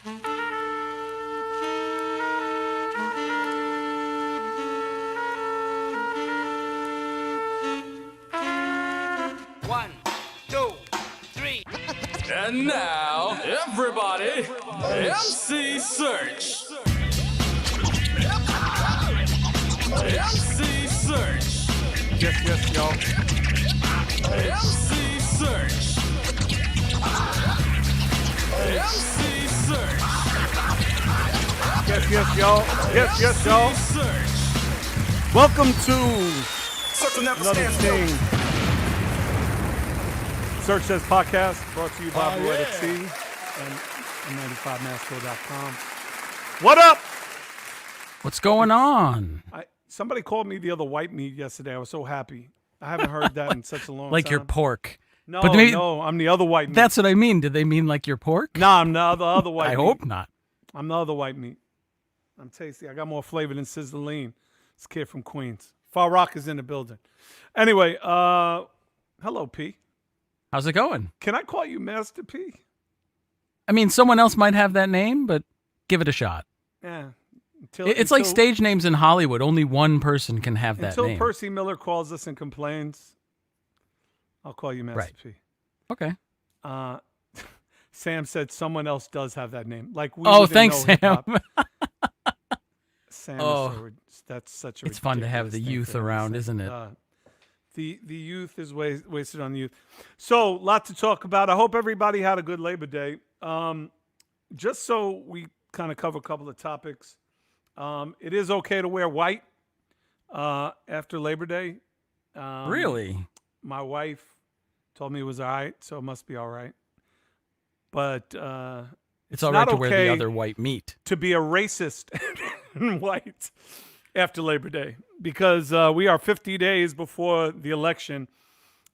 One, two, three. And now, everybody, MC Serch. MC Serch. Yes, y'all. MC Serch. MC Serch. Yes, y'all. Yes, y'all. Serch. Welcome to another thing. Serch Says Podcast, brought to you by Beretta T and 95massco.com. What up? What's going on? Somebody called me the other white meat yesterday. I was so happy. I haven't heard that in such a long Like time. your pork. No, But maybe, no, I'm the other white meat. That's what I mean. Did they mean like your pork? No, I'm the other white meat. I hope not. I'm the other white meat. I'm tasty. I got more flavor than Sizzling. This kid from Queens. Far Rock is in the building. Anyway, hello, P. How's it going? Can I call you Master P? I mean, someone else might have that name, but give it a shot. Yeah. It's like stage names in Hollywood. Only one person can have that until name. Percy Miller calls us and complains, I'll call you Master P. Okay. Sam said someone else does have that name. Like we. Oh, thanks, Sam. Sam. That's such a. It's fun to have the youth around, isn't it? The youth is wasted on the youth. So, lot to talk about. I hope everybody had a good Labor Day. Just so we kind of cover a couple of topics. It is okay to wear white after Labor Day. Really? My wife told me it was all right, so it must be all right. But it's all right to wear the other white meat. To be a racist in white after Labor Day, because we are 50 days before the election.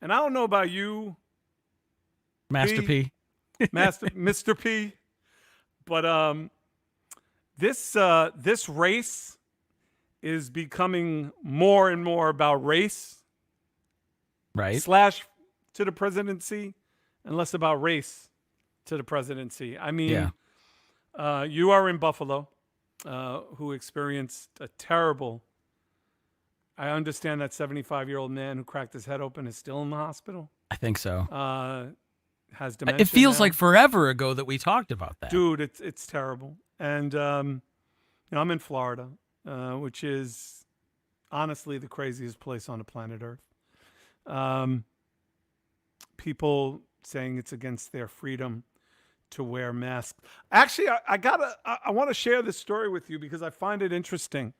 And I don't know about you, Master P. Mr. P, but this race is becoming more and more about race, right? / to the presidency, and less about race to the presidency. I mean, you are in Buffalo, who experienced a terrible. I understand that 75-year-old man who cracked his head open is still in the hospital. I think so. Has dementia. It feels now. like forever ago that we talked about that. Dude, it's terrible. And I'm in Florida, which is honestly the craziest place on the planet Earth. People saying it's against their freedom to wear masks. Actually, I want to share this story with you because I find it interesting.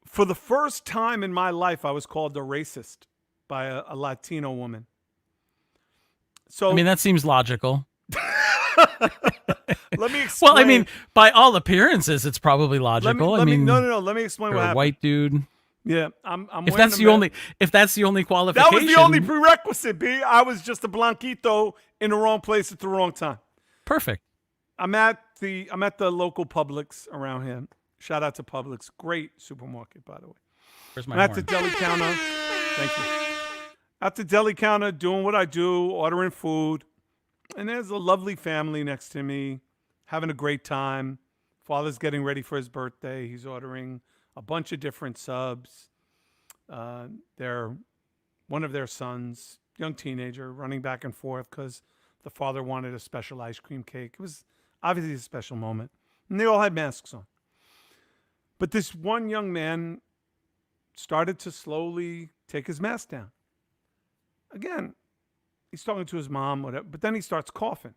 For the first time in my life, I was called a racist by a Latino woman. So I mean, that seems logical. Let me explain. Well, I mean, by all appearances, it's probably logical. Let me explain what happened. A white dude. Yeah, I'm. If that's the only qualification, that was the only prerequisite. B. I was just a blanquito in the wrong place at the wrong time. Perfect. I'm at the local Publix around here. Shout out to Publix, great supermarket, by the way. Where's my I'm at the deli counter. Thank you. At the deli counter, doing what I do, ordering food, and there's a lovely family next to me, having a great time. Father's getting ready for his birthday. He's ordering a bunch of different subs. One of their sons, young teenager, running back and forth because the father wanted a special ice cream cake. It was obviously a special moment. And they all had masks on. But this one young man started to slowly take his mask down. Again, he's talking to his mom, whatever, but then he starts coughing.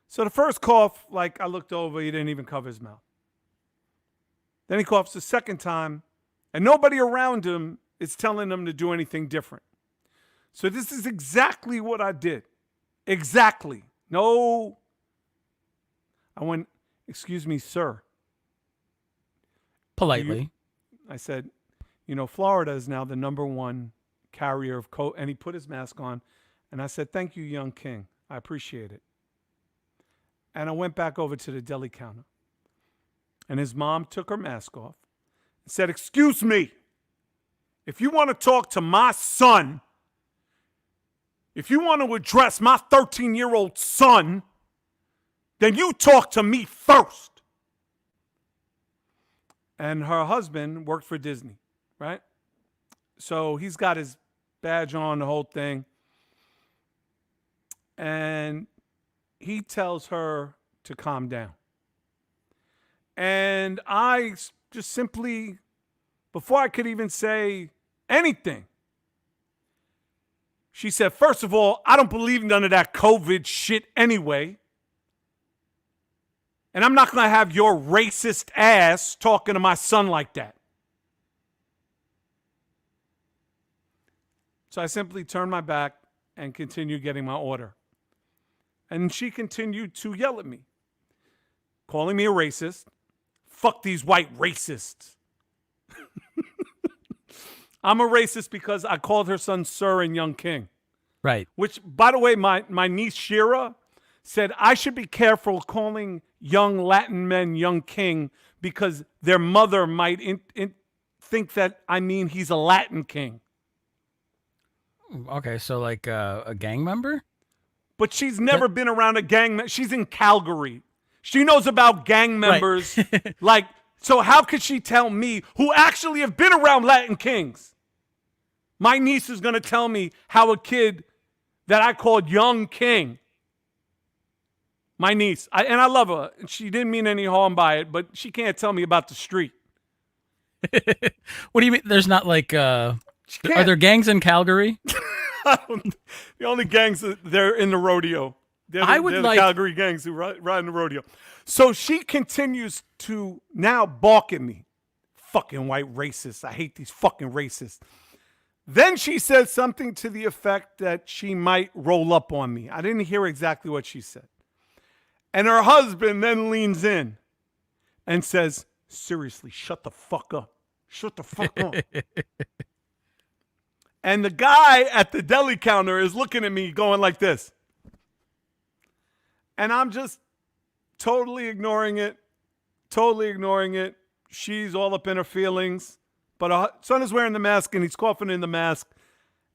So the first cough, I looked over, he didn't even cover his mouth. Then he coughs the second time, and nobody around him is telling him to do anything different. So this is exactly what I did. Exactly. No. I went, "Excuse me, sir." Politely. I said, Florida is now the #1 carrier of COVID. And he put his mask on. And I said, "Thank you, young king. I appreciate it." And I went back over to the deli counter. And his mom took her mask off and said, "Excuse me. If you want to talk to my son, if you want to address my 13-year-old son, then you talk to me first. And her husband worked for Disney, right? So he's got his badge on, the whole thing. And he tells her to calm down. And I just simply, before I could even say anything, she said, first of all, I don't believe none of that COVID shit anyway. And I'm not going to have your racist ass talking to my son like that. So I simply turned my back and continued getting my order. And she continued to yell at me, calling me a racist. Fuck these white racists. I'm a racist because I called her son Sir and Young King. Right. Which, by the way, my niece Shira said I should be careful calling young Latin men Young King because their mother might think that I mean he's a Latin king. Okay, so like a gang member? But she's never been around a gang. She's in Calgary. She knows about gang members. Right. So how could she tell me, who actually have been around Latin kings? My niece is going to tell me how a kid that I called Young King, my niece, and I love her. She didn't mean any harm by it, but she can't tell me about the street. What do you mean? There's not like, are there gangs in Calgary? The only gangs, they're in the rodeo. They're the Calgary gangs who ride in the rodeo. So she continues to now balk at me. Fucking white racists. I hate these fucking racists. Then she said something to the effect that she might roll up on me. I didn't hear exactly what she said. And her husband then leans in and says, seriously, shut the fuck up. Shut the fuck up. And the guy at the deli counter is looking at me going like this. And I'm just totally ignoring it. She's all up in her feelings. But her son is wearing the mask and he's coughing in the mask.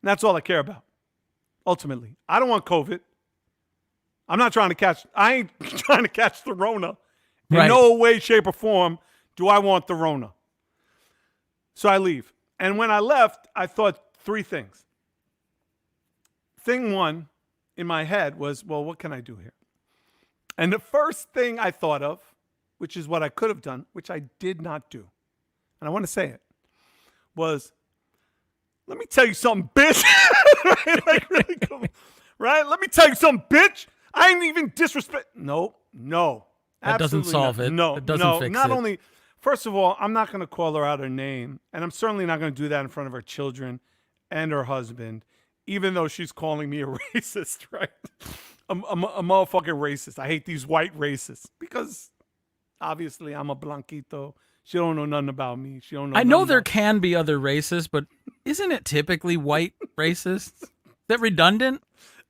And that's all I care about. Ultimately. I don't want COVID. I ain't trying to catch the Rona. In no way, shape, or form do I want the Rona. So I leave. And when I left, I thought three things. Thing one in my head was, well, what can I do here? And the first thing I thought of, which is what I could have done, which I did not do, and I want to say it, was, let me tell you something, bitch. Right? Really cool. Right? Let me tell you something, bitch. I ain't even disrespect. No. That doesn't solve it. No, it doesn't fix not it. only, first of all, I'm not going to call her out her name, and I'm certainly not going to do that in front of her children and her husband, even though she's calling me a racist, right? I'm a motherfucking racist. I hate these white racists because obviously I'm a blanquito. She don't know nothing about me. She don't know. I know there can be other racists, but isn't it typically white racists? Is that redundant?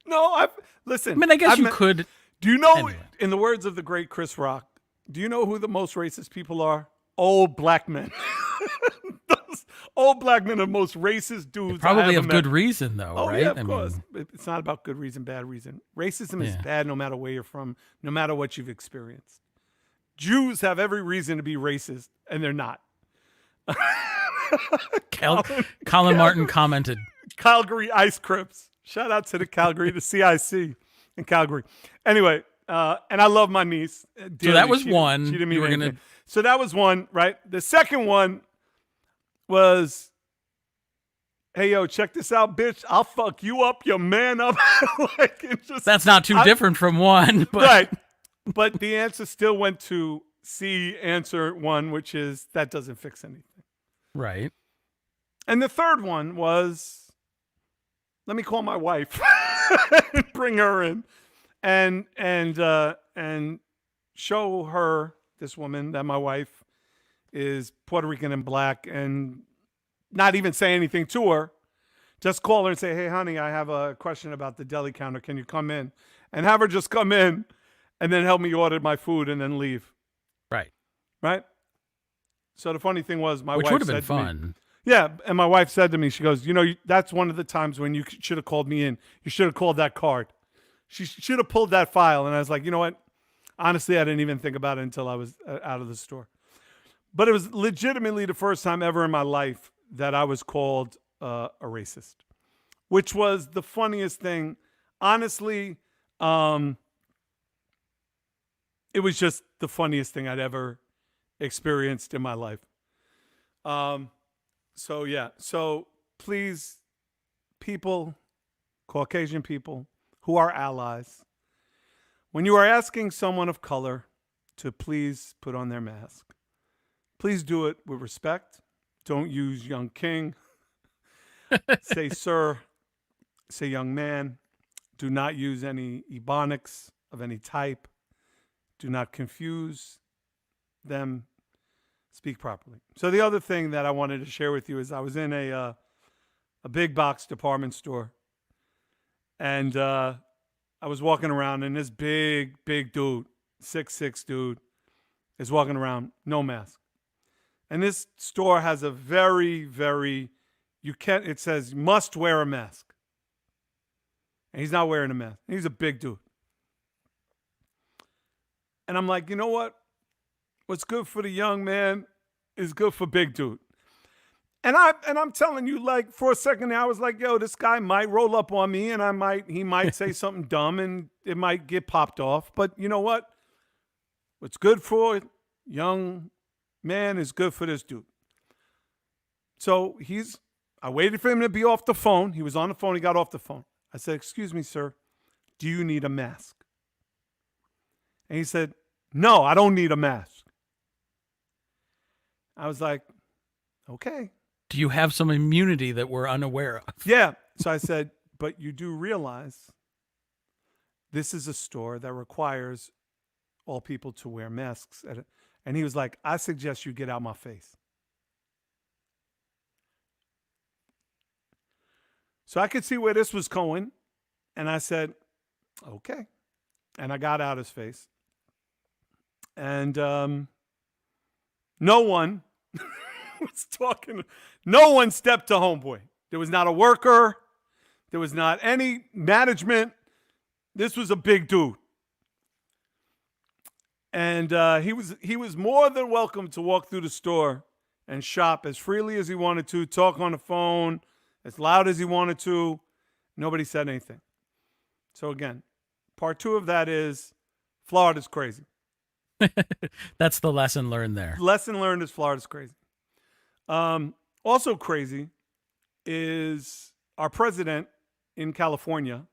No, listen. I mean, I guess you could. Do you know, anyway. In the words of the great Chris Rock, do you know who the most racist people are? Old black men. Those old black men are the most racist dudes. Probably have good reason, though, right? Yeah, of course. It's not about good reason, bad reason. Racism is bad no matter where you're from, no matter what you've experienced. Jews have every reason to be racist, and they're not. Colin Martin commented. Calgary Ice Crips. Shout out to the CIC in Calgary. Anyway, and I love my niece dearly. So that was one. She didn't mean anything. So that was one, right? The second one was, hey, yo, check this out, bitch. I'll fuck you up, your man up. That's not too different from one. But. Right. But the answer still went to C, answer one, which is that doesn't fix anything. Right. And the third one was, let me call my wife and bring her in and show her, this woman, that my wife is Puerto Rican and black, and not even say anything to her. Just call her and say, hey, honey, I have a question about the deli counter. Can you come in? And have her just come in and then help me order my food and then leave. Right? So the funny thing was, my wife said to me, which would have been fun. Yeah, and my wife said to me, she goes, that's one of the times when you should have called me in. You should have called that card. She should have pulled that file. And I was like, you know what? Honestly, I didn't even think about it until I was out of the store. But it was legitimately the first time ever in my life that I was called a racist, which was the funniest thing. Honestly, it was just the funniest thing I'd ever experienced in my life. So please, people, Caucasian people who are allies, when you are asking someone of color to please put on their mask, please do it with respect. Don't use young king. Say sir. Say young man. Do not use any ebonics of any type. Do not confuse them. Speak properly. So the other thing that I wanted to share with you is I was in a big box department store, and I was walking around, and this big dude, 6'6" dude, is walking around, no mask. And this store has a it says must wear a mask. And he's not wearing a mask. He's a big dude. And I'm like, you know what? What's good for the young man is good for big dude. And I'm telling you, like, for a second there, I was like, yo, this guy might roll up on me and he might say something dumb and it might get popped off. But you know what? What's good for young man is good for this dude. So I waited for him to be off the phone. He was on the phone. He got off the phone. I said, excuse me, sir, do you need a mask? And he said, no, I don't need a mask. I was like, okay. Do you have some immunity that we're unaware of? Yeah. So I said, but you do realize this is a store that requires all people to wear masks. And he was like, I suggest you get out my face. So I could see where this was going. And I said, okay. And I got out his face. And no one was talking. No one stepped to homeboy. There was not a worker. There was not any management. This was a big dude. And he was more than welcome to walk through the store and shop as freely as he wanted to, talk on the phone as loud as he wanted to. Nobody said anything. So again, part 2 of that is Florida's crazy. That's the lesson learned there. Lesson learned is Florida's crazy. Also crazy is our president in California,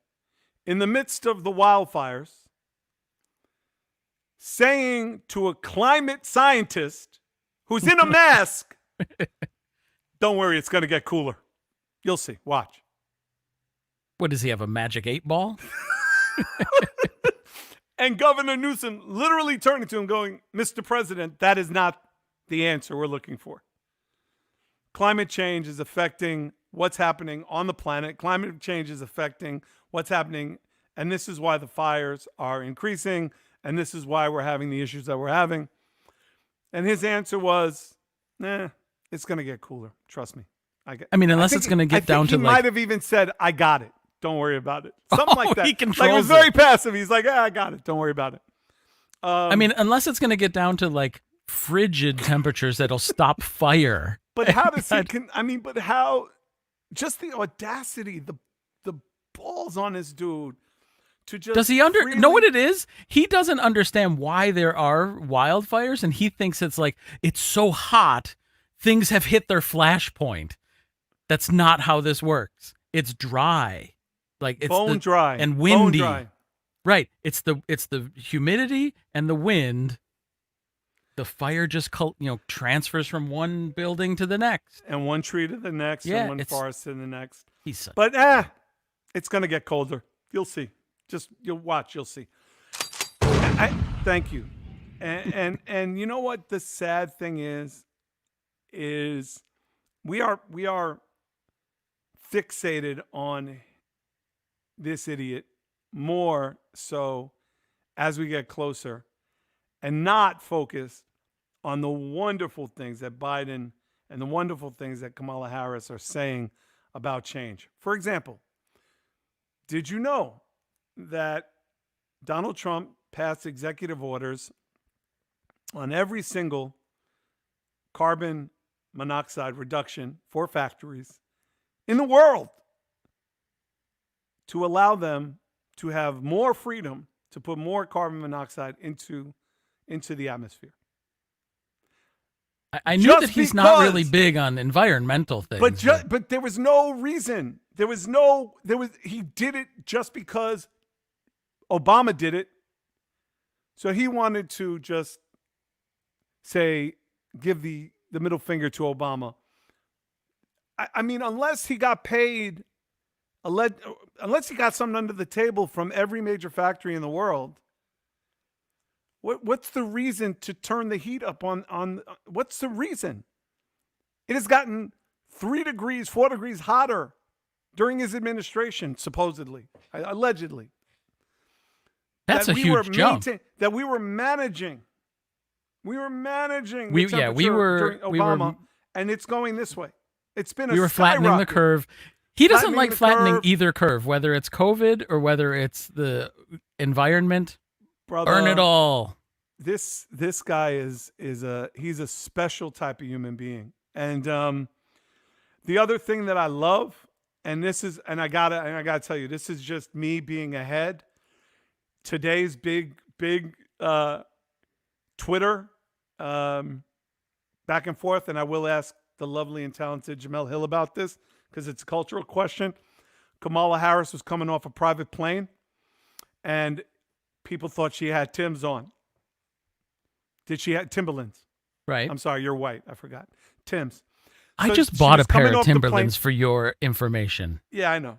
in the midst of the wildfires, saying to a climate scientist who's in a mask, don't worry, it's going to get cooler. You'll see. Watch. What, does he have a magic 8-ball? And Governor Newsom literally turning to him going, Mr. President, that is not the answer we're looking for. Climate change is affecting what's happening on the planet. Climate change is affecting what's happening. And this is why the fires are increasing. And this is why we're having the issues that we're having. And his answer was, it's going to get cooler. Trust me. Unless it's going to get down to he might have even said, I got it. Don't worry about it. Something like that. He controls it was very passive. He's like, I got it. Don't worry about it. Unless it's going to get down to like frigid temperatures that'll stop fire. But how does he? But how? Just the audacity, the balls on this dude to just. Does he know what it is? He doesn't understand why there are wildfires, and he thinks it's like it's so hot, things have hit their flash point. That's not how this works. It's dry. Like it's bone dry and windy. Bone dry. Right. It's the humidity and the wind. The fire just transfers from one building to the next, and one tree to the next, and one forest to the next. But it's gonna get colder. You'll see. Just you'll watch. You'll see. Thank you. And you know what the sad thing is we are fixated on this idiot more so as we get closer and not focused on the wonderful things that Biden and the wonderful things that Kamala Harris are saying about change. For example, did you know that Donald Trump passed executive orders on every single carbon monoxide reduction for factories in the world to allow them to have more freedom to put more carbon monoxide into the atmosphere. I knew that he's not really big on environmental things. But there was no reason. He did it just because Obama did it. So he wanted to just give the middle finger to Obama. I mean, unless he got paid, unless he got something under the table from every major factory in the world, what's the reason to turn the heat up on what's the reason? It has gotten 3 degrees, 4 degrees hotter during his administration, supposedly, allegedly. That's a huge jump. That we were managing. We were managing. We were during Obama, and it's going this way. It's been we were flattening the curve. He doesn't like flattening either curve, whether it's COVID or whether it's the environment. Brother, burn it all. This guy he's a special type of human being. And the other thing that I love, and I gotta tell you, this is just me being ahead. Today's big Twitter back and forth, and I will ask the lovely and talented Jemele Hill about this because it's a cultural question. Kamala Harris was coming off a private plane, and people thought she had Timbs on. Did she have Timberlands? Right. I'm sorry, you're white. I forgot. Timbs. I just bought a pair of Timberlands for your information. Yeah, I know.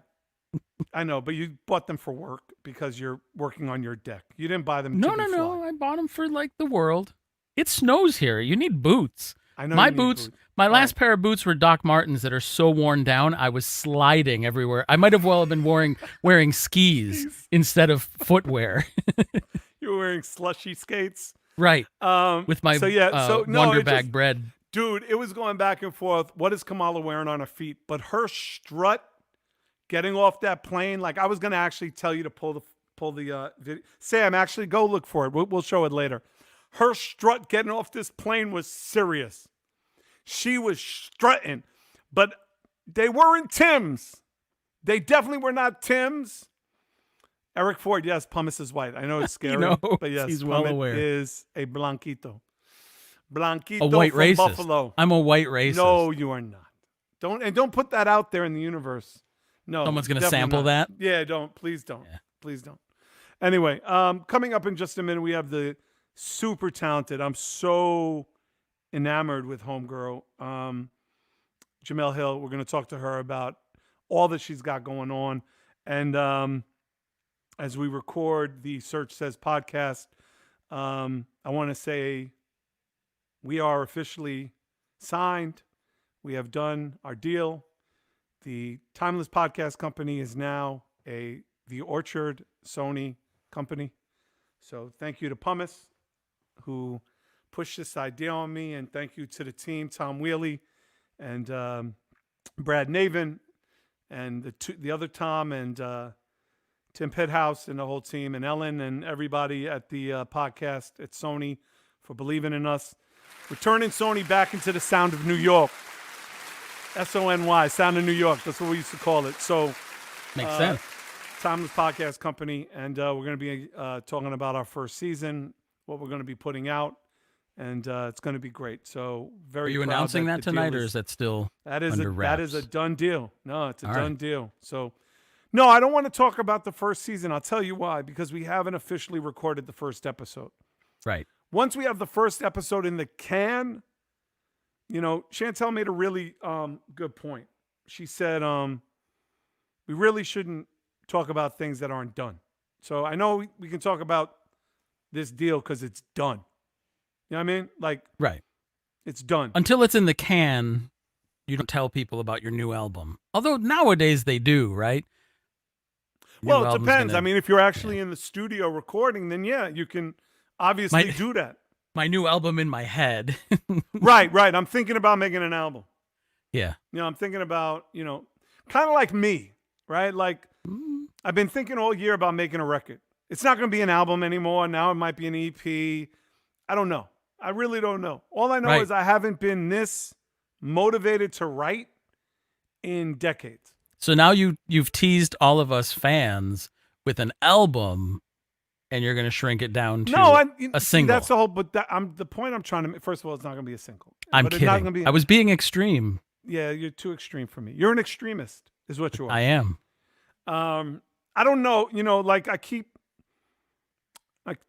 I know, but you bought them for work because you're working on your deck. You didn't buy them to be fly. I bought them for like the world. It snows here. You need boots. I know my you need boots. My last pair of boots were Doc Martens that are so worn down. I was sliding everywhere. I might have well been wearing skis instead of footwear. You were wearing slushy skates, right? With my Wonder Bag bread. Dude, it was going back and forth. What is Kamala wearing on her feet? But her strut getting off that plane, like I was going to actually tell you to pull the video. Sam, actually go look for it. We'll show it later. Her strut getting off this plane was serious. She was strutting, but they weren't Timbs. They definitely were not Timbs. Eric Ford, yes, pumice is white. I know it's scary, but yes, he's well aware. Is a blanquito. A white from racist. Buffalo. I'm a white racist. No, you are not. Don't put that out there in the universe. No, someone's going to sample that. Yeah, please don't. Yeah. Please don't. Anyway, coming up in just a minute, we have the super talented. I'm so enamored with homegirl, Jemele Hill. We're going to talk to her about all that she's got going on. And as we record the Serch Says podcast, I want to say we are officially signed. We have done our deal. The Timeless Podcast Company is now the Orchard Sony company. So thank you to Pumice, who pushed this idea on me, and thank you to the team, Tom Wheely and Brad Navin, and the other Tom and Tim Pithouse and the whole team, and Ellen and everybody at the podcast at Sony for believing in us. We're turning Sony back into the sound of New York. SONY, Sound of New York. That's what we used to call it. So makes sense. Timeless Podcast Company, and we're going to be talking about our first season, what we're going to be putting out, and it's going to be great. So very. Are you announcing that tonight, or is that still under wraps? That is a done deal. No, it's a done deal. So, no, I don't want to talk about the first season. I'll tell you why. Because we haven't officially recorded the first episode. Right. Once we have the first episode in the can, Chantel made a really good point. She said we really shouldn't talk about things that aren't done. So I know we can talk about this deal because it's done. You know what I mean? Like, right. It's done. Until it's in the can, you don't tell people about your new album. Although nowadays they do, right? Well, it depends. I mean, if you're actually in the studio recording, then yeah, you can obviously do that. My new album in my head. Right. I'm thinking about making an album. Yeah. I'm thinking about, kind of like me, right? Like, I've been thinking all year about making a record. It's not going to be an album anymore. Now it might be an EP. I don't know. I really don't know. All I know Right. is I haven't been this motivated to write in decades. So now you've teased all of us fans with an album, and you're going to shrink it down to a single. That's the whole. But the point I'm trying to make. First of all, it's not going to be a single. I'm But it's not kidding. gonna be. I was being extreme. Yeah, you're too extreme for me. You're an extremist, is what you are. I am. I don't know. Like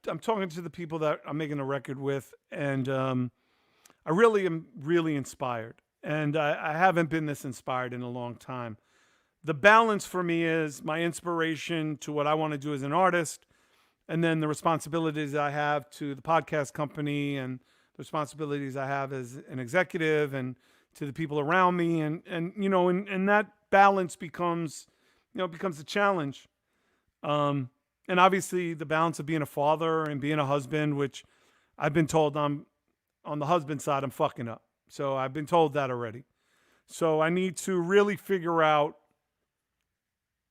I'm talking to the people that I'm making a record with, and I really am really inspired. And I haven't been this inspired in a long time. The balance for me is my inspiration to what I want to do as an artist, and then the responsibilities I have to the podcast company and the responsibilities I have as an executive and to the people around me. And that balance becomes a challenge. And obviously the balance of being a father and being a husband, which I've been told I'm on the husband side, I'm fucking up. So I've been told that already. So I need to really figure out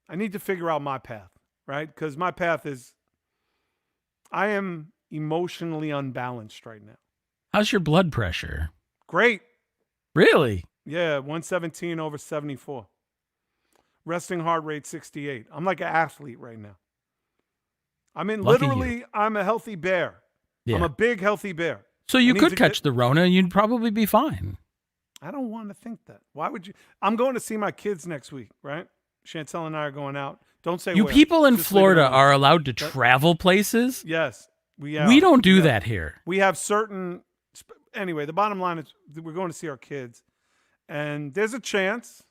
my path, right? Because my path is, I am emotionally unbalanced right now. How's your blood pressure? Great. Really? Yeah, 117 over 74. Resting heart rate 68. I'm like an athlete right now. I mean, Lucky literally, you. I'm a healthy bear. Yeah. I'm a big, healthy bear. So you I need could to catch the Rona and you'd probably be fine. I don't want to think that. Why would you? I'm going to see my kids next week, right? Chantel and I are going out. Don't say You where. people in Just leave it Florida alone. are allowed to travel places. Yes. We don't do Yeah. that here. We have certain. Anyway, the bottom line is we're going to see our kids. And there's a chance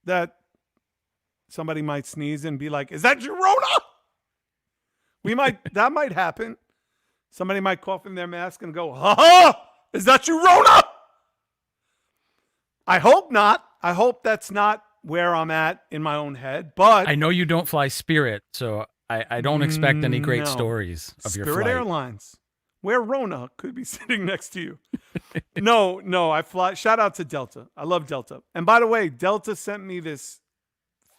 that somebody might sneeze and be like, "Is that your Rona?" That might happen. Somebody might cough in their mask and go, "Ha ha! Is that your Rona?" I hope not. I hope that's not where I'm at in my own head. But I know you don't fly Spirit, so I don't expect any great No. stories of your Spirit flight. Airlines, where Rona could be sitting next to you. No, I fly. Shout out to Delta. I love Delta. And by the way, Delta sent me this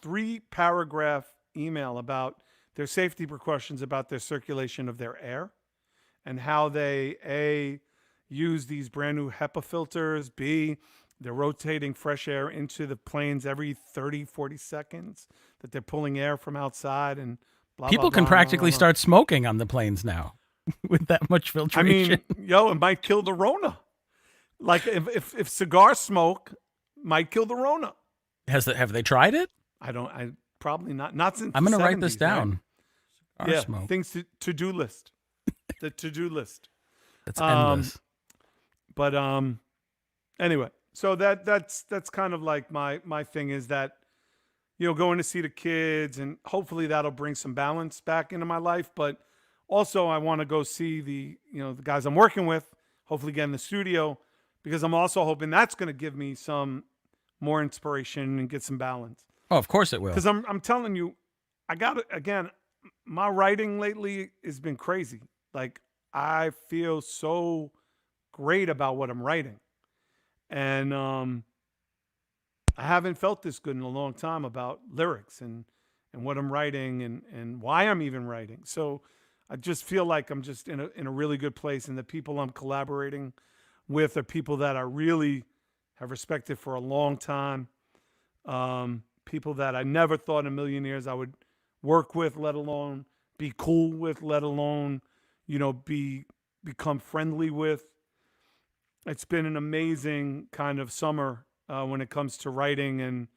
3-paragraph email about their safety precautions about their circulation of their air and how they, A, use these brand new HEPA filters, B, they're rotating fresh air into the planes every 30, 40 seconds, that they're pulling air from outside and blah, People blah, can blah, practically blah, blah. start smoking on the planes now with that much I filtration. mean, it might kill the Rona. Like if cigar smoke might kill the Rona. Have they tried it? I probably not. Not since I'm going to the write this 70s, down. right? Cigar Yeah, smoke. things to-do list. The to-do list. That's endless. But anyway, so that's kind of like my thing is that, going to see the kids, and hopefully that'll bring some balance back into my life. But also I want to go see the guys I'm working with, hopefully get in the studio, because I'm also hoping that's going to give me some more inspiration and get some balance. Oh, of course it will. Because I'm telling you, I got it again. My writing lately has been crazy. Like, I feel so great about what I'm writing, and I haven't felt this good in a long time about lyrics and what I'm writing and why I'm even writing. So I just feel like I'm just in a really good place, and the people I'm collaborating with are people that I really have respected for a long time. People that I never thought in a million years I would work with, let alone be cool with, let alone, become friendly with. It's been an amazing kind of summer when it comes to writing and,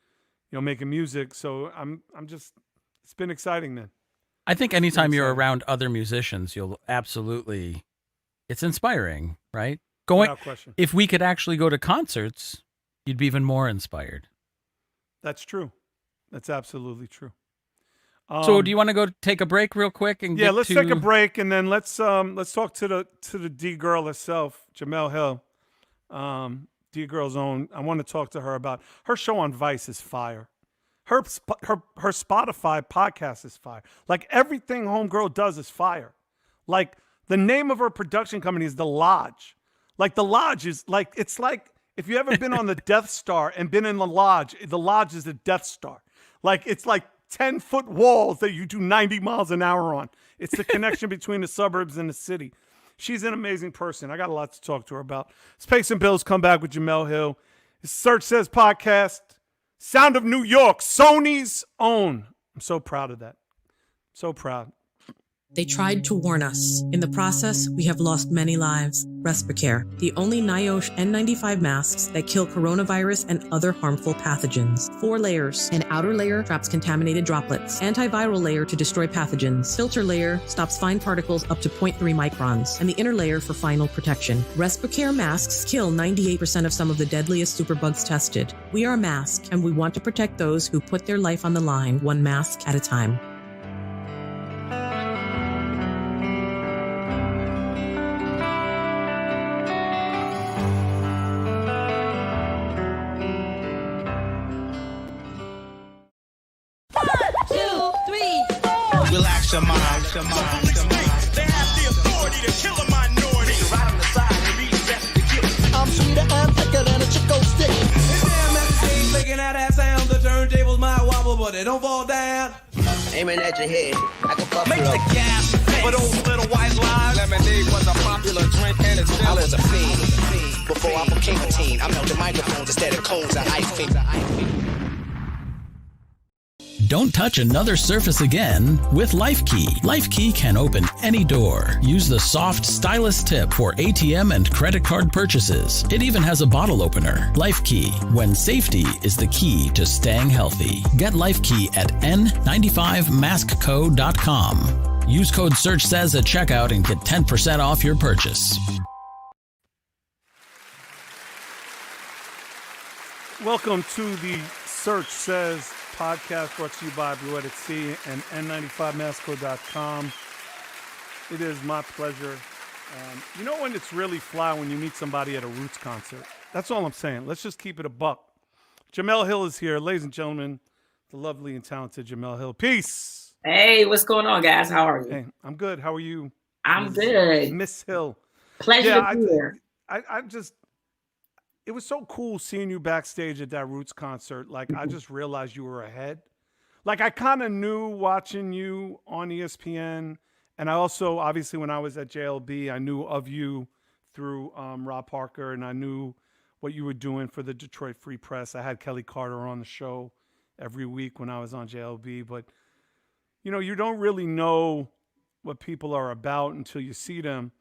making music. So it's been exciting, man. I think anytime you're exciting. around other musicians, you'll absolutely, it's inspiring, right? Without question. If we could actually go to concerts, you'd be even more inspired. That's true. That's absolutely true. So do you want to go take a break real quick and let's take a break, and then let's talk to the D girl herself, Jemele Hill, D girl's own. I want to talk to her about her show on Vice is fire. Her Spotify podcast is fire. Like, everything homegirl does is fire. Like, the name of her production company is The Lodge. Like, The Lodge is like, it's like if you ever been on the Death Star and been in the Lodge is the Death Star. Like, it's like 10-foot walls that you do 90 miles an hour on. It's the connection between the suburbs and the city. She's an amazing person. I got a lot to talk to her about. Let's pay some bills, come back with Jemele Hill. It's Serch Says podcast. Sound of New York, Sony's own. I'm so proud of that. So proud. They tried to warn us. In the process, we have lost many lives. Respiracare, the only NIOSH N95 masks that kill coronavirus and other harmful pathogens. 4 layers. An outer layer traps contaminated droplets. Antiviral layer to destroy pathogens. Filter layer stops fine particles up to 0.3 microns. And the inner layer for final protection. Respiracare masks kill 98% of some of the deadliest superbugs tested. We are a mask, and we want to protect those who put their life on the line, one mask at a time. Relax your mind. They have the authority to kill a minority. Right on the side and reset the kill. I'm sweeter and thicker than a Chico stick. And damn at the stage making that ass sound. The turntables might wobble, but they don't fall down. Aiming at your head. I can fuck Make the gas for those little white lies. Lemonade was a popular drink and it's still I was a fiend. Before I became a teen, I melted microphones instead of cones and ice cream. Don't touch another surface again with LifeKey. LifeKey can open any door. Use the soft, stylus tip for ATM and credit card purchases. It even has a bottle opener. LifeKey, when safety is the key to staying healthy. Get LifeKey at n95maskco.com. Use code SEARCHSAYS at checkout and get 10% off your purchase. Welcome to the Serch Says podcast, brought to you by Blue at Sea and n95maskco.com. It is my pleasure. You know when it's really fly when you meet somebody at a Roots concert? That's all I'm saying. Let's just keep it a buck. Jemele Hill is here. Ladies and gentlemen, the lovely and talented Jemele Hill. Peace. Hey, what's going on, guys? How are you? Hey, I'm good. How are you? I'm good. Miss Hill. Pleasure to be here. I just, it was so cool seeing you backstage at that Roots concert. Like, I just realized you were ahead. Like, I kind of knew watching you on ESPN. And I also, obviously, when I was at JLB, I knew of you through Rob Parker, and I knew what you were doing for the Detroit Free Press. I had Kelly Carter on the show every week when I was on JLB. But, you know, you don't really know what people are about until you see them.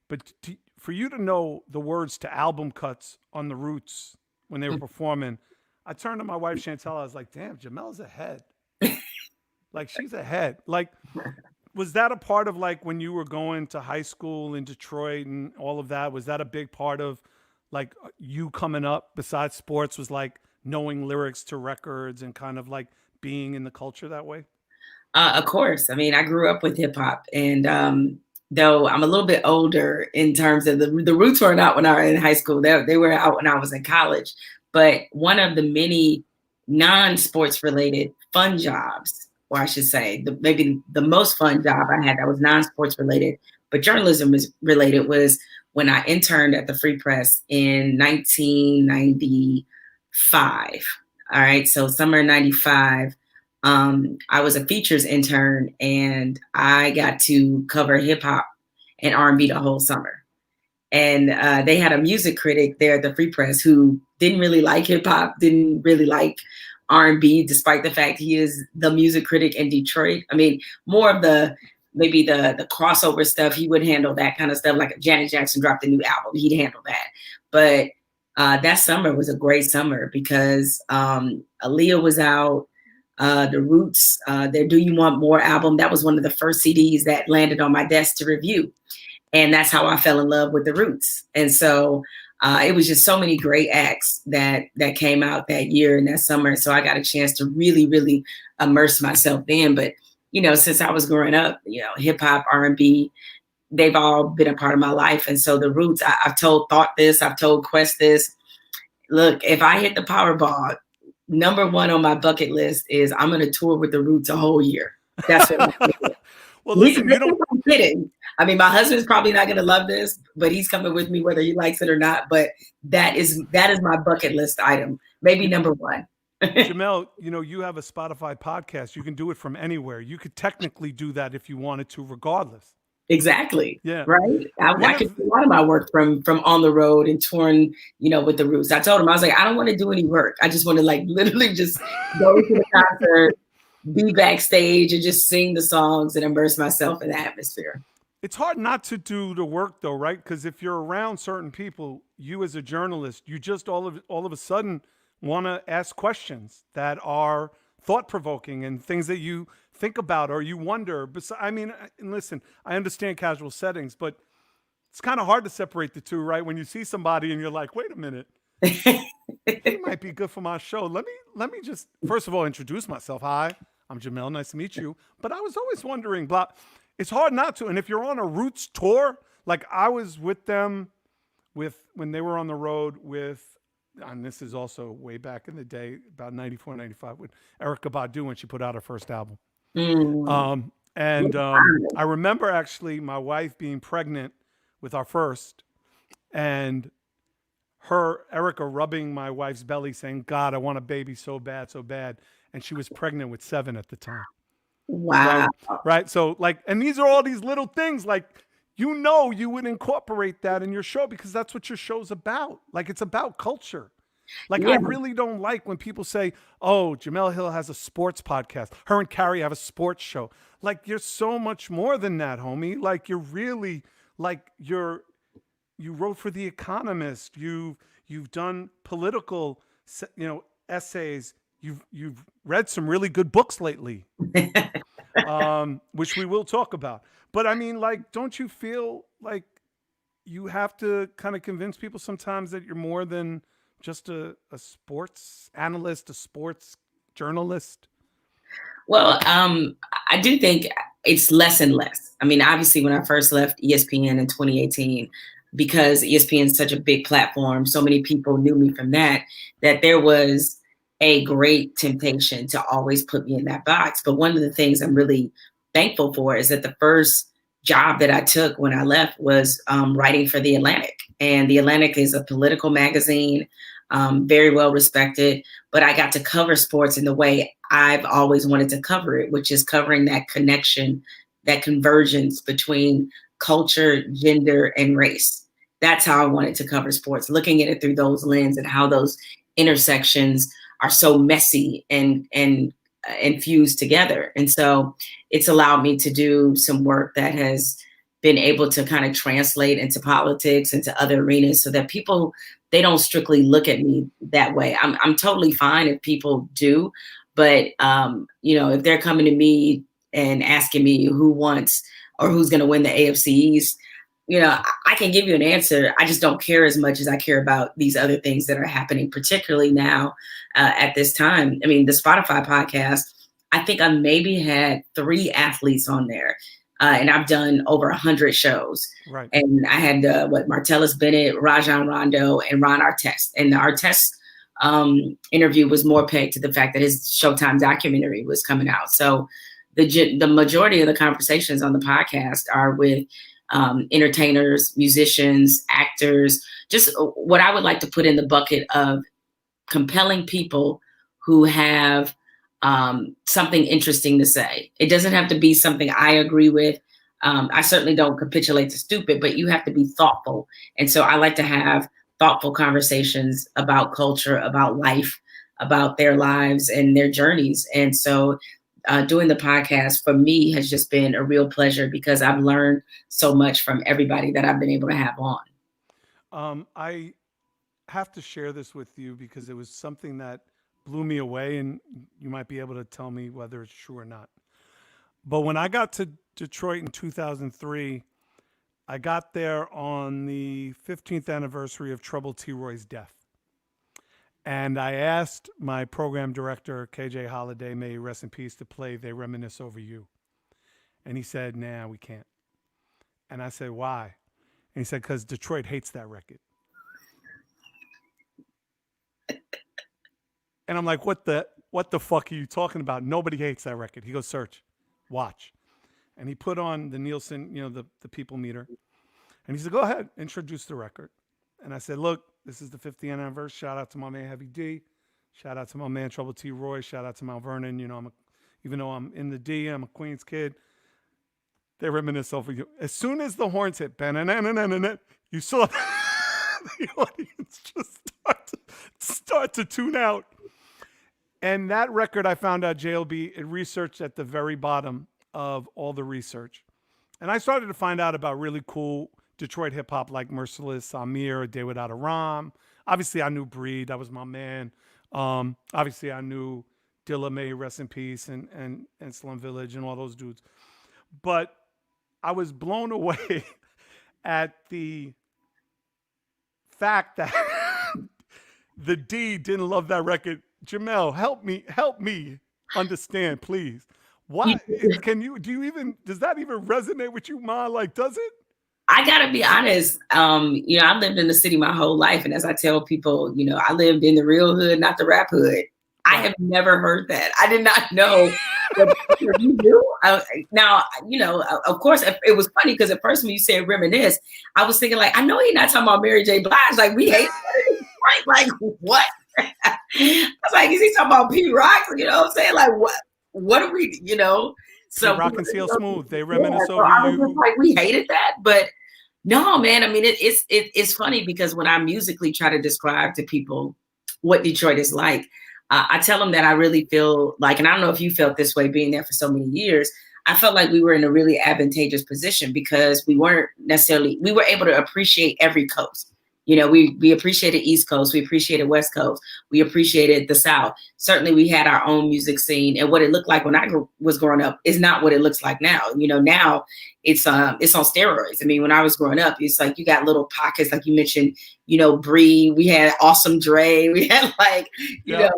But for you to know the words to album cuts on the Roots when they were performing, I turned to my wife, Chantel. I was like, damn, Jemele's ahead. Like, she's ahead. Like, was that a part of, like, when you were going to high school in Detroit and all of that? Was that a big part of, like, you coming up besides sports, was, like, knowing lyrics to records and kind of, like, being in the culture that way? Of course. I mean, I grew up with hip hop, and though I'm a little bit older in terms of the Roots were not when I was in high school. They were out when I was in college. But one of the many non-sports related fun jobs, or I should say, maybe the most fun job I had that was non-sports related, but journalism is related, was when I interned at the Free Press in 1995. All right, so summer '95. I was a features intern, and I got to cover hip hop and R&B the whole summer. And they had a music critic there at the Free Press who didn't really like hip hop, didn't really like R&B, despite the fact he is the music critic in Detroit. I mean, more of maybe the crossover stuff, he would handle that kind of stuff. Like if Janet Jackson dropped a new album, he'd handle that. But that summer was a great summer because Aaliyah was out. The Roots, their Do You Want More album, that was one of the first CDs that landed on my desk to review. And that's how I fell in love with the Roots. And so it was just so many great acts that came out that year and that summer. So I got a chance to really, really immerse myself in. But, you know, since I was growing up, you know, hip hop, R&B, they've all been a part of my life. And so the Roots, I've told Quest this. Look, if I hit the Powerball, number one on my bucket list is I'm going to tour with the Roots a whole year. That's what I'm doing. Well, listen, I'm kidding. I mean, my husband's probably not going to love this, but he's coming with me whether he likes it or not. But that is my bucket list item. Maybe number one. Jemele, you have a Spotify podcast. You can do it from anywhere. You could technically do that if you wanted to, regardless. Exactly. Yeah. Right. One I could of do a lot of my work from on the road and touring, with the Roots. I told him, I was like, I don't want to do any work. I just want to like literally just go to the concert, be backstage, and just sing the songs and immerse myself in the atmosphere. It's hard not to do the work though, right? Because if you're around certain people, you as a journalist, you just all of a sudden want to ask questions that are thought provoking and things that you think about or you wonder. I mean, and listen, I understand casual settings, but it's kind of hard to separate the two, right? When you see somebody and you're like, wait a minute, he might be good for my show. Let me just first of all introduce myself. Hi, I'm Jemele. Nice to meet you. But I was always wondering, blah. It's hard not to. And if you're on a Roots tour, like I was with them when they were on the road with, and this is also way back in the day, about 94, 95, with Erykah Badu when she put out her first album. I remember actually my wife being pregnant with our first, and Erykah rubbing my wife's belly saying, God, I want a baby so bad, so bad. And she was pregnant with 7 at the time. Wow. Right. So and these are all these little things you would incorporate that in your show because that's what your show's about. Like it's about culture. Like I really don't like when people say, oh, Jemele Hill has a sports podcast. Her and Cari have a sports show. Like you're so much more than that, homie. Like you're really you wrote for The Economist. You've done political, essays. You've read some really good books lately, which we will talk about. But I mean, don't you feel like you have to kind of convince people sometimes that you're more than just a sports analyst, a sports journalist? Well, I do think it's less and less. I mean, obviously, when I first left ESPN in 2018, because ESPN is such a big platform, so many people knew me from that there was a great temptation to always put me in that box. But one of the things I'm really thankful for is that the first job that I took when I left was writing for The Atlantic. And The Atlantic is a political magazine, very well respected, but I got to cover sports in the way I've always wanted to cover it, which is covering that connection, that convergence between culture, gender, and race. That's how I wanted to cover sports, looking at it through those lenses and how those intersections are so messy and fused together. And so it's allowed me to do some work that has been able to kind of translate into politics, into other arenas, so that people, they don't strictly look at me that way. I'm totally fine if people do, but if they're coming to me and asking me who wants or who's going to win the AFC East, I can give you an answer. I just don't care as much as I care about these other things that are happening, particularly now at this time. I mean, the Spotify podcast, I think I maybe had 3 athletes on there. And I've done over 100 shows. Right. And I had Martellus Bennett, Rajon Rondo, and Ron Artest. And the Artest interview was more pegged to the fact that his Showtime documentary was coming out. So the majority of the conversations on the podcast are with entertainers, musicians, actors, just what I would like to put in the bucket of compelling people who have something interesting to say. It doesn't have to be something I agree with. I certainly don't capitulate to stupid, but you have to be thoughtful. And so I like to have thoughtful conversations about culture, about life, about their lives and their journeys. And so doing the podcast for me has just been a real pleasure because I've learned so much from everybody that I've been able to have on. I have to share this with you because it was something that blew me away, and you might be able to tell me whether it's true or not. But when I got to Detroit in 2003, I got there on the 15th anniversary of Trouble T. Roy's death. And I asked my program director, KJ Holiday, may he rest in peace, to play They Reminisce Over You. And he said, nah, we can't. And I said, why? And he said, because Detroit hates that record. And I'm like, what the fuck are you talking about? Nobody hates that record. He goes, Serch, watch. And he put on the Nielsen, the people meter. And he said, go ahead, introduce the record. And I said, look, this is the 50th anniversary. Shout out to my man Heavy D. Shout out to my man Trouble T. Roy. Shout out to Mount Vernon. You know, even though I'm in the D, I'm a Queens kid. They reminisce over you. As soon as the horns hit, you saw the audience just start to tune out. And that record, I found out, JLB, it researched at the very bottom of all the research. And I started to find out about really cool Detroit hip hop like Merciless, Amir, A Day Without a Rhyme. Obviously, I knew Breed. That was my man. Obviously, I knew Dilla May, rest in peace, and Slum Village and all those dudes. But I was blown away at the fact that the D didn't love that record. Jemele, help me understand, please. Why does that even resonate with you, Ma? Like, does it? I gotta be honest. You know, I lived in the city my whole life, and as I tell people, you know, I lived in the real hood, not the rap hood. I have never heard that. I did not know what you do. Now, you know, of course, it was funny because at first when you said reminisce, I was thinking like, I know he's not talking about Mary J. Blige. Like, we hate that, right? Like, what? I was like, is he talking about P. Rock? You know what I'm saying? Like, what are we, you know? So Rock and CL Smooth, they reminisce over I was you. just like, we hated that, but no, man. I mean, it's funny because when I musically try to describe to people what Detroit is like, I tell them that I really feel like, and I don't know if you felt this way being there for so many years, I felt like we were in a really advantageous position because we were able to appreciate every coast. You know, we appreciated East Coast, we appreciated West Coast, we appreciated the South. Certainly we had our own music scene, and what it looked like when I was growing up is not what it looks like now. You know, now it's on steroids. I mean, when I was growing up, it's like you got little pockets, like you mentioned, you know, Bree, we had Awesome Dre, we had like, you know,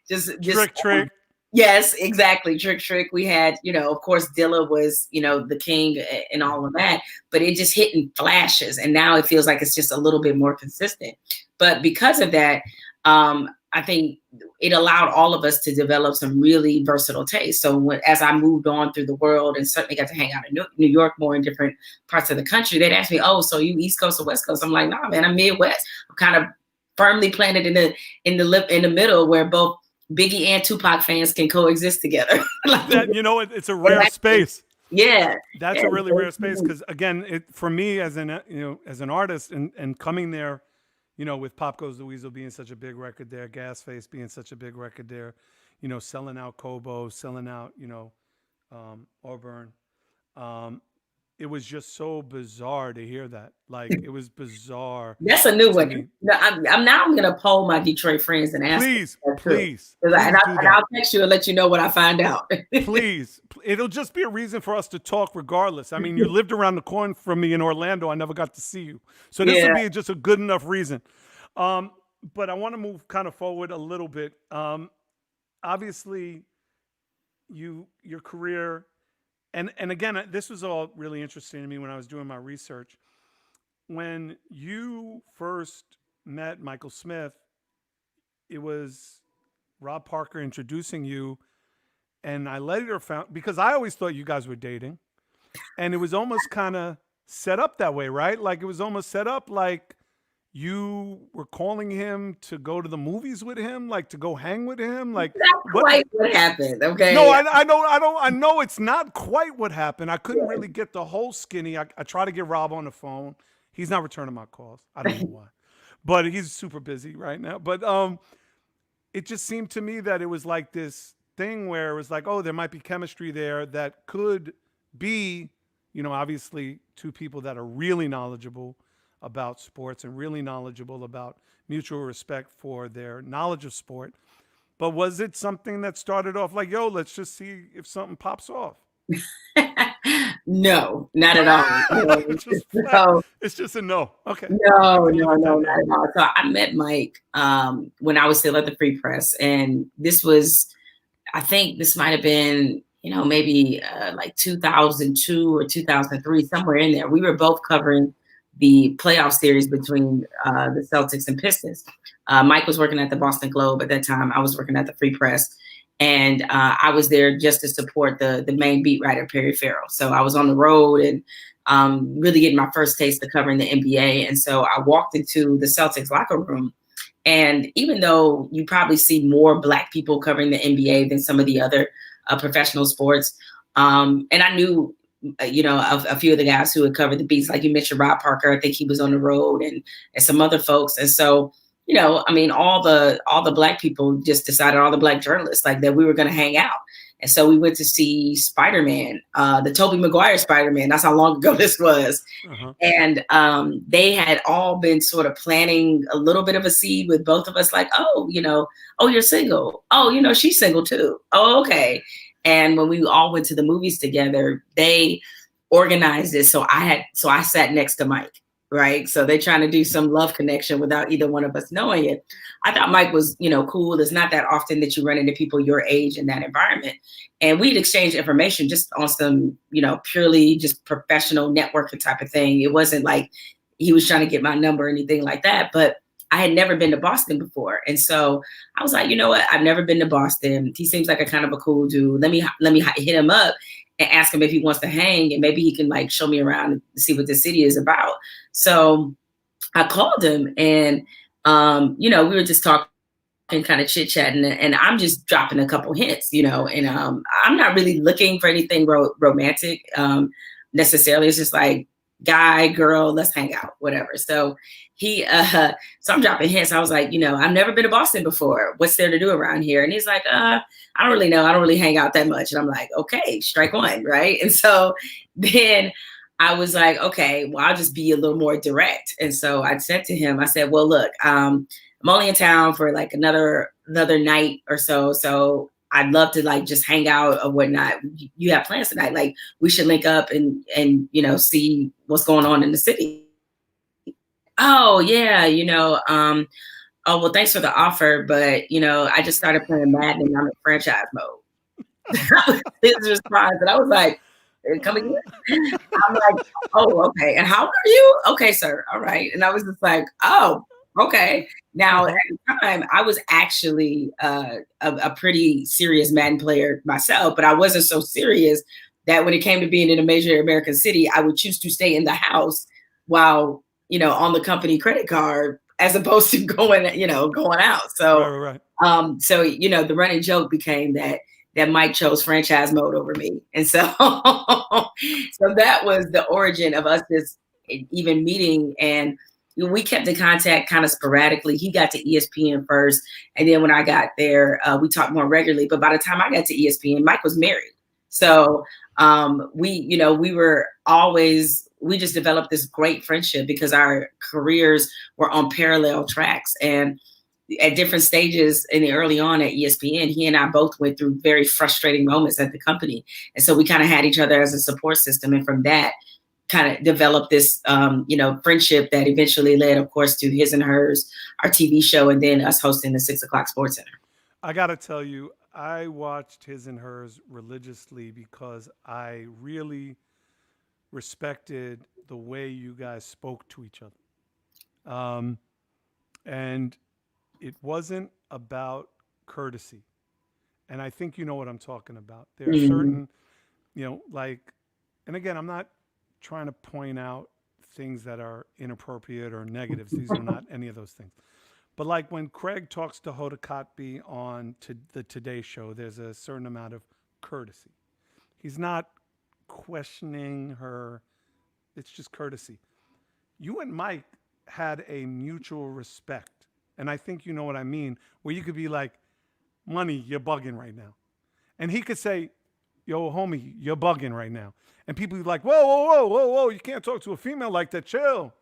just Trick. Yes, exactly. Trick. We had, you know, of course, Dilla was, you know, the king and all of that, but it just hit in flashes. And now it feels like it's just a little bit more consistent. But because of that, I think it allowed all of us to develop some really versatile tastes. So as I moved on through the world and certainly got to hang out in New York more in different parts of the country, they'd ask me, oh, so you East Coast or West Coast? I'm like, nah, man, I'm Midwest. I'm kind of firmly planted in the middle where both Biggie and Tupac fans can coexist together. That, you know, it's a rare space. Yeah, that's a really rare space because again, for me as an artist and coming there, you know, with Pop Goes the Weasel being such a big record there, Gasface being such a big record there, you know, selling out Kobo, selling out, you know, Auburn. It was just so bizarre to hear that. Like, it was bizarre. That's a new one. No, I'm going to poll my Detroit friends and ask. Please. And I'll text you and let you know what I find out. Please. It'll just be a reason for us to talk regardless. I mean, you lived around the corner from me in Orlando. I never got to see you. So this would be just a good enough reason. But I want to move kind of forward a little bit. Obviously, your career... And again, this was all really interesting to me when I was doing my research. When you first met Michael Smith, it was Rob Parker introducing you, and I later found, because I always thought you guys were dating, and it was almost kind of set up that way, right? Like, it was almost set up like you were calling him to go to the movies with him, like to go hang with him. Like, that's quite what happened. Okay. No, I know it's not quite what happened. I couldn't really get the whole skinny. I tried to get Rob on the phone. He's not returning my calls. I don't know why, but he's super busy right now. But it just seemed to me that it was like this thing where it was like, oh, there might be chemistry there that could be, you know, obviously two people that are really knowledgeable about sports and really knowledgeable about mutual respect for their knowledge of sport. But was it something that started off like, yo, let's just see if something pops off? No, not at all. It's just a no. Okay. No, not at all. So I met Mike when I was still at the Free Press. And this was, I think this might have been, you know, maybe like 2002 or 2003, somewhere in there. We were both covering the playoff series between the Celtics and Pistons. Mike was working at the Boston Globe at that time. I was working at the Free Press. And I was there just to support the main beat writer, Perry Farrell. So I was on the road and really getting my first taste of covering the NBA. And so I walked into the Celtics locker room And even though you probably see more Black people covering the NBA than some of the other professional sports, and I knew, a few of the guys who had covered the beats, like you mentioned, Rob Parker. I think he was on the road, and some other folks. And so, I mean, all the Black people just decided, all the Black journalists, like, that we were going to hang out. And so we went to see Spider-Man, the Tobey Maguire Spider-Man. That's how long ago this was. Uh-huh. And they had all been sort of planting a little bit of a seed with both of us, like, oh, you're single. Oh, she's single too. Oh, okay. And when we all went to the movies together, they organized it. So I sat next to Mike, right? So they're trying to do some love connection without either one of us knowing it. I thought Mike was, cool. It's not that often that you run into people your age in that environment. And we'd exchange information just on some, purely just professional networking type of thing. It wasn't like he was trying to get my number or anything like that. But I had never been to Boston before. And so I was like, you know what? I've never been to Boston. He seems like a kind of a cool dude. Let me hit him up and ask him if he wants to hang, and maybe he can like show me around and see what the city is about. So I called him, and, we were just talking, kind of chit chatting, and I'm just dropping a couple hints, and I'm not really looking for anything romantic necessarily. It's just like, guy, girl, let's hang out, whatever. So so I'm dropping hints. I was like, I've never been to Boston before. What's there to do around here? And he's like, I don't really know. I don't really hang out that much. And I'm like, okay, strike one, right? And so then I was like, okay, well, I'll just be a little more direct. And so I said to him, I said, well, look, I'm only in town for like another night or so. So I'd love to like just hang out or whatnot. You have plans tonight. Like, we should link up and see what's going on in the city. Oh yeah. Oh, well, thanks for the offer. But, I just started playing Madden and I'm in franchise mode. That was his response. And I was like, come again? I'm like, oh, okay. And how old are you? Okay, sir. All right. And I was just like, oh, okay. Now, at the time, I was actually a pretty serious Madden player myself, but I wasn't so serious that when it came to being in a major American city, I would choose to stay in the house while, on the company credit card, as opposed to going out. So, Right. So the running joke became that Mike chose franchise mode over me, and so so that was the origin of us just even meeting. And we kept in contact kind of sporadically. He got to ESPN first, and then when I got there, we talked more regularly. But by the time I got to ESPN, Mike was married. So we just developed this great friendship because our careers were on parallel tracks. And at different stages early on at ESPN, he and I both went through very frustrating moments at the company. And so we kind of had each other as a support system. And from that, kind of developed this, friendship that eventually led, of course, to His and Hers, our TV show, and then us hosting the 6 o'clock Sports Center. I got to tell you, I watched His and Hers religiously because I really respected the way you guys spoke to each other. And it wasn't about courtesy. And I think you know what I'm talking about. There are certain, and again, I'm not trying to point out things that are inappropriate or negatives. These are not any of those things. But like when Craig talks to Hoda Kotb on the Today Show, there's a certain amount of courtesy. He's not questioning her. It's just courtesy. You and Mike had a mutual respect. And I think you know what I mean, where you could be like, Money, you're bugging right now. And he could say, yo, homie, you're bugging right now. And people would be like, whoa, you can't talk to a female like that, chill.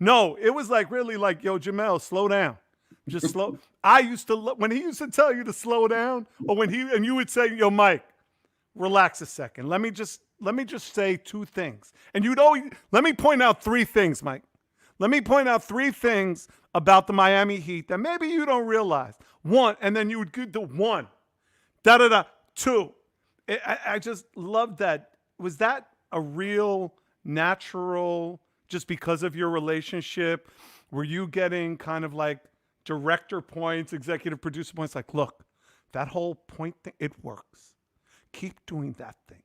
No, it was like really like, yo, Jemele, slow down. Just slow. I used to, when he used to tell you to slow down, or and you would say, yo, Mike, relax a second. Let me just say two things. And let me point out three things, Mike. Let me point out three things about the Miami Heat that maybe you don't realize. One, and then you would do the one. Two. I just love that. Was that a real natural, just because of your relationship? Were you getting kind of like director points, executive producer points? Like, look, that whole point thing, it works. Keep doing that thing.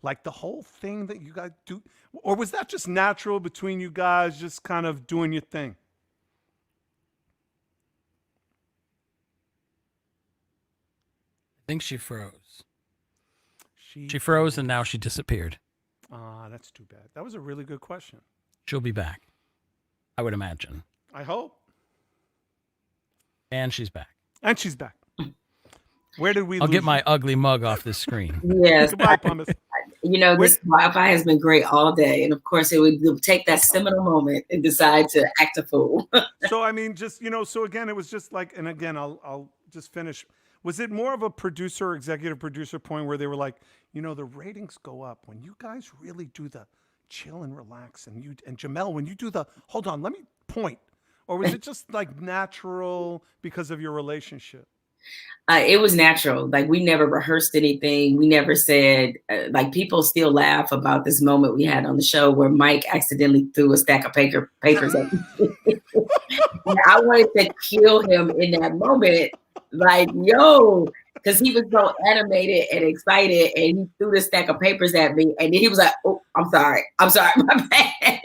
Like the whole thing that you guys do. Or was that just natural between you guys, just kind of doing your thing? think she froze. She froze and now she disappeared. That's too bad. That was a really good question. She'll be back, I would imagine. I hope. And she's back. And she's back. Where did we I'll lose get my you? ugly mug off this screen. Yes. Goodbye, Pumice. This Wi-Fi has been great all day. And of course, it would take that seminal moment and decide to act a fool. So, I mean, just, so again, it was just like, and again, I'll just finish. Was it more of a producer, executive producer point where they were like, the ratings go up when you guys really do the chill and relax, and Jemele, when you do the, hold on, let me point. Or was it just like natural because of your relationship? It was natural. Like, we never rehearsed anything. We never said, people still laugh about this moment we had on the show where Mike accidentally threw a stack of papers at me. I wanted to kill him in that moment. Like, yo, because he was so animated and excited, and he threw the stack of papers at me. And then he was like, oh, I'm sorry, my bad.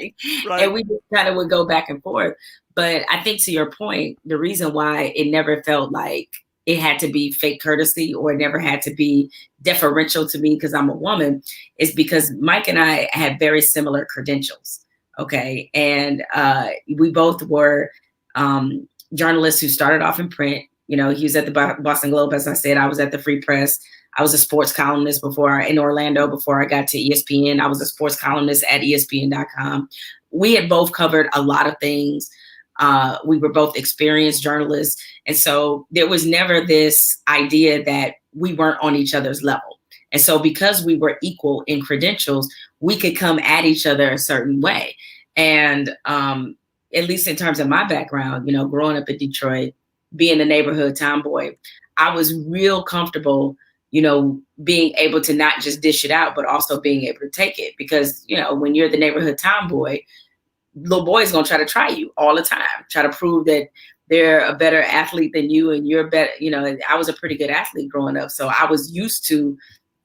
Right. And we just kind of would go back and forth. But I think, to your point, the reason why it never felt like it had to be fake courtesy or it never had to be deferential to me because I'm a woman is because Mike and I had very similar credentials. Okay. And we both were journalists who started off in print. He was at the Boston Globe, as I said. I was at the Free Press. I was a sports columnist in Orlando before I got to ESPN. I was a sports columnist at ESPN.com. We had both covered a lot of things. We were both experienced journalists. And so there was never this idea that we weren't on each other's level. And so because we were equal in credentials, we could come at each other a certain way. And at least in terms of my background, growing up in Detroit, being a neighborhood tomboy, I was real comfortable, being able to not just dish it out, but also being able to take it. Because, when you're the neighborhood tomboy, little boys gonna try you all the time, try to prove that they're a better athlete than you and you're better. I was a pretty good athlete growing up. So I was used to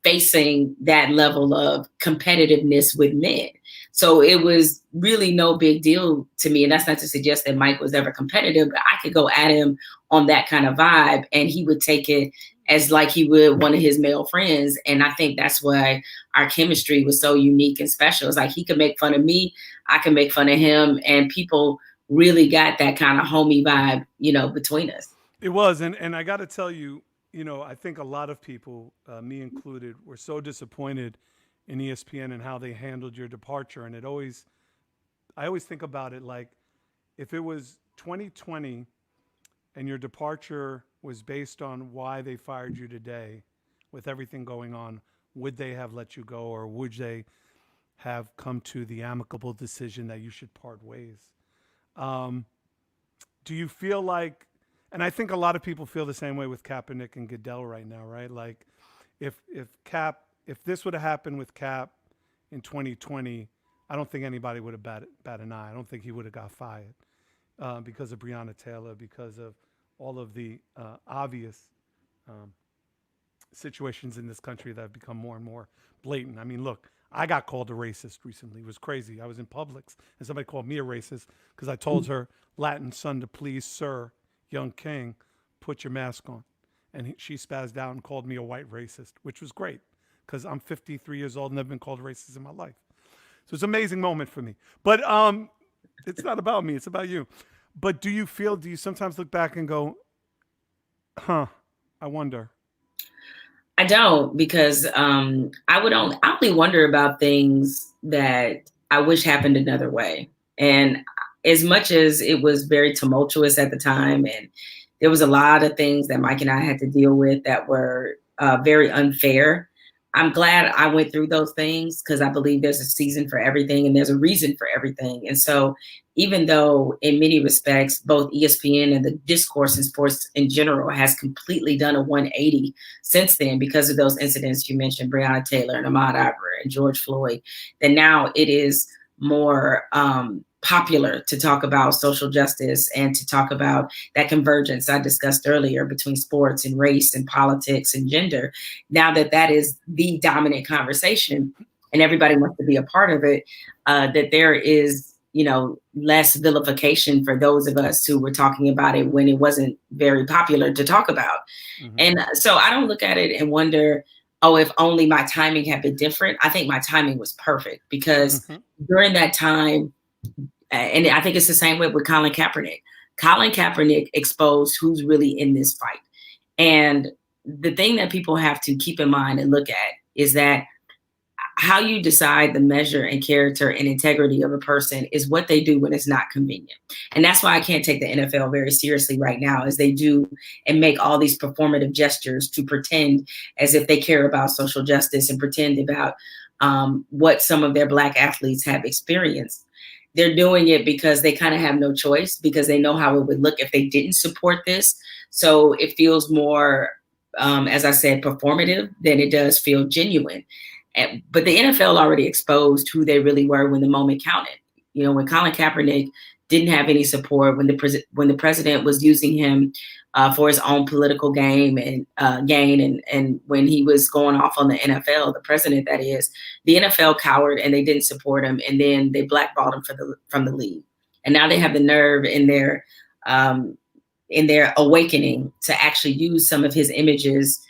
facing that level of competitiveness with men. So it was really no big deal to me. And that's not to suggest that Mike was ever competitive, but I could go at him on that kind of vibe and he would take it as like he would one of his male friends. And I think that's why our chemistry was so unique and special. It's like he could make fun of me, I can make fun of him, and people really got that kind of homie vibe, between us. It was. And I got to tell you, I think a lot of people, me included, were so disappointed in ESPN and how they handled your departure. And I always think about it like if it was 2020 and your departure was based on why they fired you today with everything going on, would they have let you go, or would they have come to the amicable decision that you should part ways? Do you feel like, and I think a lot of people feel the same way with Kaepernick and Goodell right now, right? Like if this would have happened with Cap in 2020, I don't think anybody would have bat an eye. I don't think he would have got fired because of Breonna Taylor, because of all of the obvious situations in this country that have become more and more blatant. I mean, look, I got called a racist recently. It was crazy. I was in Publix and somebody called me a racist because I told her Latin son to please, sir, young king, put your mask on. And she spazzed out and called me a white racist, which was great because I'm 53 years old and never been called racist in my life. So it's an amazing moment for me. But it's not about me. It's about you. But do you sometimes look back and go, I wonder? I don't, because I only wonder about things that I wish happened another way. And as much as it was very tumultuous at the time, and there was a lot of things that Mike and I had to deal with that were very unfair, I'm glad I went through those things because I believe there's a season for everything and there's a reason for everything. And so even though in many respects, both ESPN and the discourse in sports in general has completely done a 180 since then because of those incidents you mentioned, Breonna Taylor and Ahmaud Arbery and George Floyd, that now it is more popular to talk about social justice and to talk about that convergence I discussed earlier between sports and race and politics and gender. Now that is the dominant conversation and everybody wants to be a part of it, that there is less vilification for those of us who were talking about it when it wasn't very popular to talk about. And so I don't look at it and wonder, oh, if only my timing had been different. I think my timing was perfect because during that time, and I think it's the same way with Colin Kaepernick. Colin Kaepernick exposed who's really in this fight. And the thing that people have to keep in mind and look at is that how you decide the measure and character and integrity of a person is what they do when it's not convenient. And that's why I can't take the NFL very seriously right now, as they do and make all these performative gestures to pretend as if they care about social justice and pretend about what some of their Black athletes have experienced. They're doing it because they kind of have no choice, because they know how it would look if they didn't support this. So it feels more, as I said, performative than it does feel genuine. But the NFL already exposed who they really were when the moment counted. When Colin Kaepernick didn't have any support, when the president was using him for his own political gain, and when he was going off on the NFL, the president that is, the NFL cowered and they didn't support him, and then they blackballed him from the league. And now they have the nerve in their awakening to actually use some of his images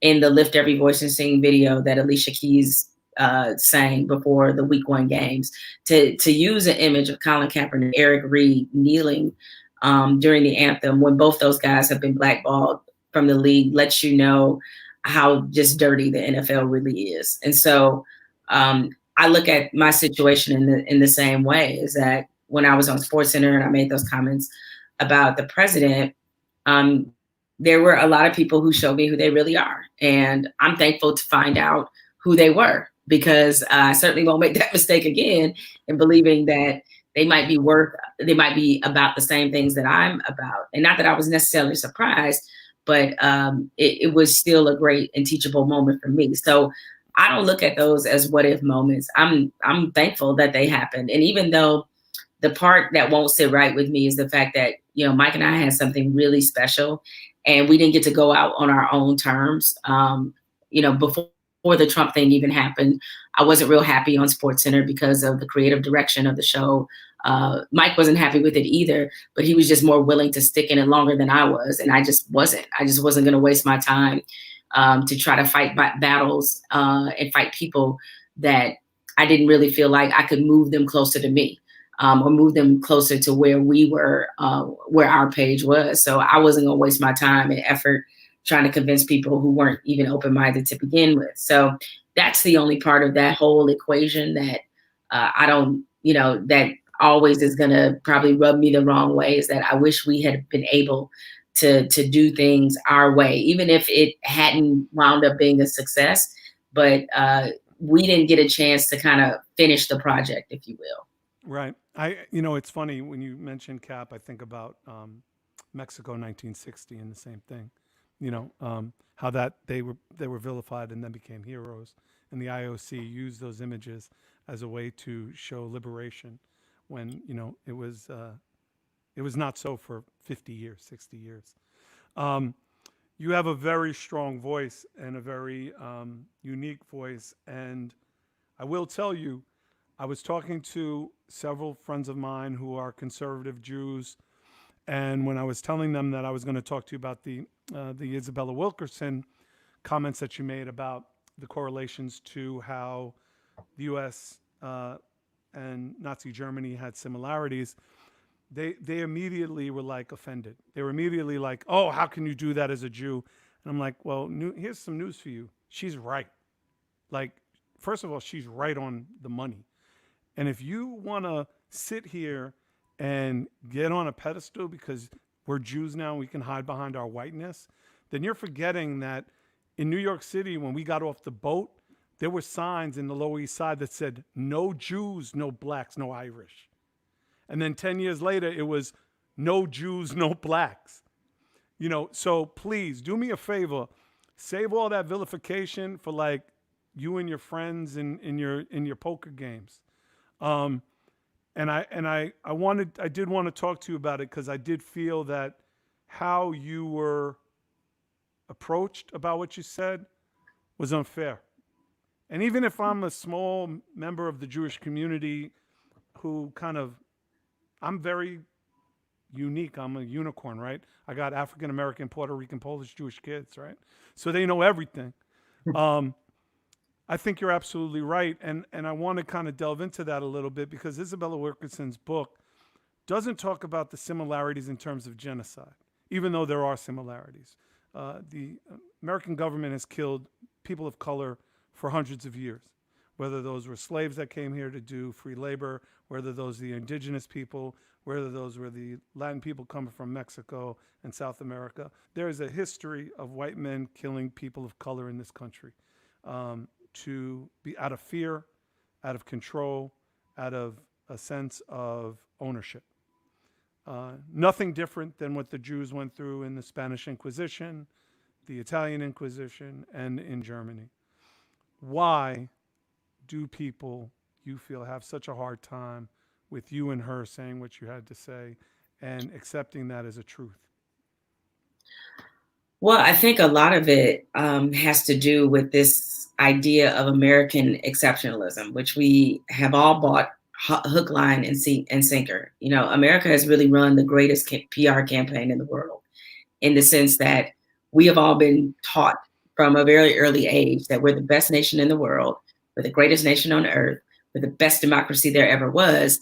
in the Lift Every Voice and Sing video that Alicia Keys sang before the Week 1 games, to use an image of Colin Kaepernick, Eric Reed kneeling during the anthem when both those guys have been blackballed from the league, lets you know how just dirty the NFL really is. And so I look at my situation in the same way, is that when I was on SportsCenter and I made those comments about the president, there were a lot of people who showed me who they really are. And I'm thankful to find out who they were, because I certainly won't make that mistake again in believing that they might be about the same things that I'm about. And not that I was necessarily surprised, but it was still a great and teachable moment for me. So I don't look at those as what if moments. I'm thankful that they happened. And even though the part that won't sit right with me is the fact that, Mike and I had something really special, and we didn't get to go out on our own terms. Before the Trump thing even happened, I wasn't real happy on SportsCenter because of the creative direction of the show. Mike wasn't happy with it either, but he was just more willing to stick in it longer than I was. And I just wasn't going to waste my time to try to fight battles and fight people that I didn't really feel like I could move them closer to me. Or move them closer to where we were, where our page was. So I wasn't going to waste my time and effort trying to convince people who weren't even open-minded to begin with. So that's the only part of that whole equation that I don't, that always is going to probably rub me the wrong way, is that I wish we had been able to do things our way, even if it hadn't wound up being a success. But we didn't get a chance to kind of finish the project, if you will. Right. It's funny when you mention Cap, I think about Mexico 1960 and the same thing. How that they were vilified and then became heroes, and the IOC used those images as a way to show liberation when it was not so for 50 years, 60 years. You have a very strong voice and a very unique voice, and I will tell you, I was talking to several friends of mine who are conservative Jews, and when I was telling them that I was going to talk to you about the Isabella Wilkerson comments that you made about the correlations to how the U.S. And Nazi Germany had similarities, they immediately were like offended. They were immediately like, "Oh, how can you do that as a Jew?" And I'm like, "Well, here's some news for you. She's right. Like, first of all, she's right on the money." And if you want to sit here and get on a pedestal because we're Jews now, we can hide behind our whiteness, then you're forgetting that in New York City, when we got off the boat, there were signs in the Lower East Side that said, "No Jews, no blacks, no Irish." And then 10 years later, it was "No Jews, no blacks." So please do me a favor, save all that vilification for like you and your friends in your poker games. And I did want to talk to you about it because I did feel that how you were approached about what you said was unfair. And even if I'm a small member of the Jewish community who kind of I'm very unique. I'm a unicorn, right? I got African American, Puerto Rican, Polish, Jewish kids, right? So they know everything. I think you're absolutely right, and I want to kind of delve into that a little bit because Isabella Wilkerson's book doesn't talk about the similarities in terms of genocide, even though there are similarities. The American government has killed people of color for hundreds of years, whether those were slaves that came here to do free labor, whether those were the indigenous people, whether those were the Latin people coming from Mexico and South America. There is a history of white men killing people of color in this country to be out of fear, out of control, out of a sense of ownership. Nothing different than what the Jews went through in the Spanish Inquisition, the Italian Inquisition, and in Germany. Why do people, you feel, have such a hard time with you and her saying what you had to say and accepting that as a truth? Well, I think a lot of it has to do with this idea of American exceptionalism, which we have all bought hook, line, and sinker. You know, America has really run the greatest PR campaign in the world, in the sense that we have all been taught from a very early age that we're the best nation in the world, we're the greatest nation on earth, we're the best democracy there ever was.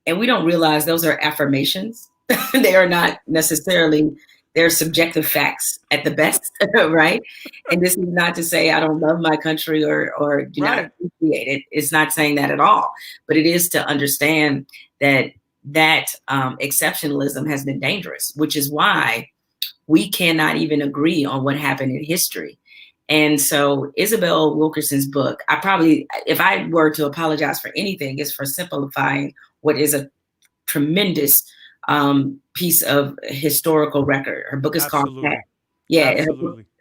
And we don't realize those are affirmations. They are not necessarily, they're subjective facts at the best, right? And this is not to say I don't love my country or do not appreciate it. It's not saying that at all. But it is to understand that exceptionalism has been dangerous, which is why we cannot even agree on what happened in history. And so Isabel Wilkerson's book, I probably, if I were to apologize for anything, is for simplifying what is a tremendous piece of historical record. Her book is called Caste. Yeah,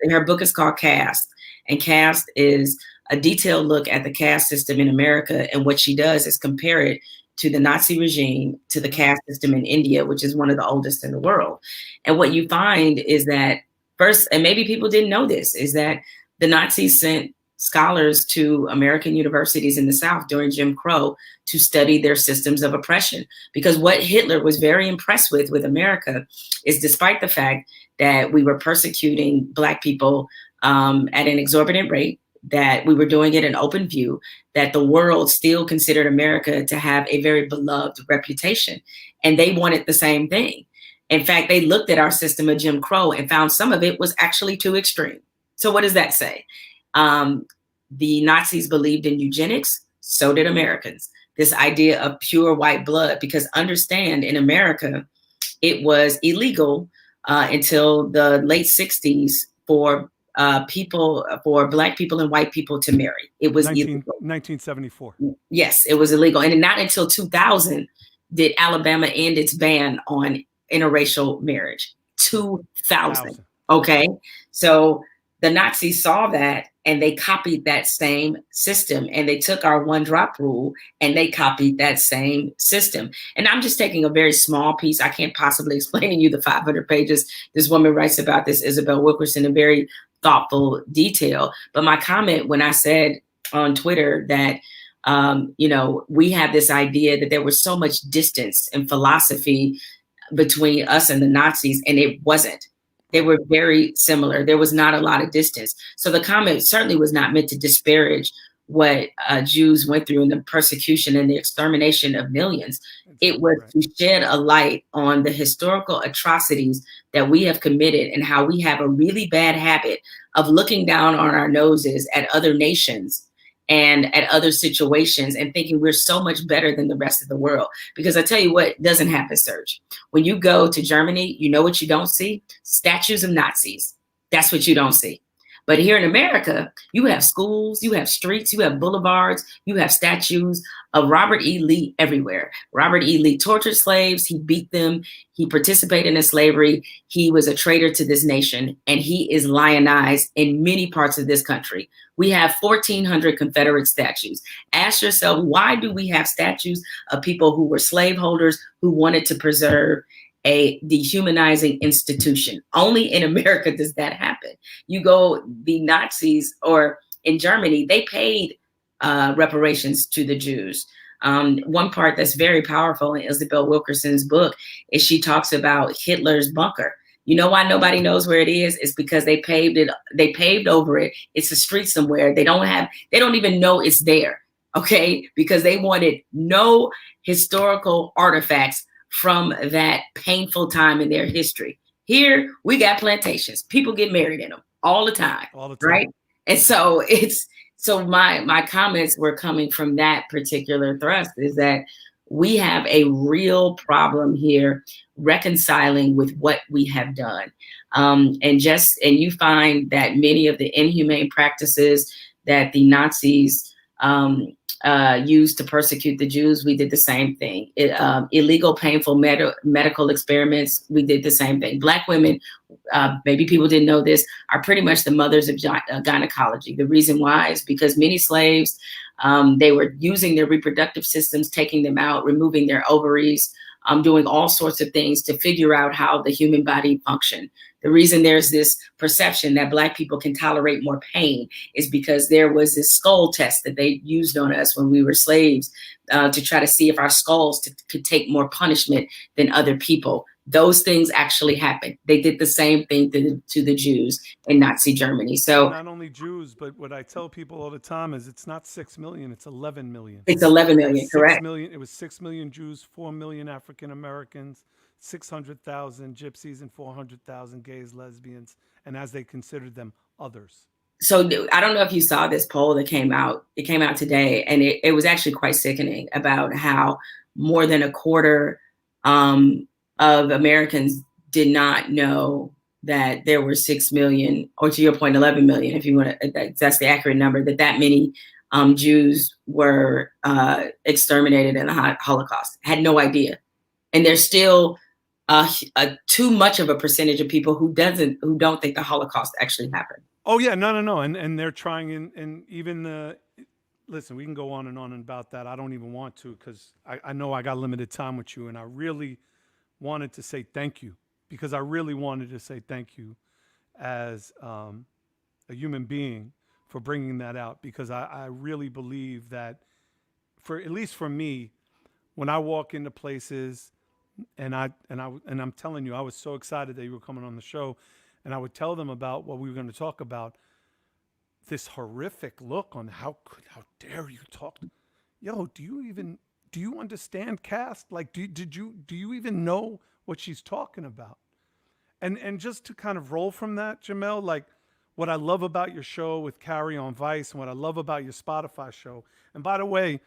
her book is called Caste. And Caste is a detailed look at the caste system in America. And what she does is compare it to the Nazi regime, to the caste system in India, which is one of the oldest in the world. And what you find is that first, and maybe people didn't know this, is that the Nazis sent scholars to American universities in the South during Jim Crow to study their systems of oppression. Because what Hitler was very impressed with America is, despite the fact that we were persecuting Black people at an exorbitant rate, that we were doing it in open view, that the world still considered America to have a very beloved reputation. And they wanted the same thing. In fact, they looked at our system of Jim Crow and found some of it was actually too extreme. So what does that say? The Nazis believed in eugenics, so did Americans. This idea of pure white blood, because understand, in America, it was illegal until the late 60s for Black people and white people to marry. It was illegal. 1974. Yes, it was illegal. And not until 2000 did Alabama end its ban on interracial marriage. 2000. Okay. So the Nazis saw that and they copied that same system, and they took our one drop rule and they copied that same system. And I'm just taking a very small piece. I can't possibly explain to you the 500 pages this woman writes about this, Isabel Wilkerson, in very thoughtful detail. But my comment when I said on Twitter that, we have this idea that there was so much distance in philosophy between us and the Nazis, and it wasn't. They were very similar. There was not a lot of distance. So the comment certainly was not meant to disparage what Jews went through in the persecution and the extermination of millions. It was to shed a light on the historical atrocities that we have committed and how we have a really bad habit of looking down on our noses at other nations and at other situations and thinking we're so much better than the rest of the world. Because I tell you what doesn't happen, Serch. When you go to Germany, you know what you don't see? Statues of Nazis. That's what you don't see. But here in America, you have schools, you have streets, you have boulevards, you have statues of Robert E. Lee everywhere. Robert E. Lee tortured slaves. He beat them. He participated in slavery. He was a traitor to this nation, and he is lionized in many parts of this country. We have 1,400 Confederate statues. Ask yourself, why do we have statues of people who were slaveholders who wanted to preserve a dehumanizing institution? Only in America does that happen. You go, the Nazis, or in Germany, they paid reparations to the Jews. One part that's very powerful in Isabel Wilkerson's book is she talks about Hitler's bunker. You know why nobody knows where it is? It's because they paved it. They paved over it. It's a street somewhere. They don't even know it's there. Okay. Because they wanted no historical artifacts from that painful time in their history. Here we got plantations. People get married in them all the time. Right. And so my comments were coming from that particular thrust, is that we have a real problem here reconciling with what we have done. And you find that many of the inhumane practices that the Nazis used to persecute the Jews, we did the same thing. Illegal, painful medical experiments, we did the same thing. Black women, maybe people didn't know this, are pretty much the mothers of gynecology. The reason why is because many slaves, they were using their reproductive systems, taking them out, removing their ovaries, doing all sorts of things to figure out how the human body functioned. The reason there's this perception that Black people can tolerate more pain is because there was this skull test that they used on us when we were slaves to try to see if our skulls could take more punishment than other people. Those things actually happened. They did the same thing to the Jews in Nazi Germany. So not only Jews, but what I tell people all the time is it's not 6 million, it's 11 million. It's 11 million, correct? It was 6 million Jews, 4 million African Americans, 600,000 gypsies, and 400,000 gays, lesbians, and as they considered them, others. So I don't know if you saw this poll that came out. It came out today, and it was actually quite sickening about how more than a quarter of Americans did not know that there were 6 million, or to your point, 11 million, if you want to, that's the accurate number, that many Jews were exterminated in the Holocaust. Had no idea. And there's still too much of a percentage of people who don't think the Holocaust actually happened. Oh yeah, no. And they're trying, and even listen, we can go on and about that. I don't even want to, because I know I got limited time with you, and I really wanted to say thank you, because I really wanted to say thank you as a human being for bringing that out, because I really believe that, at least for me, when I walk into places, and I'm telling you, I was so excited that you were coming on the show, and I would tell them about what we were going to talk about. This horrific look on how dare you talk? Yo, do you understand caste? Like, do you even know what she's talking about? And just to kind of roll from that, Jemele, like what I love about your show with Cari on Vice, and what I love about your Spotify show. And by the way,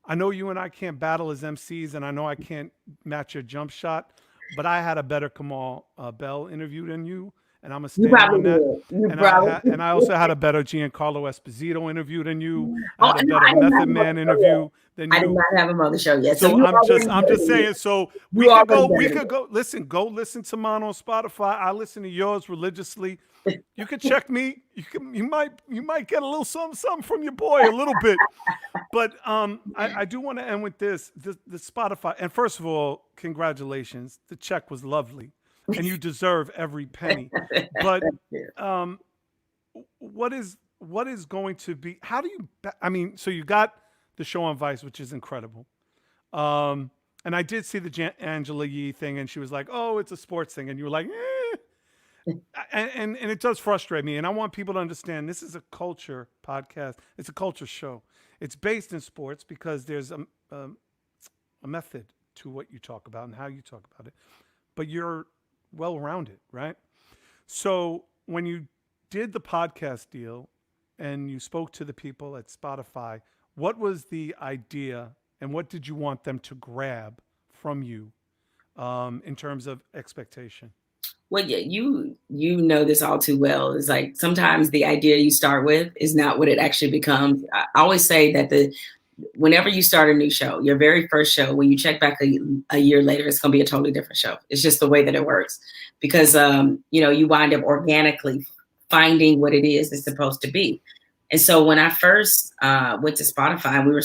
I know you and I can't battle as MCs, and I know I can't match your jump shot, but I had a better Kamal Bell interview than you, and I'm a stand on that. And I also had a better Giancarlo Esposito interview than you. I had a better Method Man interview than you. I did not have him on the show yet. So I'm just saying. So we could go listen to mine on Spotify. I listen to yours religiously. You could check me. You might get a little something from your boy, a little bit. But I do want to end with this. The Spotify. And first of all, congratulations. The check was lovely, and you deserve every penny. But what is going to be? How do you? I mean, so you got the show on Vice, which is incredible. And I did see the Angela Yee thing, and she was like, "Oh, it's a sports thing," and you were like, "Eh." And it does frustrate me, and I want people to understand this is a culture podcast. It's a culture show. It's based in sports because there's a method to what you talk about and how you talk about it, but you're well-rounded, right? So when you did the podcast deal and you spoke to the people at Spotify, what was the idea and what did you want them to grab from you in terms of expectation? Well, yeah, you know this all too well. It's like sometimes the idea you start with is not what it actually becomes. I always say that whenever you start a new show, your very first show, when you check back a year later, it's going to be a totally different show. It's just the way that it works, because you wind up organically finding what it is it's supposed to be. And so when I first went to Spotify, we were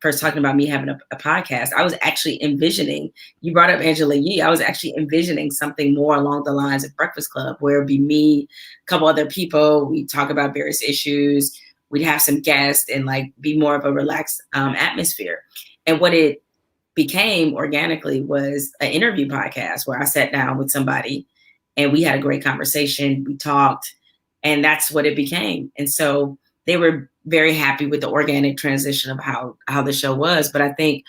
first talking about me having a podcast, I was actually envisioning, you brought up Angela Yee, I was actually envisioning something more along the lines of Breakfast Club, where it'd be me, a couple other people, we talk about various issues, we'd have some guests and like be more of a relaxed atmosphere. And what it became organically was an interview podcast where I sat down with somebody and we had a great conversation. We talked, and that's what it became. And so they were very happy with the organic transition of how the show was. But I think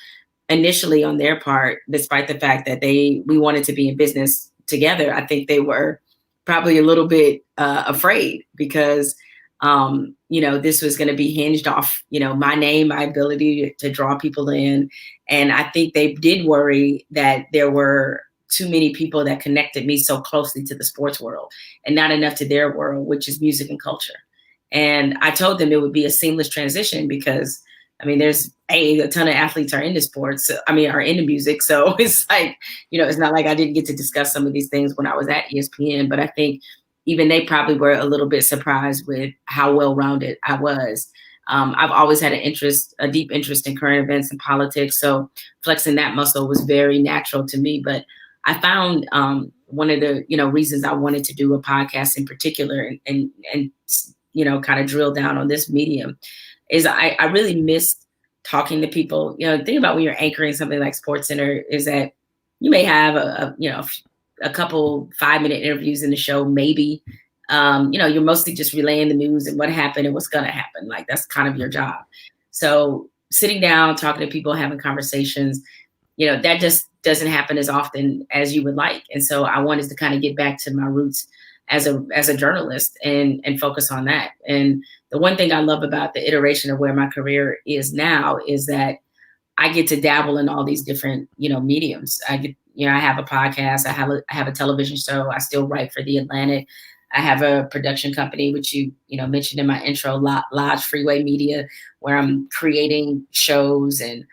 initially on their part, despite the fact that we wanted to be in business together, I think they were probably a little bit afraid because, this was going to be hinged off, my name, my ability to draw people in. And I think they did worry that there were too many people that connected me so closely to the sports world and not enough to their world, which is music and culture. And I told them it would be a seamless transition because, there's a ton of athletes are into sports, are into music. So it's like, it's not like I didn't get to discuss some of these things when I was at ESPN, but I think even they probably were a little bit surprised with how well-rounded I was. I've always had a deep interest in current events and politics. So flexing that muscle was very natural to me. But I found one of the, reasons I wanted to do a podcast in particular and kind of drill down on this medium is I really missed talking to people. The thing about when you're anchoring something like SportsCenter is that you may have a couple 5-minute interviews in the show, maybe. You're mostly just relaying the news and what happened and what's going to happen. Like that's kind of your job. So sitting down, talking to people, having conversations, that just doesn't happen as often as you would like. And so I wanted to kind of get back to my roots as a journalist and focus on that. And the one thing I love about the iteration of where my career is now is that I get to dabble in all these different, mediums. I have a podcast, I have a television show. I still write for The Atlantic. I have a production company, which you mentioned in my intro, Lodge Freeway Media, where I'm creating shows and,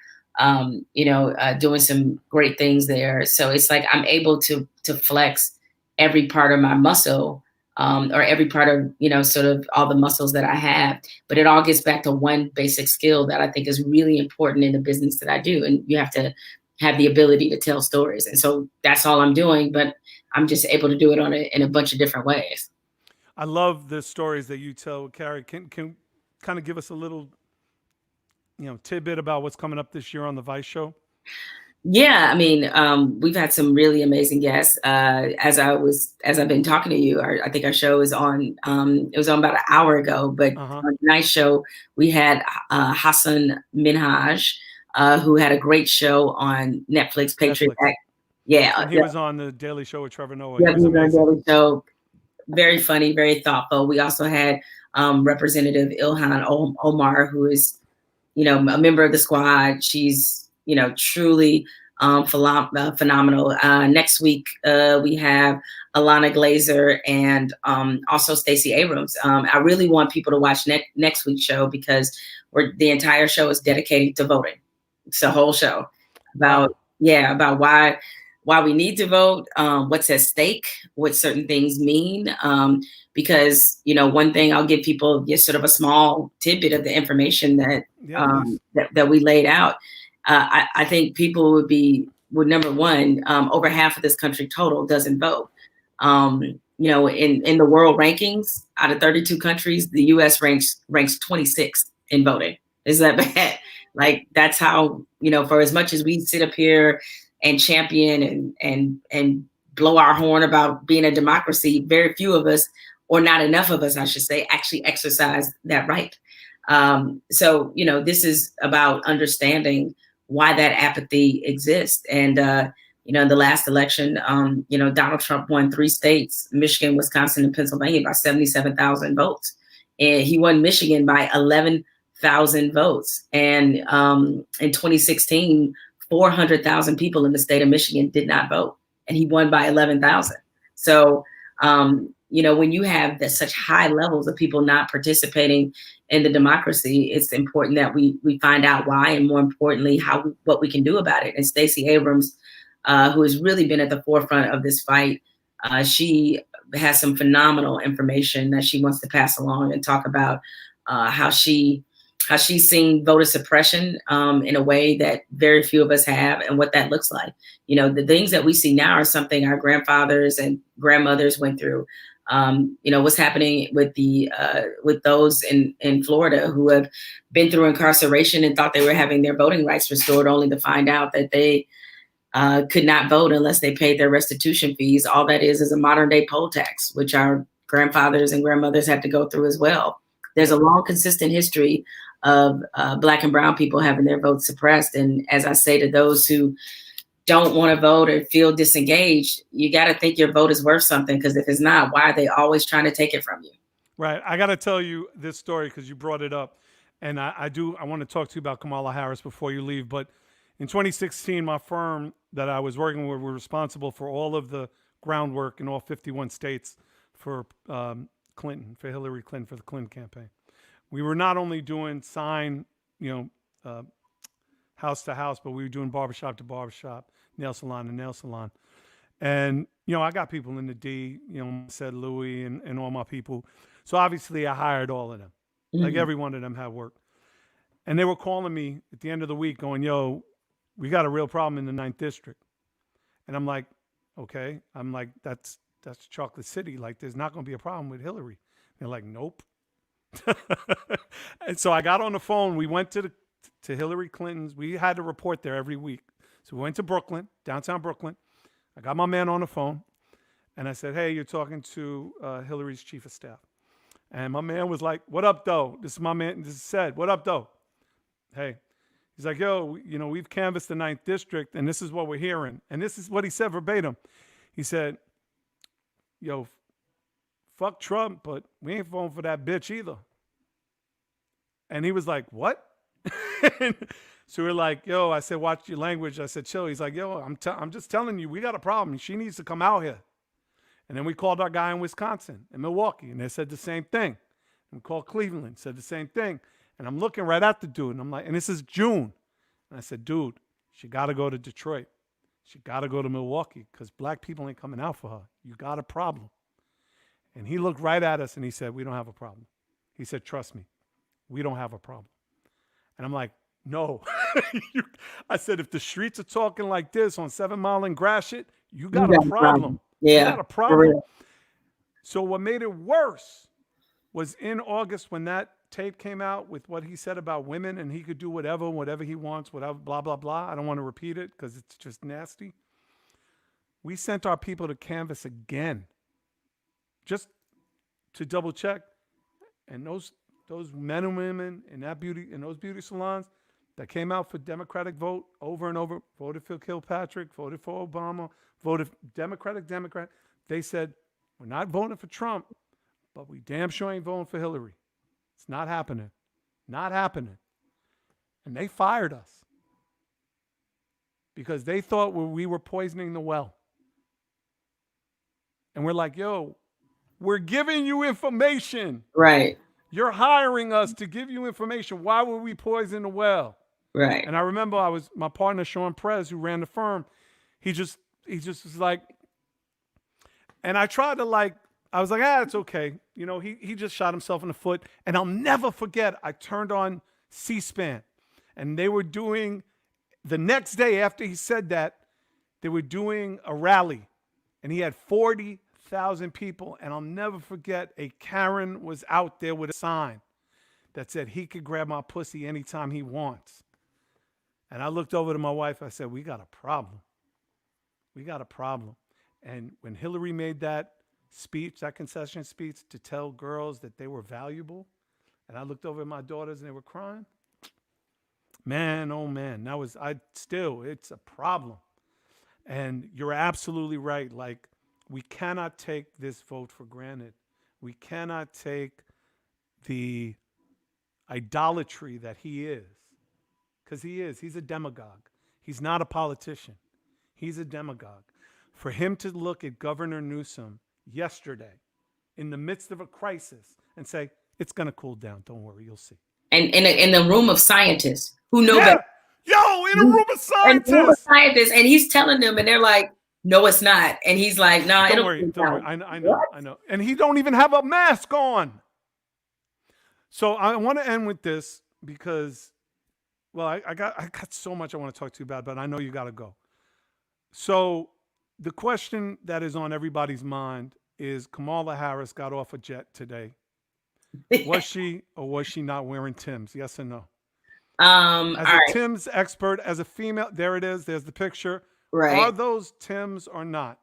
doing some great things there. So it's like I'm able to flex every part of my muscle, or every part of, sort of all the muscles that I have. But it all gets back to one basic skill that I think is really important in the business that I do. And you have to have the ability to tell stories. And so that's all I'm doing, but I'm just able to do it in a bunch of different ways. I love the stories that you tell, Cari. Can kind of give us a little, tidbit about what's coming up this year on the Vice show? Yeah, we've had some really amazing guests. As I've been talking to you, I think our show is on. It was on about an hour ago, but on tonight's show we had Hassan Minhaj, who had a great show on Netflix, Patriot Act. Yeah, and he was on the Daily Show with Trevor Noah. Yeah, he was on the Daily Show. Very funny, very thoughtful. We also had Representative Ilhan Omar, who is, a member of the squad. She's truly phenomenal. Next week, we have Alana Glazer and also Stacey Abrams. I really want people to watch next week's show because the entire show is dedicated to voting. It's a whole show about why we need to vote, what's at stake, what certain things mean. Because, one thing I'll give people just sort of a small tidbit of the information that we laid out. I think people would number one, over half of this country total doesn't vote. In the world rankings, out of 32 countries, the US ranks 26th in voting. Is that bad? Like that's how, for as much as we sit up here and champion and blow our horn about being a democracy, very few of us, or not enough of us, I should say, actually exercise that right. So, this is about understanding why that apathy exists. And, in the last election, Donald Trump won 3 states, Michigan, Wisconsin, and Pennsylvania by 77,000 votes. And he won Michigan by 11,000 votes. And in 2016, 400,000 people in the state of Michigan did not vote, and he won by 11,000. So, when you have such high levels of people not participating in the democracy, it's important that we find out why, and more importantly, what we can do about it. And Stacey Abrams, who has really been at the forefront of this fight, she has some phenomenal information that she wants to pass along and talk about how she's seen voter suppression in a way that very few of us have, and what that looks like. The things that we see now are something our grandfathers and grandmothers went through. What's happening with those in Florida who have been through incarceration and thought they were having their voting rights restored, only to find out that they could not vote unless they paid their restitution fees. All that is a modern day poll tax, which our grandfathers and grandmothers had to go through as well. There's a long, consistent history of Black and brown people having their votes suppressed. And as I say to those who don't want to vote or feel disengaged, you got to think your vote is worth something, because if it's not, why are they always trying to take it from you? Right. I got to tell you this story because you brought it up. And I want to talk to you about Kamala Harris before you leave. But in 2016, my firm that I was working with were responsible for all of the groundwork in all 51 states for Clinton, for Hillary Clinton, for the Clinton campaign. We were not only doing sign, house to house, but we were doing barbershop to barbershop, nail salon to nail salon. And, I got people in the D, said Louis and all my people. So obviously I hired all of them. Mm-hmm. Like every one of them had work. And they were calling me at the end of the week going, yo, we got a real problem in the 9th district. And I'm like, okay. I'm like, that's Chocolate City. Like, there's not going to be a problem with Hillary. They're like, nope. And so I got on the phone. We went to Hillary Clinton's. We had to report there every week. So we went to Brooklyn, downtown Brooklyn. I got my man on the phone. And I said, hey, you're talking to Hillary's chief of staff. And my man was like, what up, though? This is my man. This is said, what up, though? Hey. He's like, yo, we've canvassed the 9th district, and this is what we're hearing. And this is what he said verbatim. He said, yo, fuck Trump, but we ain't voting for that bitch either. And he was like, what? So we're like, yo, I said, watch your language. I said, chill. He's like, yo, I'm just telling you, we got a problem. She needs to come out here. And then we called our guy in Wisconsin, in Milwaukee, and they said the same thing. And we called Cleveland, said the same thing. And I'm looking right at the dude, and I'm like, and this is June. And I said, dude, she got to go to Detroit. She got to go to Milwaukee because Black people ain't coming out for her. You got a problem. And he looked right at us, and he said, we don't have a problem. He said, trust me, we don't have a problem. And I'm like, no. I said, if the streets are talking like this on 7 Mile and Gratiot, you got a problem. Yeah, you got a problem. So what made it worse was in August when that tape came out with what he said about women, and he could do whatever he wants, whatever, blah, blah, blah. I don't want to repeat it because it's just nasty. We sent our people to canvass again just to double check. And those men and women in those beauty salons that came out for Democratic vote over and over, voted for Kilpatrick, voted for Obama, voted Democrat. They said, we're not voting for Trump, but we damn sure ain't voting for Hillary. It's not happening. Not happening. And they fired us because they thought we were poisoning the well. And we're like, yo, we're giving you information. Right. You're hiring us to give you information. Why would we poison the well? Right. And I remember my partner, Sean Prez, who ran the firm, he just was like, and I tried to I was like, it's okay. He just shot himself in the foot. And I'll never forget, I turned on C-SPAN. And they were doing, the next day after he said that, they were doing a rally. And he had 40,000 people. And I'll never forget, a Karen was out there with a sign that said, he could grab my pussy anytime he wants. And I looked over to my wife. I said, we got a problem. We got a problem. And when Hillary made that speech, that concession speech to tell girls that they were valuable, and I looked over at my daughters and they were crying, man, oh man, it's a problem. And you're absolutely right. Like, we cannot take this vote for granted. We cannot take the idolatry that he is, because he's a demagogue. He's not a politician. He's a demagogue. For him to look at Governor Newsom yesterday in the midst of a crisis and say, it's going to cool down. Don't worry. You'll see. And in the room of scientists who know better. Yo, in a room of scientists. And he's telling them, and they're like, no, it's not. And he's like, nah, don't worry. I know. And he don't even have a mask on. So I want to end with this because, well, I got so much I want to talk to you about, but I know you got to go. So the question that is on everybody's mind is Kamala Harris got off a jet today. Was she or was she not wearing Timbs? Yes or no? As a Timbs expert, as a female, there it is. There's the picture. Right. Are those Timbs or not?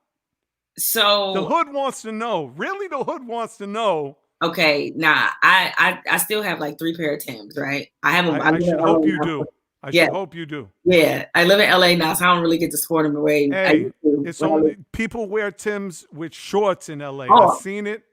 So the hood wants to know. Really, the hood wants to know. Okay, I still have like 3 pair of Timbs, right? I have them. I should hope you do. I should hope you do. Yeah, I live in LA now, so I don't really get to sport them away. Hey, it's only people wear Timbs with shorts in LA. Oh, I've seen it.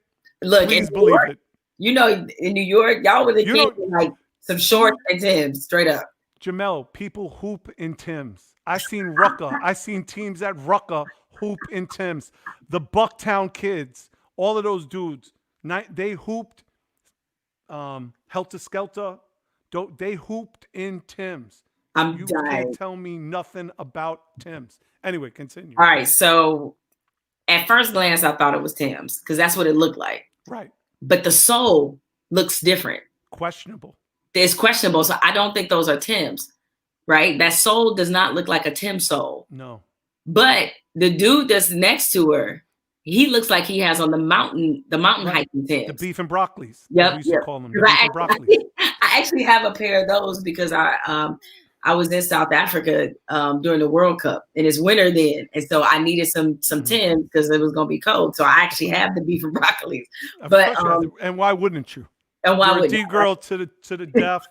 Look, please believe York, it. You know, in New York, y'all were the kids in like some shorts and Timbs, straight up. Jemele, people hoop in Timbs. I seen Rucker. I seen teams at Rucker hoop in Timbs. The Bucktown kids, all of those dudes, they hooped Helter Skelter. They hooped in Timbs. You can't tell me nothing about Timbs. Anyway, continue. All right, so at first glance, I thought it was Timbs because that's what it looked like. Right. But the sole looks different. Questionable. It's questionable, so I don't think those are Timbs, right? That sole does not look like a Tim sole. No. But the dude that's next to her, he looks like he has on the mountain hiking Timbs. The beef and broccolis. Yep. We used to call them the beef and broccolis. I actually have a pair of those because I was in South Africa during the World Cup, and it's winter then, and so I needed some Timbs because it was going to be cold. So I actually have the beef and broccolis. But and why wouldn't you? And why You're would a D girl to the death?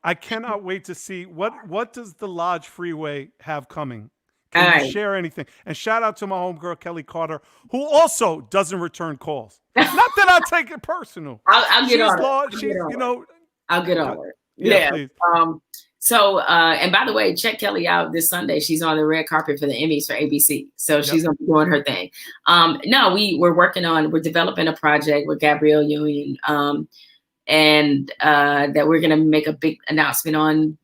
I cannot wait to see what does the Lodge Freeway have coming. Can you share anything? And shout out to my homegirl Kelly Carter, who also doesn't return calls. Not that I take it personal. I'll get on it. I'll get on it. Yeah. Please. So, and by the way, check Kelly out this Sunday. She's on the red carpet for the Emmys for ABC. So she's going to be doing her thing. No, we're developing a project with Gabrielle Union, and that we're going to make a big announcement on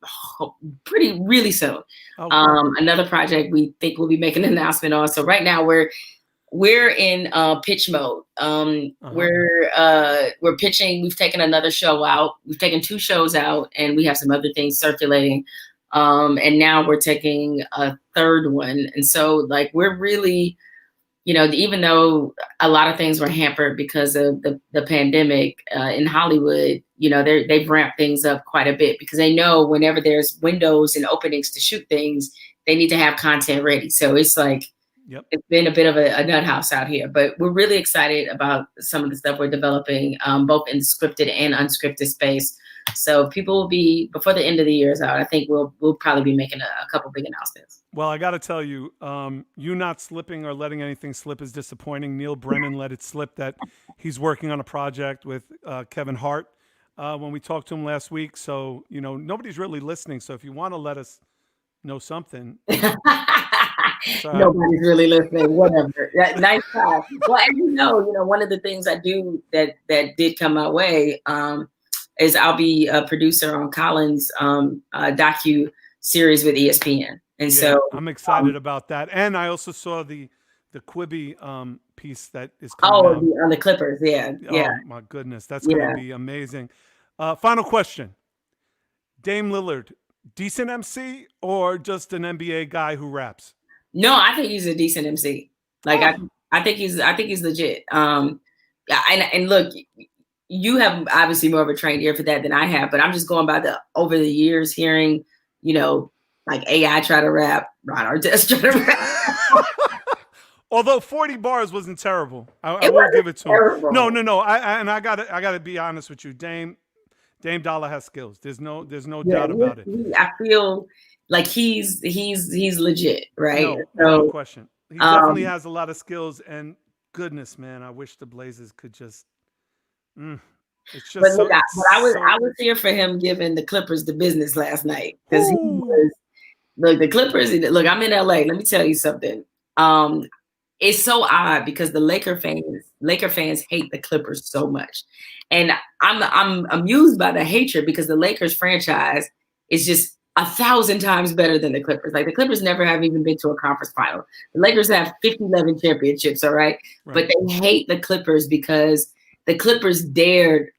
really soon. Okay. Another project we think we'll be making an announcement on. So right now we're in pitch mode. We're pitching. We've taken another show out. We've taken 2 shows out, and we have some other things circulating. And now we're taking a 3rd one. And so, like, we're really, even though a lot of things were hampered because of the pandemic in Hollywood, they've ramped things up quite a bit because they know whenever there's windows and openings to shoot things, they need to have content ready. So it's like, It's been a bit of a nut house out here, but we're really excited about some of the stuff we're developing, both in the scripted and unscripted space. So people will be, before the end of the year is out, I think we'll probably be making a couple big announcements. Well, I got to tell you, you not slipping or letting anything slip is disappointing. Neil Brennan let it slip that he's working on a project with Kevin Hart when we talked to him last week. So, nobody's really listening. So if you want to let us know something. Nobody's really listening. Whatever. Nice try. Well, and one of the things I do that did come my way is I'll be a producer on Colin's docu series with ESPN, and so I'm excited about that. And I also saw the Quibi piece that is coming out. On the Clippers. Yeah. Oh my goodness, that's going to be amazing. Final question: Dame Lillard, decent MC or just an NBA guy who raps? No, I think he's a decent MC. Like I think he's legit. And look, you have obviously more of a trained ear for that than I have, but I'm just going by over the years hearing, like AI try to rap, Ron Artest try to rap. Although 40 bars wasn't terrible, I will give it to him. No. I gotta be honest with you, Dame Dollar has skills. There's no doubt about it. I feel like he's legit, right? No question. He definitely has a lot of skills, and goodness, man, I wish the Blazers could just. It's just. But look, I was here for him giving the Clippers the business last night because he was. Look, the Clippers. Look, I'm in LA. Let me tell you something. It's so odd because the Laker fans hate the Clippers so much, and I'm amused by the hatred because the Lakers franchise is just 1,000 times better than the Clippers. Like the Clippers never have even been to a conference final. The Lakers have 50-11 championships, all right? But they hate the Clippers because the Clippers dared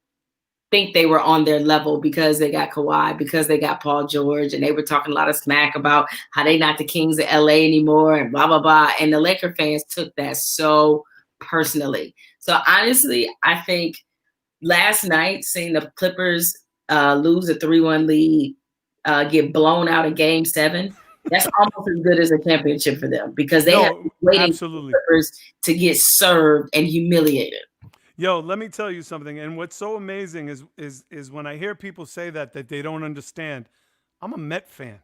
think they were on their level because they got Kawhi, because they got Paul George, and they were talking a lot of smack about how they not the Kings of LA anymore and blah, blah, blah. And the Laker fans took that so personally. So honestly, I think last night seeing the Clippers lose a 3-1 lead, get blown out of Game 7, that's almost as good as a championship for them because they have been waiting absolutely. for the Clippers to get served and humiliated. Yo, let me tell you something. And what's so amazing is when I hear people say that they don't understand. I'm a Met fan.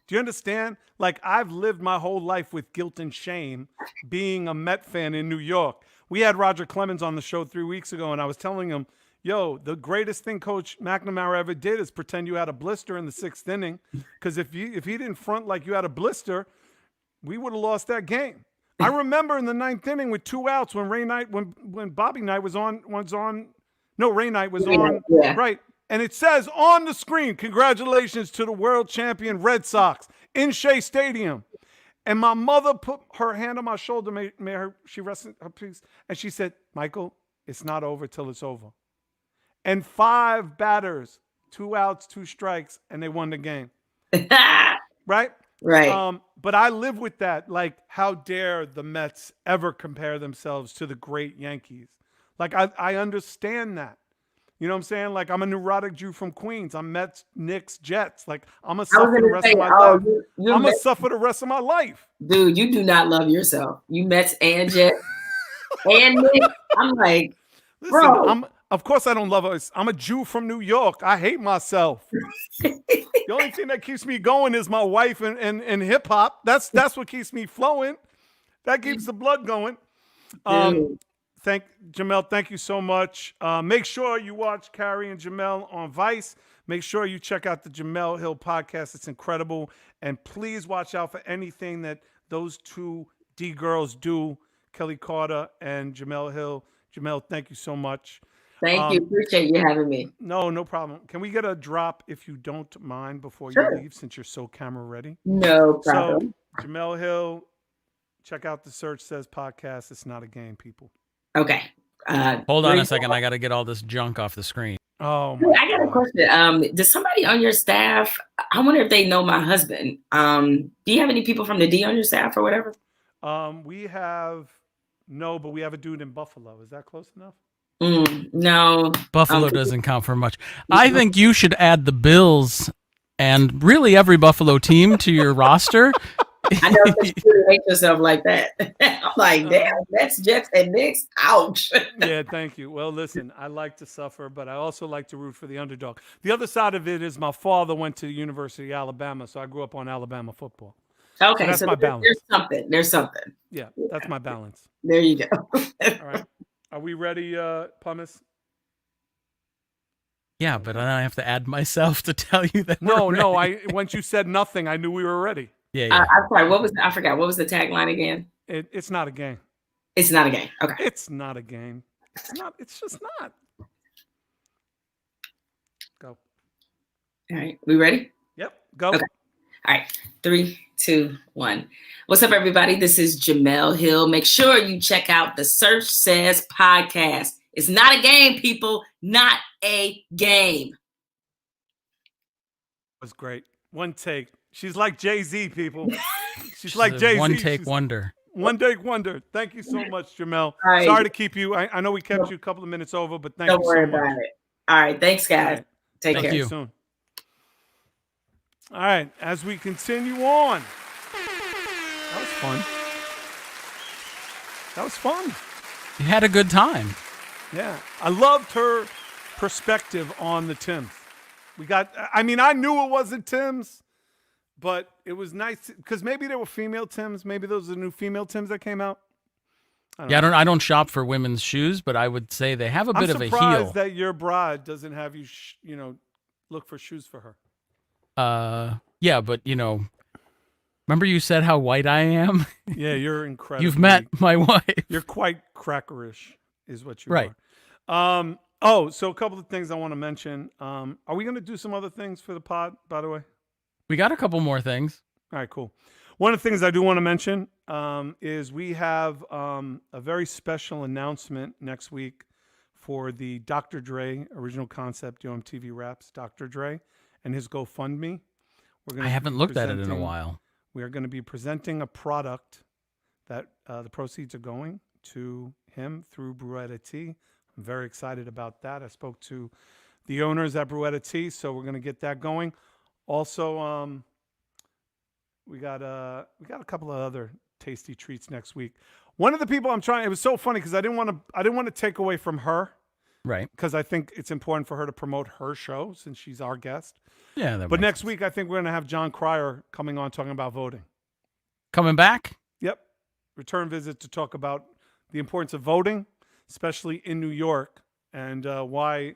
Do you understand? Like, I've lived my whole life with guilt and shame being a Met fan in New York. We had Roger Clemens on the show 3 weeks ago, and I was telling him, yo, the greatest thing Coach McNamara ever did is pretend you had a blister in the 6th inning. Because if he didn't front like you had a blister, we would have lost that game. I remember in the 9th inning with 2 outs when Ray Knight, when Bobby Knight was on, Ray Knight was on, yeah. right. And it says on the screen, congratulations to the world champion Red Sox in Shea Stadium. And my mother put her hand on my shoulder, she rest in her peace, and she said, Michael, it's not over till it's over. And 5 batters, 2 outs, 2 strikes, and they won the game. Right? Right. But I live with that. Like, how dare the Mets ever compare themselves to the great Yankees? Like, I understand that. You know what I'm saying? Like, I'm a neurotic Jew from Queens. I'm Mets, Knicks, Jets. Like, I'm going to suffer the rest of my life. I'm going to suffer the rest of my life. Dude, you do not love yourself. You Mets and Jets and Knicks. I'm like, listen, bro. Of course I don't love us. I'm a Jew from New York. I hate myself. The only thing that keeps me going is my wife and hip hop. That's what keeps me flowing. That keeps the blood going. Jemele, thank you so much. Make sure you watch Cari and Jemele on Vice. Make sure you check out the Jemele Hill podcast. It's incredible. And please watch out for anything that those 2 D girls do, Kelly Carter and Jemele Hill. Jemele, thank you so much. Thank you. Appreciate you having me. No problem. Can we get a drop, if you don't mind, before Sure. you leave, since you're so camera ready? No problem. So, Jemele Hill, check out the Serch Says podcast. It's not a game, people. Okay. Hold on a second. I got to get all this junk off the screen. Oh, my I got a question. Does somebody on your staff, I wonder if they know my husband. Do you have any people from the D on your staff or whatever? We have, no, but we have a dude in Buffalo. Is that close enough? No. Buffalo doesn't count for much. I think you should add the Bills and really every Buffalo team to your roster. I know you really hate yourself like that. I'm like, damn, that's Jets and Knicks. Ouch. Yeah, thank you. Well, listen, I like to suffer, but I also like to root for the underdog. The other side of it is my father went to the University of Alabama, so I grew up on Alabama football. Okay, so that's my balance. There's something. Yeah, that's my balance. There you go. All right. Are we ready, Pumice? Yeah, but then I have to add myself to tell you that. No. Once you said nothing, I knew we were ready. Yeah. I'm sorry. I forgot. What was the tagline again? It's not a game. It's not a game. Okay. It's not a game. It's not. It's just not. Go. All right. We ready? Yep. Go. Okay. All right. 3, 2, 1. What's up, everybody? This is Jemele Hill. Make sure you check out the Serch Says podcast. It's not a game, people. Not a game. That was great. One take. She's like Jay-Z, people. She's like Jay-Z. One take wonder. One take wonder. Thank you so much, Jemele. Right. Sorry to keep you. I know we kept you a couple of minutes over, but thank Don't you worry so much. about it. All right. Thanks, guys. Right. Take Thank care. you soon. All right. As we continue on. That was fun. That was fun. You had a good time. Yeah. I loved her perspective on the Tims. I knew it wasn't Tims, but it was nice because maybe there were female Tims. Maybe those are the new female Tims that came out. I don't shop for women's shoes, but I would say they have a bit of a heel. I'm surprised that your bride doesn't have you, look for shoes for her. Yeah, but remember you said how white I am? Yeah, you're incredible. You've met my wife. You're quite crackerish, is what you right. are. So a couple of things I want to mention. Are we going to do some other things for the pod, by the way? We got a couple more things. All right, cool. One of the things I do want to mention is we have a very special announcement next week for the Dr. Dre original concept, MTV Raps, Dr. Dre, and his GoFundMe. I haven't looked at it in a while. We are going to be presenting a product that the proceeds are going to him through Bruetta Tea. I'm very excited about that. I spoke to the owners at Bruetta Tea, so we're going to get that going. Also, we got a couple of other tasty treats next week. One of the people I'm trying, it was so funny because I didn't want to take away from her. Right. Because I think it's important for her to promote her show since she's our guest. Yeah. But next week, I think we're going to have John Cryer coming on talking about voting. Coming back? Yep. Return visit to talk about the importance of voting, especially in New York, and why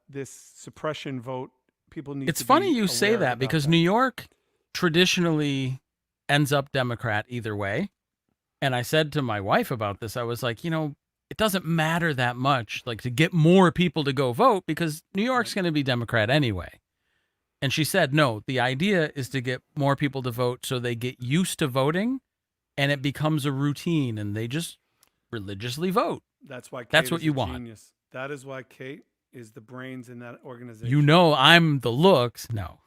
this suppression vote, people need It's to funny be you say aware that about because New York traditionally ends up Democrat either way. And I said to my wife about this, I was like, it doesn't matter that much, like to get more people to go vote because New York's going to be Democrat anyway. And she said, no, the idea is to get more people to vote so they get used to voting and it becomes a routine and they just religiously vote. That's why Kate That's what is you a want. genius. That is why Kate is the brains in that organization. I'm the looks. No.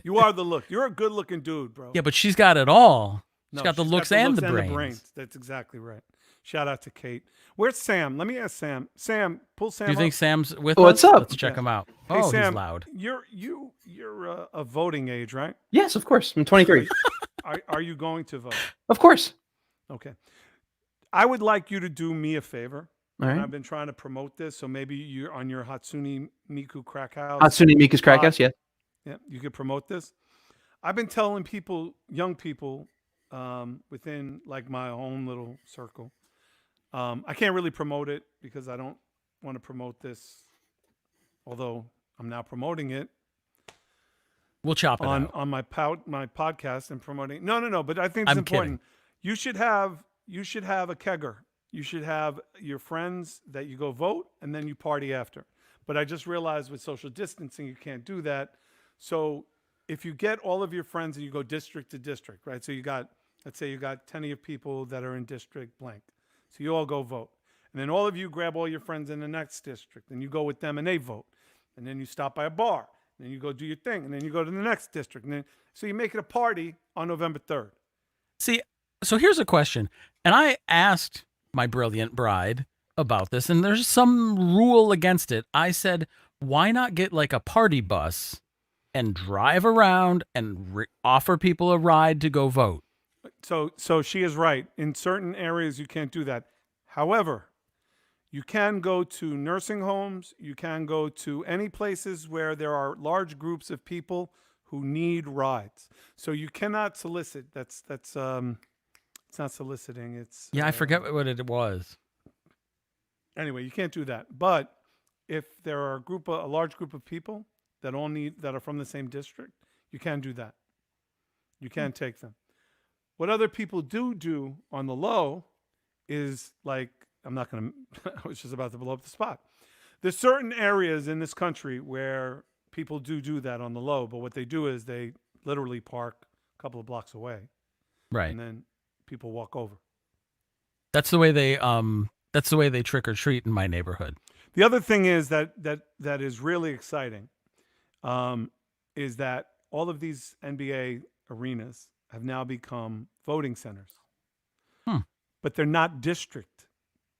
You are the look. You're a good looking dude, bro. Yeah, but she's got it all. She's No, got the looks and the brains. That's exactly right. Shout out to Kate. Where's Sam? Let me ask Sam. Sam, pull Sam Do you up. think Sam's with What's us? up? Let's check him out. Hey, Oh, Sam, he's loud. You're a voting age, right? Yes, of course. I'm 23. Are you going to vote? Of course. Okay. I would like you to do me a favor. All And right. I've been trying to promote this, so maybe you're on your Hatsune Miku Crack House. Hatsune Miku's Crack House, yeah. Yeah, you could promote this. I've been telling people, young people, within like my own little circle. I can't really promote it because I don't want to promote this, although I'm now promoting it We'll chop it out. on my podcast and promoting. No, but I think it's I'm important. You should have a kegger. You should have your friends that you go vote and then you party after. But I just realized with social distancing, you can't do that. So if you get all of your friends and you go district to district, right? So let's say you got 10 of your people that are in district blank. So you all go vote. And then all of you grab all your friends in the next district and you go with them and they vote. And then you stop by a bar. And then you go do your thing. And then you go to the next district. And then, so you make it a party on November 3rd. See, so here's a question. And I asked my brilliant bride about this, and there's some rule against it. I said, why not get like a party bus and drive around and offer people a ride to go vote? So she is right. In certain areas, you can't do that. However, you can go to nursing homes. You can go to any places where there are large groups of people who need rides. So you cannot solicit. That's it's not soliciting. It's Yeah, I forget what it was. Anyway, you can't do that. But if there are a large group of people that are from the same district, you can do that. You can take them. What other people do on the low is like, I was just about to blow up the spot. There's certain areas in this country where people do that on the low, but what they do is they literally park a couple of blocks away. Right. And then people walk over. That's the way they trick or treat in my neighborhood. The other thing is that is really exciting, is that all of these NBA arenas have now become voting centers. But they're not district.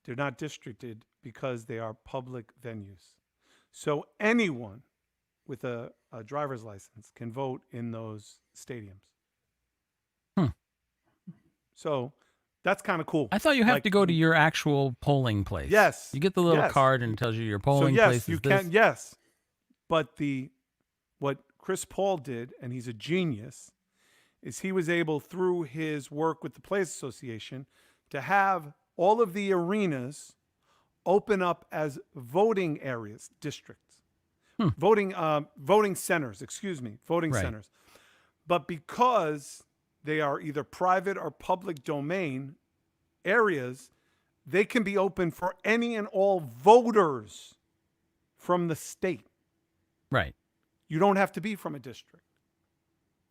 They're not districted because they are public venues. So anyone with a driver's license can vote in those stadiums. So that's kind of cool. I thought you have to go to your actual polling place. Yes. You get the little Yes. card and it tells you your polling so yes, place is you this. can. Yes, but what Chris Paul did, and he's a genius, is he was able through his work with the Players Association to have all of the arenas open up as voting areas, districts, voting centers. Voting Right. centers. But because they are either private or public domain areas, they can be open for any and all voters from the state. Right. You don't have to be from a district.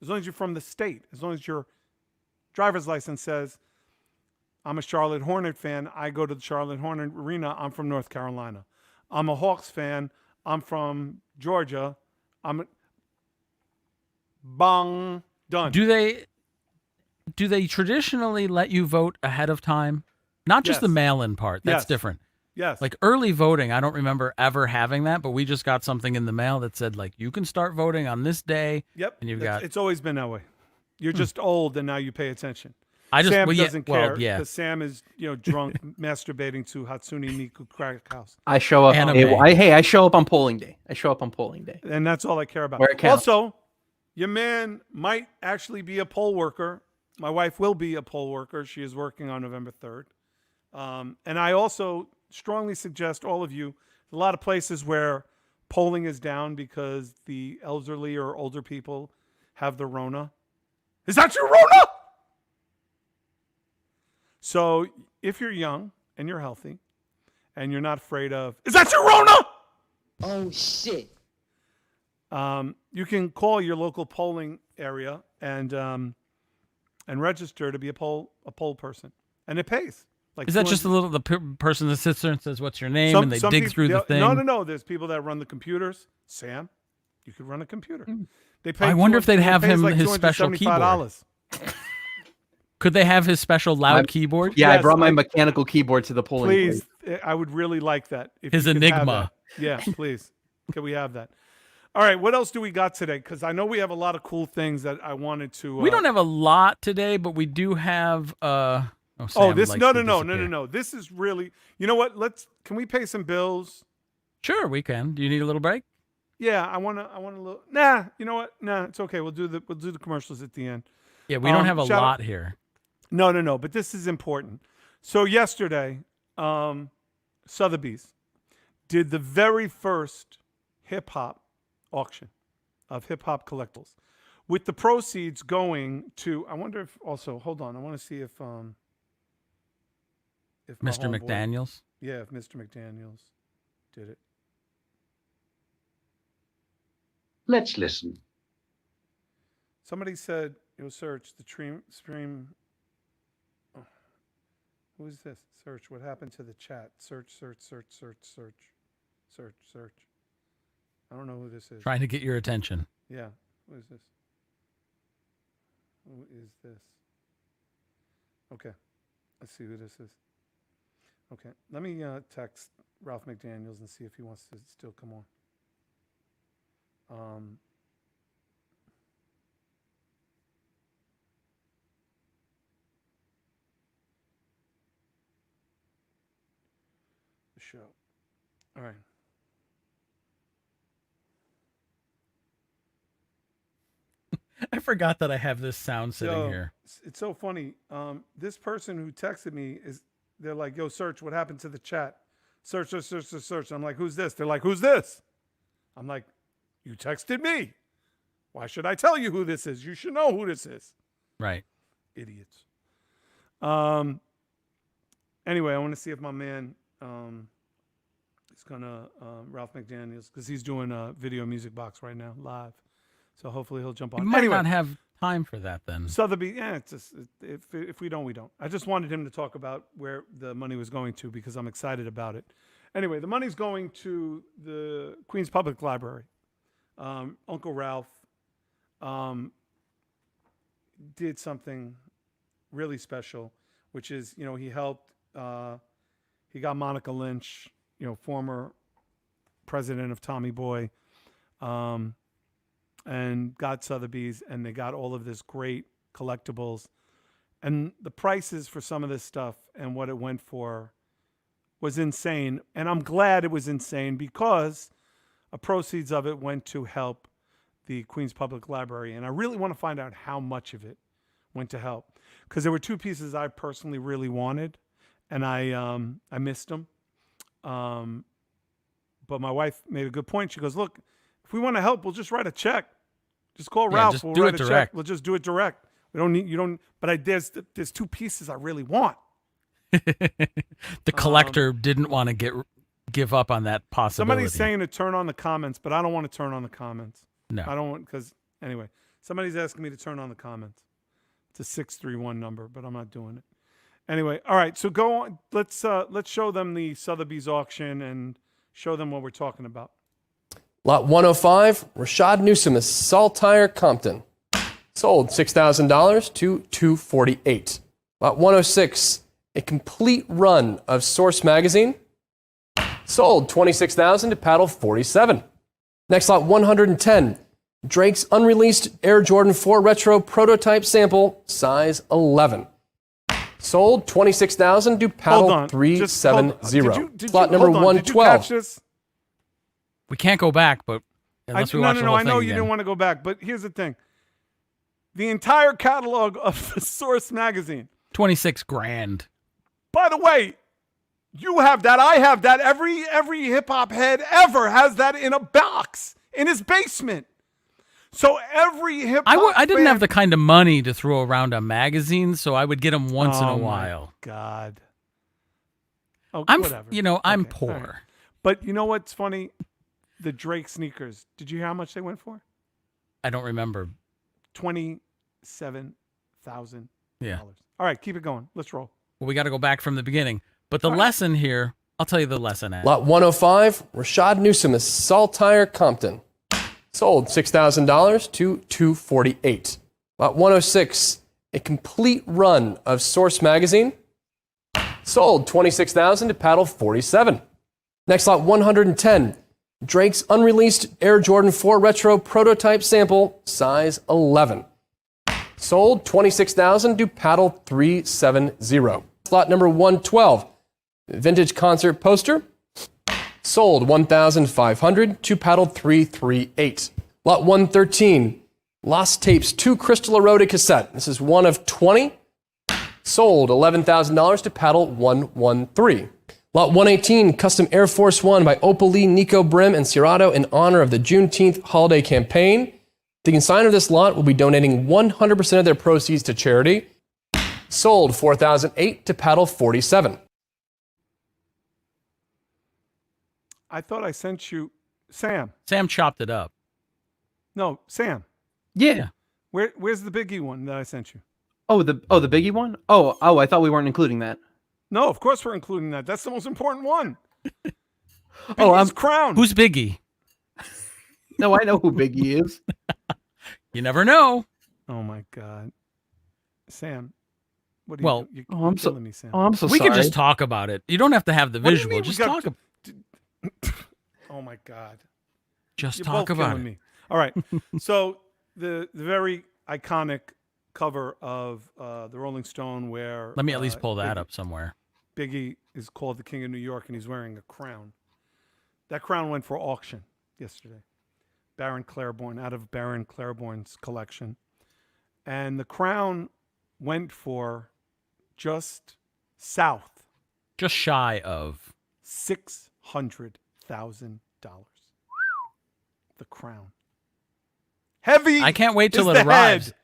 As long as you're from the state, as long as your driver's license says, I'm a Charlotte Hornet fan, I go to the Charlotte Hornet Arena, I'm from North Carolina. I'm a Hawks fan, I'm from Georgia. Bang, done. Do they traditionally let you vote ahead of time? Not just the Yes. mail-in part. That's Yes. different. Yes. Like early voting, I don't remember ever having that, but we just got something in the mail that said like you can start voting on this day. Yep. And you've That's- got. It's always been that way. You're just old and now you pay attention. I just Sam well, yeah, doesn't well, care yeah. because Sam is, drunk masturbating to Hatsune Miku Crack House. I show up. Anime. I show up on polling day. And that's all I care about. Where it counts. Also, your man might actually be a poll worker. My wife will be a poll worker. She is working on November 3rd. And I also strongly suggest all of you, a lot of places where polling is down because the elderly or older people have the Rona. Is that your Rona? So if you're young and you're healthy and you're not afraid of, is that your Rona? Oh, shit. You can call your local polling area and register to be a poll person. And it pays. Like Is that just the person that sits there and says, "What's your name?" and they dig through the thing? No. There's people that run the computers. Sam, you could run a computer. They pay. I wonder if they'd have him like his special $275. Could they have his special loud keyboard? Yeah, Yes, I brought my mechanical keyboard to the polling Please, place. I would really like that. If His you could have Enigma. that. Yeah, please. Can we have that? All right, what else do we got today? Because I know we have a lot of cool things that I wanted to. We don't have a lot today, but we do have. Sam this likes no. to disappear. This is really. You know what? Can we pay some bills? Sure, we can. Do you need a little break? Yeah, I want a little. Nah, you know what? Nah, it's okay. We'll do the commercials at the end. Yeah, we don't have a shout lot out- here. No, but this is important. So yesterday, Sotheby's did the very first hip hop auction of hip hop collectibles, with the proceeds going to. I wonder if also. Hold on, I want to see if my Mr. homeboy- McDaniels. Yeah, if Mr. McDaniels did it. Let's listen. Somebody said it was Serch. The stream. Oh, who is this? Serch. What happened to the chat? Search. I don't know who this is. Trying to get your attention. Yeah. Who is this? Who is this? Okay. Let's see who this is. Okay. Let me text Ralph McDaniels and see if he wants to still come on. The show. All right. I forgot that I have this sound sitting here. It's so funny. This person who texted me they're like, yo, Serch, what happened to the chat? Search. I'm like, who's this? They're like, who's this? I'm like, you texted me. Why should I tell you who this is? You should know who this is. Right. Idiots. Anyway, I want to see if my man is gonna Ralph McDaniels, because he's doing a video music box right now live. So hopefully he'll jump on. You might Anyway, not have time for that then. Sotheby, yeah, it's just, if we don't, we don't. I just wanted him to talk about where the money was going to because I'm excited about it. Anyway, the money's going to the Queens Public Library. Uncle Ralph did something really special, which is, he helped, he got Monica Lynch, former president of Tommy Boy, and got Sotheby's, and they got all of this great collectibles. And the prices for some of this stuff and what it went for was insane. And I'm glad it was insane because the proceeds of it went to help the Queens Public Library. And I really want to find out how much of it went to help, because there were two pieces I personally really wanted, and I missed them. But my wife made a good point. She goes, look, if we want to help, we'll just write a check. Just call Ralph. Just we'll do write it a direct. check. We'll just do it direct. We don't need, you don't, but there's two pieces I really want. The collector didn't want to give up on that possibility. Somebody's saying to turn on the comments, but I don't want to turn on the comments. No. I don't want, because anyway, somebody's asking me to turn on the comments. It's a 631 number, but I'm not doing it. Anyway, all right, so go on. Let's show them the Sotheby's auction and show them what we're talking about. Lot 105, Rashad Newsom, Saltire, Compton. Sold $6,000 to $248. Lot 106, a complete run of Source magazine. Sold 26,000 to paddle 47. Next lot 110. Drake's unreleased Air Jordan 4 Retro prototype sample, size 11. Sold 26,000 to paddle 370. Slot number 112. We can't go back, but unless we watch the whole I know thing you again. didn't want to go back, but here's the thing. The entire catalog of the Source magazine. 26 grand. By the way, you have that. I have that. Every hip hop head ever has that in a box in his basement. So every hip hop I didn't have the kind of money to throw around a magazine, so I would get them once in a while. God. Oh, I'm whatever. I'm Okay, poor. all right. But you know what's funny? The Drake sneakers. Did you hear how much they went for? I don't remember. $27,000. Yeah. All right, keep it going. Let's roll. Well, we got to go back from the beginning. But the lesson here, I'll tell you the lesson. Lot 105, Rashad Newsome, Saltire Compton. Sold $6,000 to $248. Lot 106, a complete run of Source magazine. Sold $26,000 to paddle 47. Next lot 110, Drake's unreleased Air Jordan 4 Retro prototype sample, size 11. Sold $26,000 to paddle 370. Slot number 112, vintage concert poster. Sold $1,500 to paddle 338. Lot 113, Lost Tapes 2 Crystal Eroded cassette. This is one of 20. Sold $11,000 to paddle 113. Lot 118, custom Air Force One by Opal Lee, Nico Brim, and Cirato in honor of the Juneteenth holiday campaign. The consignor of this lot will be donating 100% of their proceeds to charity. Sold $4,008 to paddle 47. I thought I sent you Sam. Sam chopped it up. No, Sam. Yeah. Where's the Biggie one that I sent you? Oh, the Biggie one? Oh, I thought we weren't including that. No, of course we're including that. That's the most important one. I'm crown. Who's Biggie? No, I know who Biggie is. You never know. Oh my God, Sam. What? You're I'm killing me, Sam. I'm so we sorry. can just talk about it. You don't have to have the What do you visual. mean we Just got talk. Oh my God. Just You're talk both about killing it. me. All right. So the very iconic cover of the Rolling Stone, where Let me at least pull that up somewhere. Biggie is called the King of New York, and he's wearing a crown. That crown went for auction yesterday. Baron Claiborne, out of Baron Claiborne's collection. And the crown went for just shy of $600,000. The crown. Heavy. I can't wait till is it the arrives. head.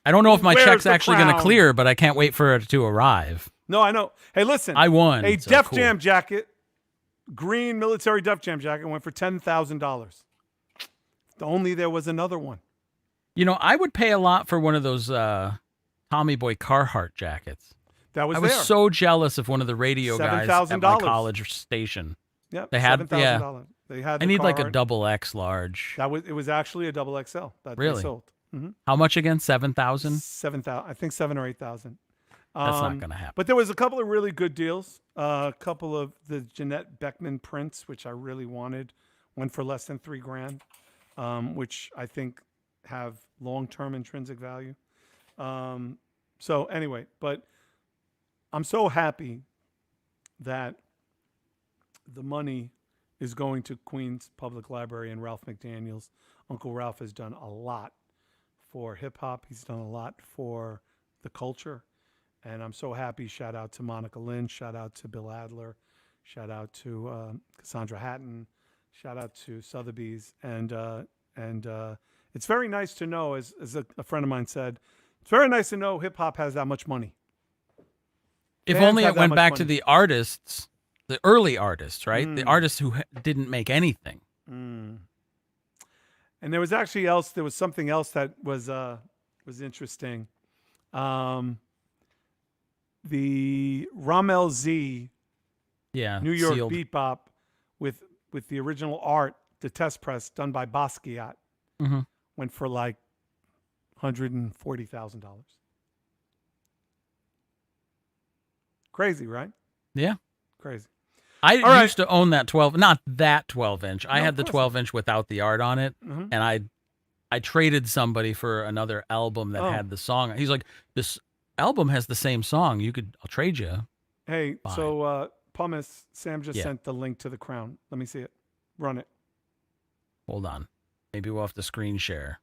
I don't know if my Where's check's the actually going to crown? clear, but I can't wait for it to arrive. No, I know. Hey, listen. I won. A so Def cool. Jam jacket, green military Def Jam jacket, went for $10,000. Only there was another one. You know, I would pay a lot for one of those Tommy Boy Carhartt jackets. That was I was there. so jealous of one of the radio guys at my $7,000. college station. Yep, They had $7,000. They had. I the need like a Carhartt. double X large. It was actually a double XL that they Really? sold. Mm-hmm. How much again? 7,000? 7,000. I think 7,000 or 8,000. That's not going to happen. But there was a couple of really good deals. A couple of the Jeanette Beckman prints, which I really wanted, went for less than $3,000, which I think have long-term intrinsic value. So anyway, but I'm so happy that the money is going to Queens Public Library and Ralph McDaniels. Uncle Ralph has done a lot for hip-hop. He's done a lot for the culture. And I'm so happy. Shout out to Monica Lynn. Shout out to Bill Adler. Shout out to Cassandra Hatton. Shout out to Sotheby's. And it's very nice to know, as a friend of mine said, it's very nice to know hip-hop has that much money. If Fans only have it that went much back money. to the artists, the early artists, right? The artists who didn't make anything. And there was something else that was interesting. The Ramel Z New York sealed. Beat Bop with the original art, the test press done by Basquiat, went for like $140,000. Crazy, right? Yeah. Crazy. I All right. used to own that 12, not that 12-inch. I No, had the of course 12-inch without the art on it, Mhm. and I traded somebody for another album that Oh. had the song. He's like, this album has the same song. I'll trade you. Hey, Fine. so Pumice, Sam just Yeah. sent the link to The Crown. Let me see it. Run it. Hold on. Maybe we'll have to screen share.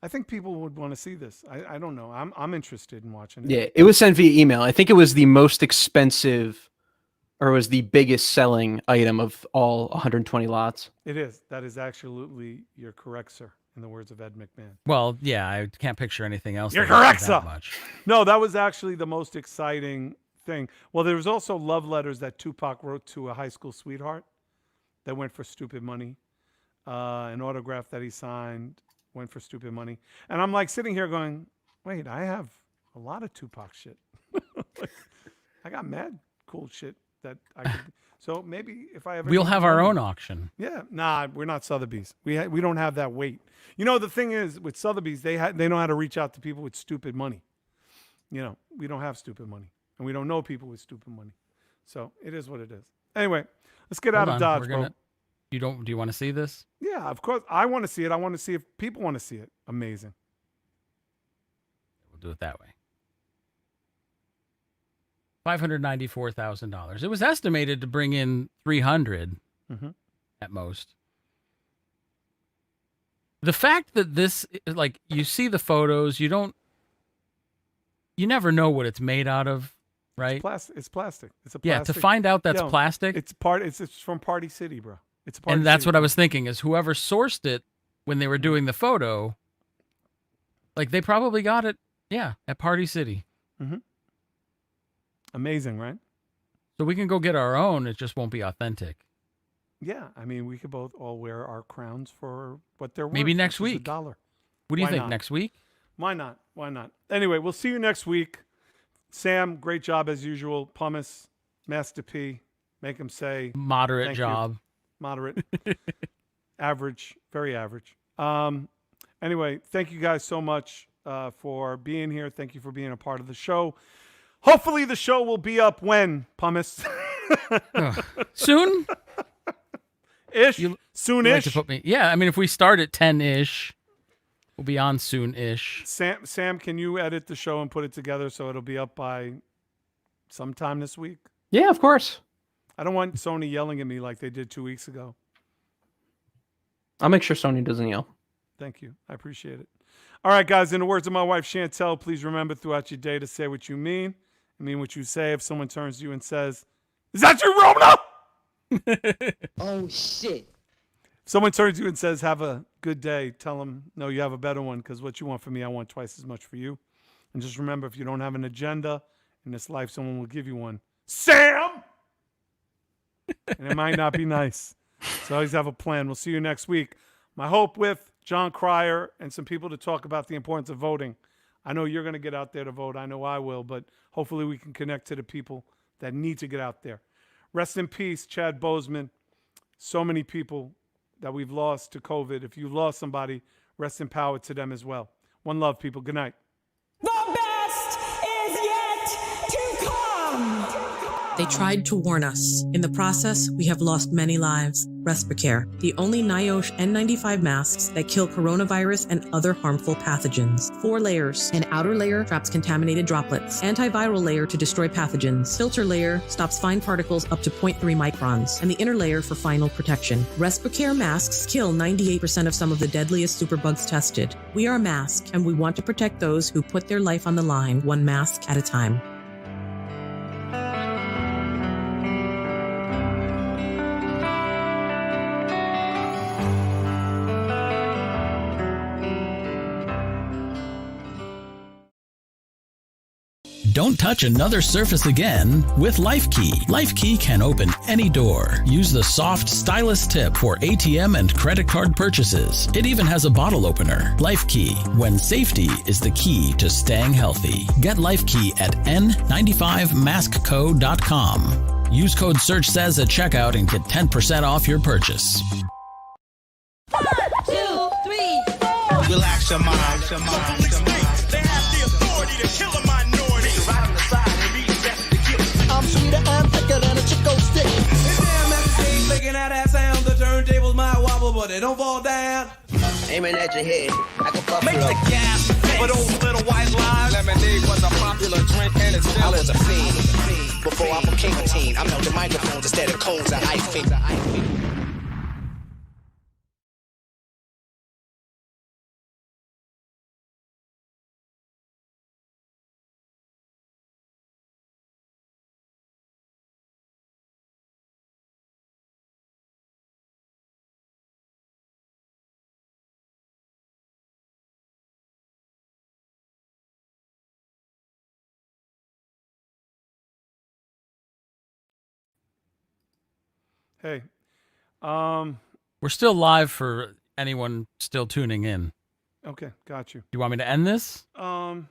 I think people would want to see this. I don't know. I'm interested in watching it. Yeah, it was sent via email. I think it was the most expensive, or was the biggest selling item of all 120 lots. It is. That is absolutely, you're correct, sir, in the words of Ed McMahon. Well, yeah, I can't picture anything else. You're that was correct, that sir. much. No, that was actually the most exciting thing. Well, there was also love letters that Tupac wrote to a high school sweetheart that went for stupid money. An autograph that he signed went for stupid money. And I'm like sitting here going, wait, I have a lot of Tupac shit. Like, I got mad cool shit that I could. So maybe if I ever. We'll need have our money- own auction. Yeah, nah, we're not Sotheby's. We don't have that weight. You know, the thing is with Sotheby's, they know how to reach out to people with stupid money. You know, we don't have stupid money, and we don't know people with stupid money. So it is what it is. Anyway, let's get out of Dodge, bro. Do you want to see this? Yeah, of course. I want to see it. I want to see if people want to see it. Amazing. We'll do it that way. $594,000. It was estimated to bring in 300 at most. The fact that this, like, you see the photos, you never know what it's made out of, right? It's plastic. It's a plastic. Yeah, to find out that's plastic. It's from Party City, bro. It's Party And that's City. what I was thinking is whoever sourced it when they were doing the photo, like they probably got it, at Party City. Amazing, right? So we can go get our own. It just won't be authentic. Yeah, I mean, we could both all wear our crowns for what they're worth. Maybe next which is week. $1. What do you Why think? not? Next week? Why not? Why not? Anyway, we'll see you next week. Sam, great job as usual. Pumice, Master P, make him say Moderate thank you. job. Moderate. Average. Very average. Anyway, thank you guys so much for being here. Thank you for being a part of the show. Hopefully the show will be up when, Pumice? Soon? Ish. You Soon-ish. like to put me, yeah, I mean, if we start at 10-ish, we'll be on soon-ish. Sam, can you edit the show and put it together so it'll be up by sometime this week? Yeah, of course. I don't want Sony yelling at me like they did 2 weeks ago. I'll make sure Sony doesn't yell. Thank you. I appreciate it. All right, guys, in the words of my wife, Chantel, please remember throughout your day to say what you mean. I mean what you say. If someone turns to you and says, "Is that you, Rona?" Oh, shit. If someone turns to you and says, "Have a good day," tell them, "No, you have a better one, because what you want from me, I want twice as much for you." And just remember, if you don't have an agenda in this life, someone will give you one. Sam! And it might not be nice. So always have a plan. We'll see you next week. My hope with John Cryer and some people to talk about the importance of voting. I know you're going to get out there to vote. I know I will, but hopefully we can connect to the people that need to get out there. Rest in peace, Chad Boseman. So many people that we've lost to COVID. If you lost somebody, rest in power to them as well. One love, people. Good night. The best is yet to come. They tried to warn us. In the process, we have lost many lives. Respiracare, the only NIOSH N95 masks that kill coronavirus and other harmful pathogens. 4 layers. An outer layer traps contaminated droplets. Antiviral layer to destroy pathogens. Filter layer stops fine particles up to 0.3 microns. And the inner layer for final protection. Respiracare masks kill 98% of some of the deadliest superbugs tested. We are a mask, and we want to protect those who put their life on the line, one mask at a time. Don't touch another surface again with LifeKey. LifeKey can open any door. Use the soft, stylus tip for ATM and credit card purchases. It even has a bottle opener. LifeKey, when safety is the key to staying healthy. Get LifeKey at n95maskco.com. Use code SEARCH at checkout and get 10% off your purchase. 1, 2, 3, 4. Relax your mind. They have the authority to kill a minority. they don't fall down. Aiming at your head. I can fuck Make you the up. gas for those little white lies. Lemonade was a popular drink and it's still is a fiend. Before I became a teen, I melted microphones instead of cones and ice cream. Hey, We're still live for anyone still tuning in. okay, got you. You want me to end this? Ralph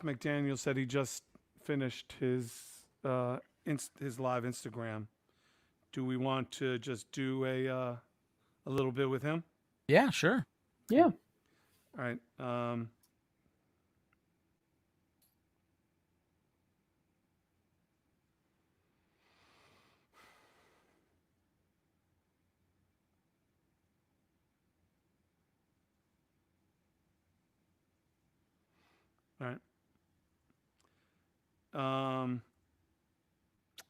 McDaniels said he just finished his live Instagram. Do we want to just do a little bit with him? Yeah, sure. Yeah. All right. All right.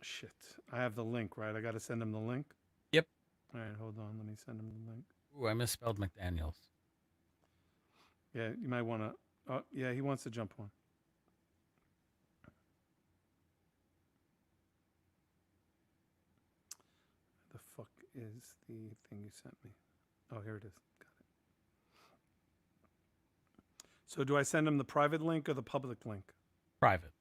Shit. I have the link, right? I got to send him the link. Yep. All right, hold on. Let me send him the link. Ooh, I misspelled McDaniels. Yeah, you might want to. Oh, yeah, he wants to jump on. The fuck is the thing you sent me? Oh, here it is. Got it. So do I send him the private link or the public link? Private.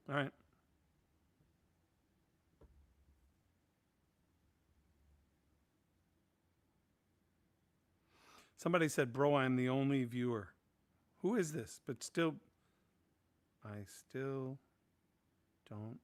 All right. Somebody said, bro, I'm the only viewer. Who is this? But still, I still don't.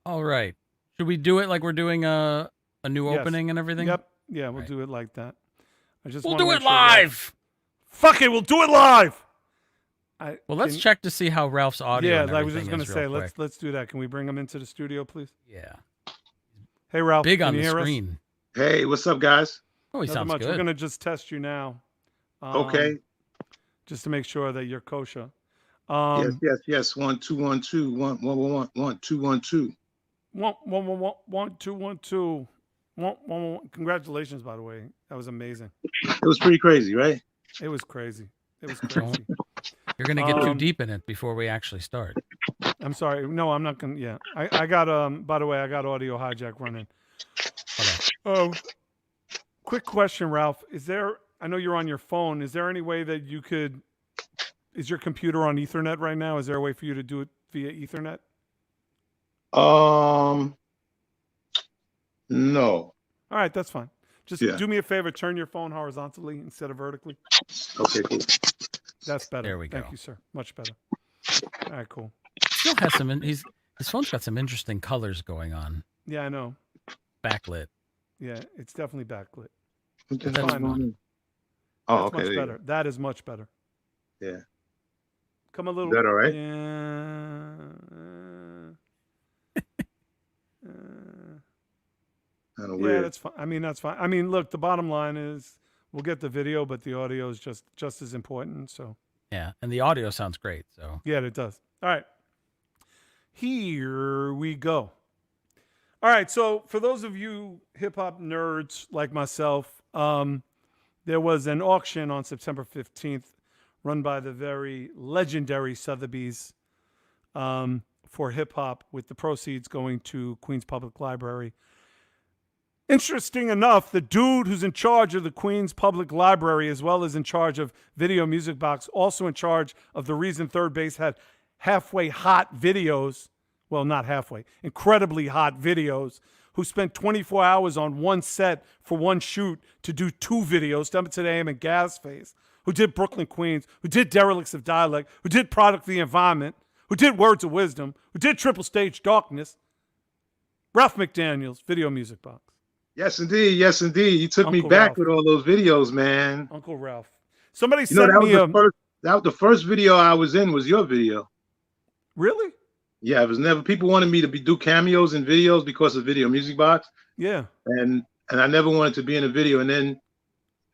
All right. Should we do it like we're doing a new Yes. opening and everything? Yep. Yeah, we'll Right. do it like that. I just We'll wanna do make it sure that- live. Fuck it, we'll do it live. Well, let's check to see how Ralph's audio. Yeah, and I was everything just gonna is say, real quick. let's do that. Can we bring him into the studio, please? Yeah. Hey, Ralph. Big can on you the hear us? screen. Hey, what's up, guys? Oh, he Nothing sounds much. good. We're gonna just test you now. Okay. Just to make sure that you're kosher. Yes. 1 2 1 2 1 1 1 1 2 1 2. 1 1 1 1 2 1 2 1 1 1. Congratulations, by the way. That was amazing. It was pretty crazy, right? It was crazy. It was crazy. You're gonna get too deep in it before we actually start. I'm sorry. No, I'm not gonna. Yeah, I got by the way, I got audio hijack running. Oh, quick question, Ralph. Is there? I know you're on your phone. Is there any way that you could? Is your computer on Ethernet right now? Is there a way for you to do it via Ethernet? No. All right, that's fine. Just Yeah. do me a favor. Turn your phone horizontally instead of vertically. Okay, cool. That's better. There we go. Thank you, sir. Much better. All right, cool. Still has some. His phone's got some interesting colors going on. Yeah, I know. Backlit. Yeah, it's definitely backlit. Okay. It's fine. Man. Oh, That's okay. much better. That is much better. Yeah. Come a little. Is that all right? Yeah. kind of Yeah, weird. that's fine. I mean, that's fine. I mean, look, the bottom line is we'll get the video, but the audio is just as important. So Yeah, and the audio sounds great. So yeah, it does. All right, here we go. All right, so for those of you hip hop nerds like myself, there was an auction on September 15th run by the very legendary Sotheby's for hip hop, with the proceeds going to Queens Public Library. Interesting enough, the dude who's in charge of the Queens Public Library, as well as in charge of Video Music Box, also in charge of the reason Third Base had halfway hot videos, well, not halfway, incredibly hot videos, who spent 24 hours on one set for one shoot to do two videos, Step Into the AM and Gasface, who did Brooklyn Queens, who did Derelicts of Dialect, who did Product of the Environment, who did Words of Wisdom, who did Triple Stage Darkness, Ralph McDaniels, Video Music Box. Yes, indeed. Yes, indeed. You took me Uncle back Ralph. with all those videos, man. Uncle Ralph. Somebody You know, sent me that was the first video I was in was your video. Really? Yeah, it was never. People wanted me to do cameos in videos because of Video Music Box, Yeah. and I never wanted to be in a video. And then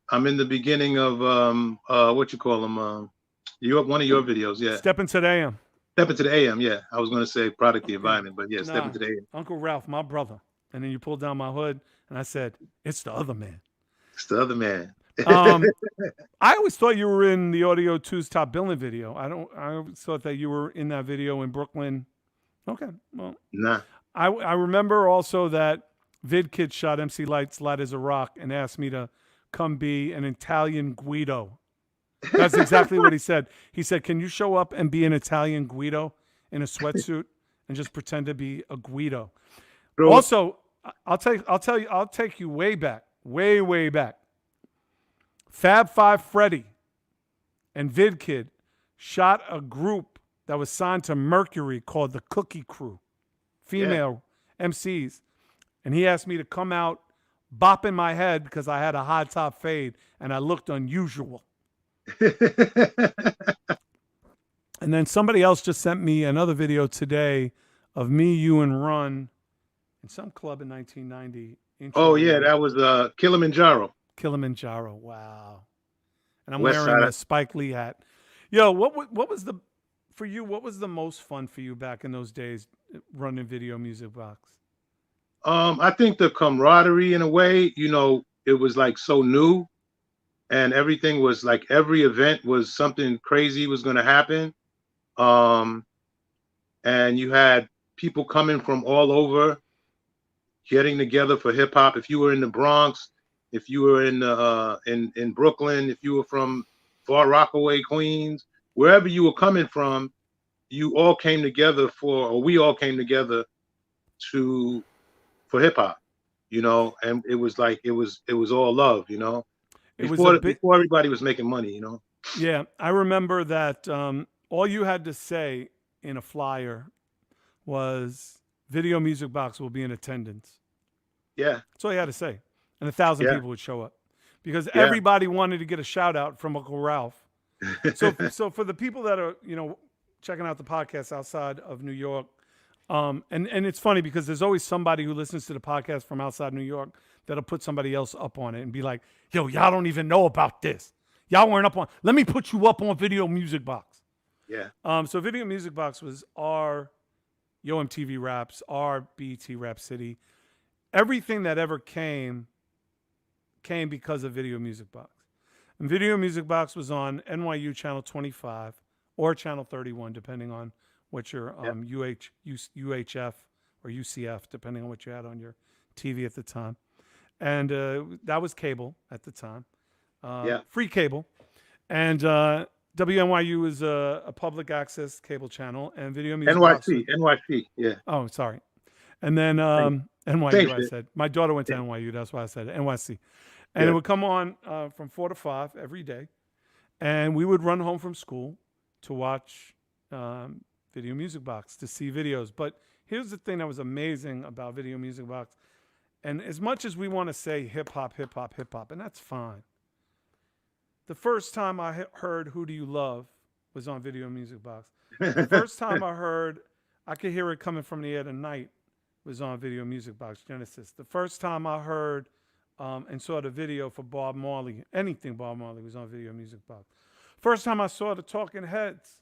I'm in the beginning of what you call them, one of your videos. Yeah, Step Into the AM. Step Into the AM. Yeah, I was going to say Product of the Environment, but yeah, Step Nah, Into the AM. Uncle Ralph, my brother. And then you pulled down my hood, and I said, it's the other man. It's the other man. I always thought you were in the Audio 2's Top Billing video. I always thought that you were in that video in Brooklyn. Okay, well. Nah. I remember also that VidKid shot MC Light's Light as a Rock and asked me to come be an Italian Guido. That's exactly what he said. He said, can you show up and be an Italian Guido in a sweatsuit and just pretend to be a Guido? Bro. Also, I'll take you way back, way back. Fab Five Freddy and VidKid shot a group that was signed to Mercury called the Cookie Crew, female MCs. And he asked me to come out bopping my head because I had a high top fade and I looked unusual. And then somebody else just sent me another video today of me, you, and Run in some club in 1990. Oh yeah, that was Kilimanjaro. Kilimanjaro, wow. And I'm West wearing Side. a Spike Lee hat. Yo, what was for you, what was the most fun for you back in those days running Video Music Box? I think the camaraderie in a way, you know, it was like so new and everything was like every event was something crazy was going to happen. And you had people coming from all over getting together for hip hop. If you were in the Bronx, if you were in Brooklyn, if you were from Far Rockaway, Queens, wherever you were coming from, you all came together we all came together for hip hop, you know, and it was like it was all love, you know. Before everybody was making money, you know. Yeah, I remember that all you had to say in a flyer was Video Music Box will be in attendance. Yeah. That's all you had to say. And 1,000 Yeah. people would show up because Yeah. everybody wanted to get a shout out from Uncle Ralph. So for the people that are, you know, checking out the podcast outside of New York, and it's funny because there's always somebody who listens to the podcast from outside New York that'll put somebody else up on it and be like, yo, y'all don't even know about this. Y'all weren't up on, let me put you up on Video Music Box. Yeah. So Video Music Box was our MTV Raps, our BET Rap City. Everything that ever came because of Video Music Box. And Video Music Box was on NYU Channel 25 or Channel 31, depending on what your UHF or UCF, depending on what you had on your TV at the time. And that was cable at the time. Free cable. And WNYU is a public access cable channel. And Video Music Box. NYC, yeah. Oh, sorry. And then NYU, I said. My daughter went to NYU. That's why I said it. NYC. And it would come on from 4 to 5 every day. And we would run home from school to watch Video Music Box, to see videos. But here's the thing that was amazing about Video Music Box. And as much as we want to say hip hop, hip hop, hip hop, and that's fine. The first time I heard Who Do You Love was on Video Music Box. The first time I could hear it coming from the air tonight was on Video Music Box, Genesis. The first time I heard and saw the video for Bob Marley, anything Bob Marley, was on Video Music Box. First time I saw the Talking Heads,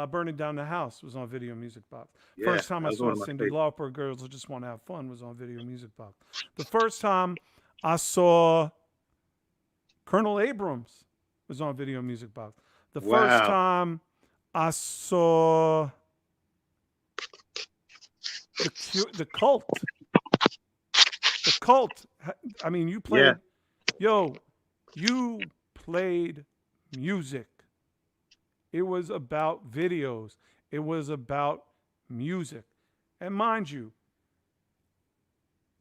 Burning Down the House, was on Video Music Box. Yeah, First time that I was saw one of my Cyndi favorites. Lauper, Girls Who Just Want to Have Fun, was on Video Music Box. The first time I saw Colonel Abrams was on Video Music Box. The first Wow. time I saw the Cult. The Cult. I mean, you played, you played music. It was about videos. It was about music. And mind you,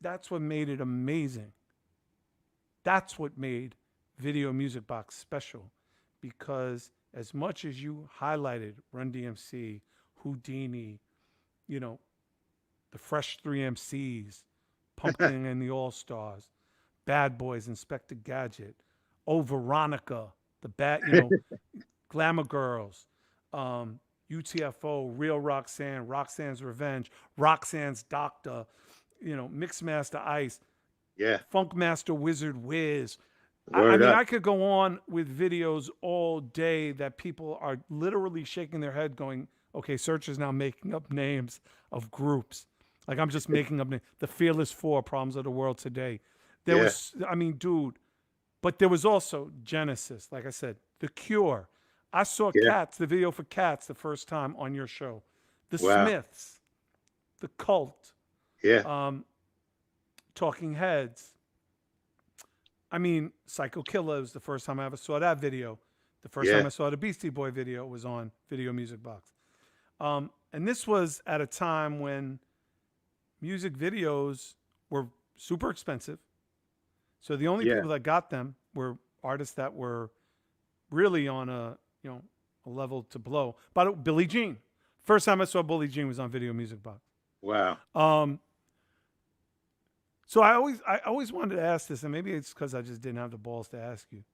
that's what made it amazing. That's what made Video Music Box special, because as much as you highlighted Run DMC, Houdini, you know, the Fresh 3 MCs, Pumpkin and the All-Stars, Bad Boys, Inspector Gadget, Oh Veronica, the bad, you know, Glamour Girls, UTFO, Real Roxanne, Roxanne's Revenge, Roxanne's Doctor, you know, Mixmaster Ice, Funkmaster Wizard Wiz. I mean, I could go on with videos all day that people are literally shaking their head going, okay, Serch is now making up names of groups. Like, I'm just making up names. The Fearless Four, Problems of the World Today. There was, I mean, dude, but there was also Genesis, like I said, The Cure. I saw Cats, the video for Cats, the first time on your show. The Smiths, The Cult, Talking Heads. I mean, Psycho Killer was the first time I ever saw that video. The first time I saw the Beastie Boy video was on Video Music Box. And this was at a time when music videos were super expensive. So the only people that got them were artists that were really on a, you know, a level to blow. But Billie Jean. First time I saw Billie Jean was on Video Music Box. Wow. So I always wanted to ask this, and maybe it's because I just didn't have the balls to ask you.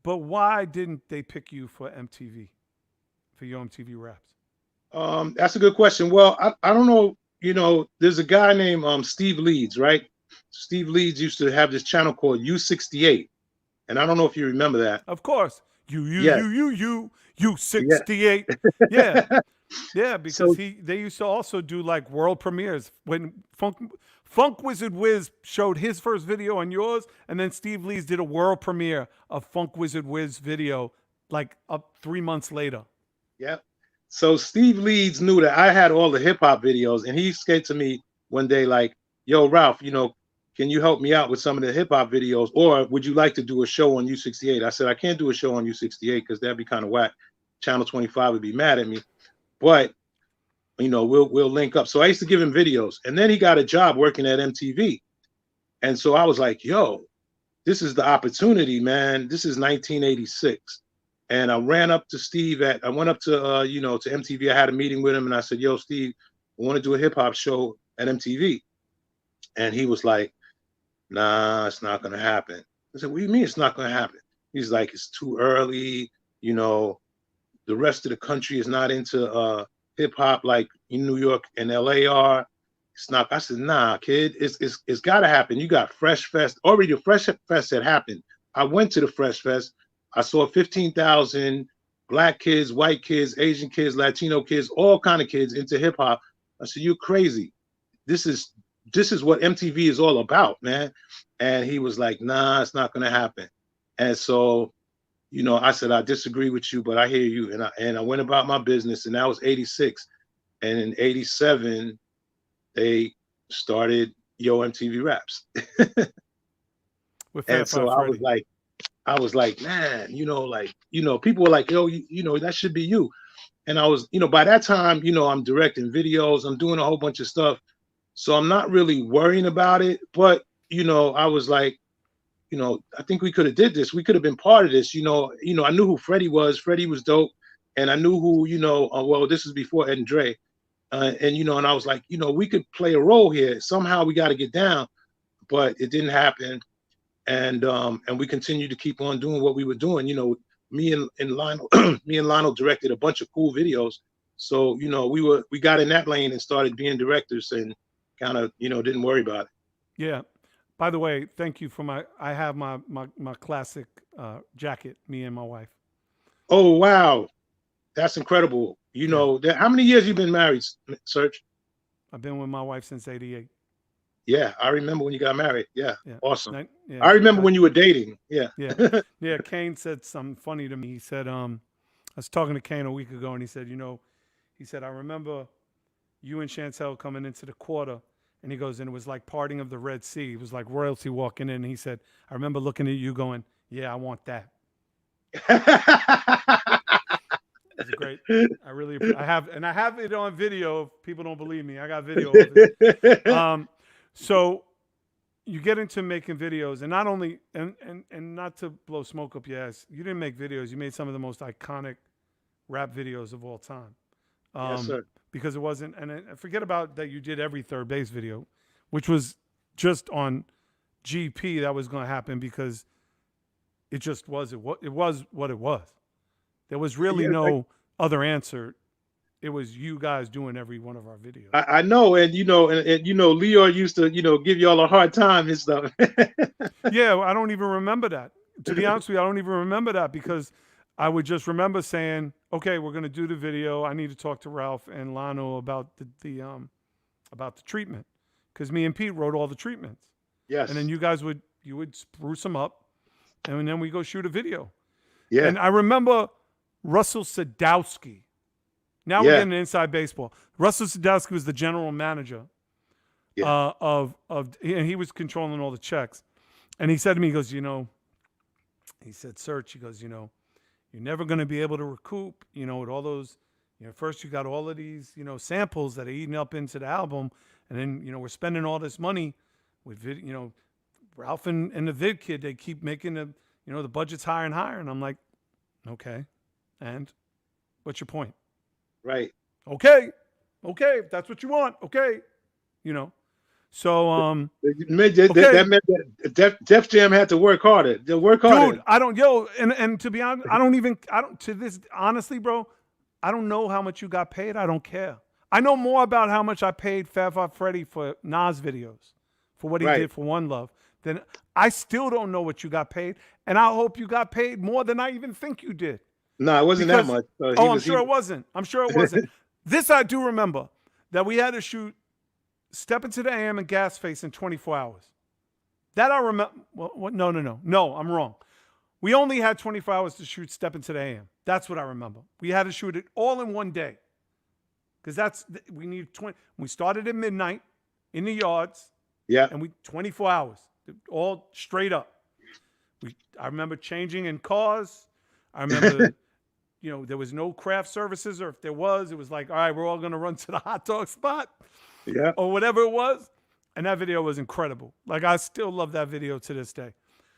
But why didn't they pick you for MTV, for your MTV Raps? That's a good question. Well, I don't know. You know, there's a guy named Steve Leeds, right? Steve Leeds used to have this channel called U68, and I don't know if you remember that. Of course, U68. Yeah, because So- they used to also do like world premieres when Funk Wizard Wiz showed his first video on yours, and then Steve Leeds did a world premiere of Funk Wizard Wiz video like up 3 months later. Yeah. So Steve Leeds knew that I had all the hip hop videos, and he said to me one day, like, "Yo, Ralph, you know, can you help me out with some of the hip hop videos, or would you like to do a show on U68?" I said, "I can't do a show on U68 because that'd be kind of whack. Channel 25 would be mad at me, but you know, we'll link up." So I used to give him videos, and then he got a job working at MTV, and so I was like, "Yo, this is the opportunity, man. This is 1986." And I ran up to Steve I went up to, you know, to MTV. I had a meeting with him, and I said, "Yo, Steve, I want to do a hip hop show at MTV." And he was like, "Nah, it's not going to happen." I said, "What do you mean it's not going to happen?" He's like, "It's too early. You know, the rest of the country is not into hip hop like in New York and LA are. It's not." I said, "Nah, kid, it's got to happen. You got Fresh Fest. Already the Fresh Fest had happened. I went to the Fresh Fest. I saw 15,000 black kids, white kids, Asian kids, Latino kids, all kind of kids into hip hop. I said, you're crazy. This is what MTV is all about, man." And he was like, "Nah, it's not going to happen." And so, you know, I said, "I disagree with you, but I hear you." And I went about my business, and that was 86. And in 87, they started Yo MTV Raps. And so I was like, man, you know, people were like, "Yo, you know, that should be you." And I was, you know, by that time, you know, I'm directing videos, I'm doing a whole bunch of stuff. So I'm not really worrying about it. But, you know, I was like, you know, I think we could have did this. We could have been part of this. You know, I knew who Freddie was. Freddie was dope. And I knew who, you know, well, this is before Ed and Dre. And, you know, and I was like, you know, we could play a role here. Somehow we got to get down. But it didn't happen. And we continued to keep on doing what we were doing. You know, me and Lionel directed a bunch of cool videos. So, you know, we got in that lane and started being directors and kind of, didn't worry about it. Yeah. By the way, thank you for I have my classic jacket, me and my wife. Oh, wow. That's incredible. How many years you been married, Serch? I've been with my wife since '88. Yeah, I remember when you got married. Yeah, awesome. Yeah, I remember when you were dating. Yeah. Yeah. Kane said something funny to me. He said, I was talking to Kane a week ago, and he said, he said, I remember you and Chantel coming into the quarter, and he goes, and it was like parting of the Red Sea. It was like royalty walking in. And he said, I remember looking at you going, yeah, I want that. It's great. I have it on video. If people don't believe me, I got video of it. So you get into making videos, and not only and not to blow smoke up your ass, you didn't make videos. You made some of the most iconic rap videos of all time. Yes, sir. Because it wasn't, and forget about that. You did every third base video, which was just on GP. That was going to happen because it just was. It was what it was. There was really no other answer. It was you guys doing every one of our videos. I know, and Leo used to, give y'all a hard time and stuff. Yeah, I don't even remember that. To be honest with you, I don't even remember that because I would just remember saying, "Okay, we're going to do the video. I need to talk to Ralph and Lano about the treatment," because me and Pete wrote all the treatments. Yes. And then you guys would spruce them up, and then we go shoot a video. Yeah. And I remember Russell Sadowski. Now we're getting inside baseball. Russell Sadowski was the general manager and he was controlling all the checks. And he said to me, he goes, he said, Serch, he goes, you're never going to be able to recoup, with all those, first you got all of these, samples that are eating up into the album. And then, we're spending all this money with, Ralph and the Vid Kid, they keep making the budget's higher and higher. And I'm like, okay. And what's your point? Right. Okay. If that's what you want. Okay. So, that meant that Def Jam had to work harder. They'll work harder. Dude, and to be honest, honestly, bro, I don't know how much you got paid. I don't care. I know more about how much I paid Fab Five Freddy for Nas videos, for what he did for One Love. Then I still don't know what you got paid. And I hope you got paid more than I even think you did. No, it wasn't that much. I'm sure it wasn't. This I do remember, that we had to shoot Step Into the AM and Gas Face in 24 hours. That I remember. Well, no, I'm wrong. We only had 24 hours to shoot Step Into the AM. That's what I remember. We had to shoot it all in one day. Because we need 20. We started at midnight in the yards. Yeah. And 24 hours, all straight up. I remember changing in cars. I remember, there was no craft services, or if there was, it was like, all right, we're all going to run to the hot dog spot. Yeah. Or whatever it was. And that video was incredible. Like, I still love that video to this day.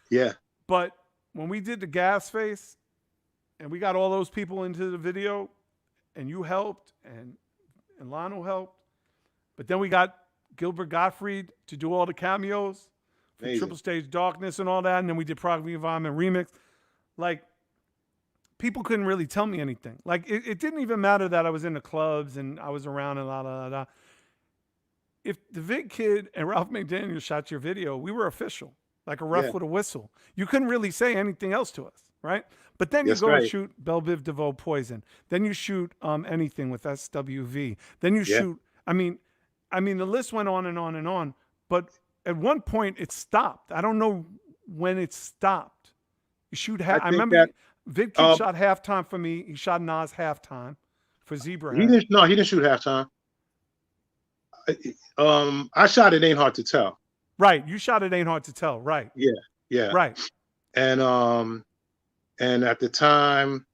Yeah. But when we did the Gas Face and we got all those people into the video, and you helped and Lano helped, but then we got Gilbert Gottfried to do all the cameos for Triple Stage Darkness and all that. And then we did Prodigy Environment Remix. Like, people couldn't really tell me anything. Like, it didn't even matter that I was in the clubs and I was around and la. If the Vid Kid and Ralph McDaniels shot your video, we were official, like a ref with a whistle. You couldn't really say anything else to us, right? But then you go and shoot Belle Biv DeVoe Poison. Then you shoot Anything with SWV. Then you shoot, I mean, the list went on and on and on. But at one point, it stopped. I don't know when it stopped. You shoot I remember Vid Kid shot halftime for me. He shot Nas halftime for Zebra. He didn't shoot halftime. I shot It Ain't Hard to Tell. Right. You shot It Ain't Hard to Tell. Right. Yeah. Right. And at the time,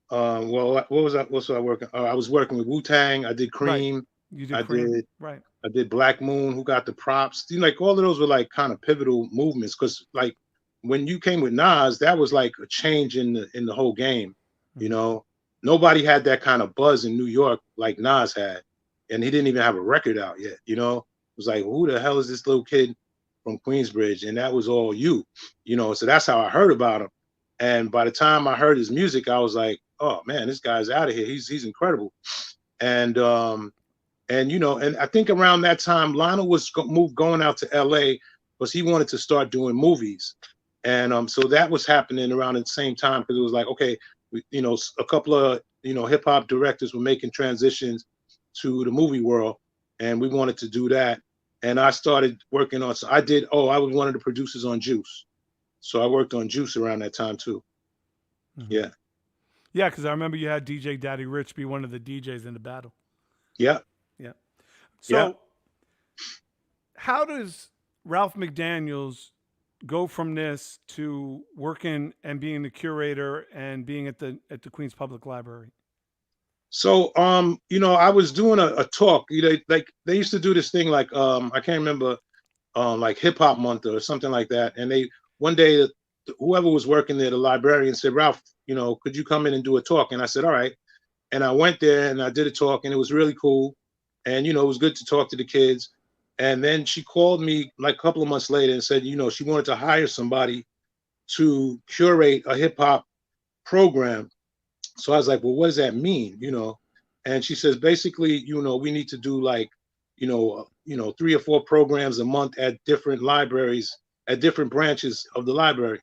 what was I working? I was working with Wu-Tang. I did Cream. Right. You did Cream. Right. I did Black Moon, Who Got the Props. Like, all of those were like kind of pivotal movements, because like when you came with Nas, that was like a change in the whole game. Nobody had that kind of buzz in New York like Nas had, and he didn't even have a record out yet. It was like, who the hell is this little kid from Queensbridge? And that was all you. So that's how I heard about him. And by the time I heard his music, I was like, oh man, this guy's out of here. He's incredible. And And and I think around that time, Lionel was going out to LA because he wanted to start doing movies. And so that was happening around the same time, because it was like, okay, a couple of hip hop directors were making transitions to the movie world, and we wanted to do that. And I started working on. So I was one of the producers on Juice, so I worked on Juice around that time too. Mm-hmm. Yeah. Yeah, because I remember you had DJ Daddy Rich be one of the DJs in the battle. Yeah. Yeah. So, how does Ralph McDaniels go from this to working and being the curator and being at the Queens Public Library? So, I was doing a talk. Like they used to do this thing, like I can't remember, like Hip Hop Month or something like that. And one day, whoever was working there, the librarian said, "Ralph, could you come in and do a talk?" And I said, "All right." And I went there and I did a talk, and it was really cool. And it was good to talk to the kids. And then she called me like a couple of months later and said, she wanted to hire somebody to curate a hip hop program. So I was like, well, what does that mean? And she says, basically, we need to do like, 3 or 4 programs a month at different libraries, at different branches of the library.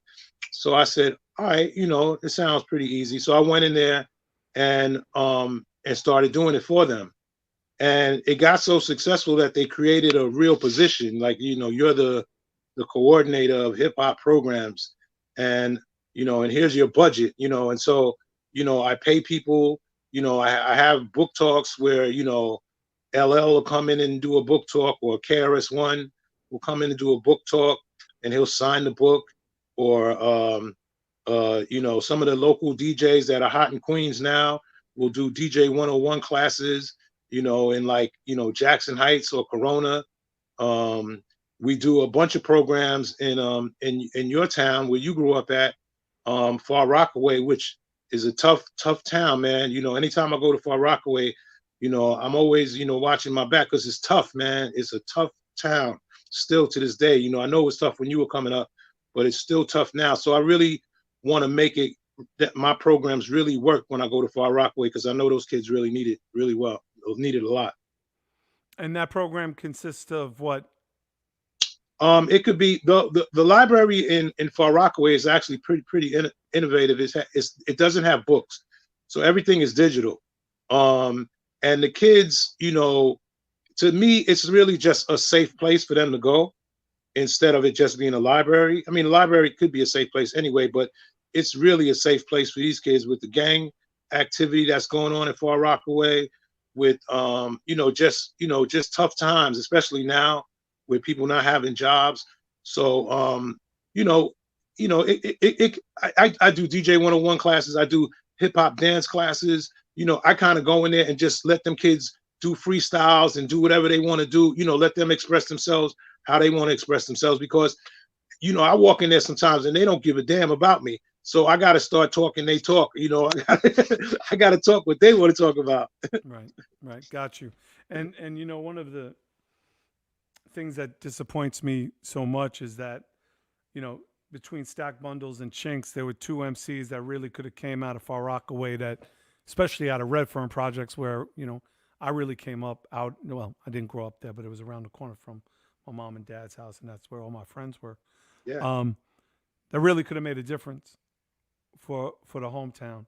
So I said, all right, it sounds pretty easy. So I went in there and started doing it for them. And it got so successful that they created a real position. Like, you're the coordinator of hip hop programs, and, and here's your budget, and so, I pay people, I have book talks where, LL will come in and do a book talk, or KRS-One will come in and do a book talk, and he'll sign the book, or, some of the local DJs that are hot in Queens now will do DJ 101 classes, in like, Jackson Heights or Corona. We do a bunch of programs in your town where you grew up at, Far Rockaway, which is a tough town, man. Anytime I go to Far Rockaway, I'm always, watching my back, because it's tough, man. It's a tough town still to this day. I know it was tough when you were coming up, but it's still tough now. So I really want to make it that my programs really work when I go to Far Rockaway, because I know those kids really need it really well. They'll need it a lot. And that program consists of what? It could be the library in Far Rockaway is actually pretty innovative. It doesn't have books, so everything is digital. And the kids, to me, it's really just a safe place for them to go, instead of it just being a library. I mean, a library could be a safe place anyway, but it's really a safe place for these kids with the gang activity that's going on in Far Rockaway, with just tough times, especially now with people not having jobs. So I do DJ 101 classes, I do hip hop dance classes. I kind of go in there and just let them kids do freestyles and do whatever they want to do, let them express themselves how they want to express themselves, because I walk in there sometimes and they don't give a damn about me. So I got to start talking. They talk, I got to talk what they want to talk about. Right. Got you. And one of the things that disappoints me so much is that, between Stack Bundles and Chinks, there were 2 MCs that really could have came out of Far Rockaway, that, especially out of Redfern projects, where, I really came up out. Well, I didn't grow up there, but it was around the corner from my mom and dad's house, and that's where all my friends were. Yeah. That really could have made a difference for the hometown.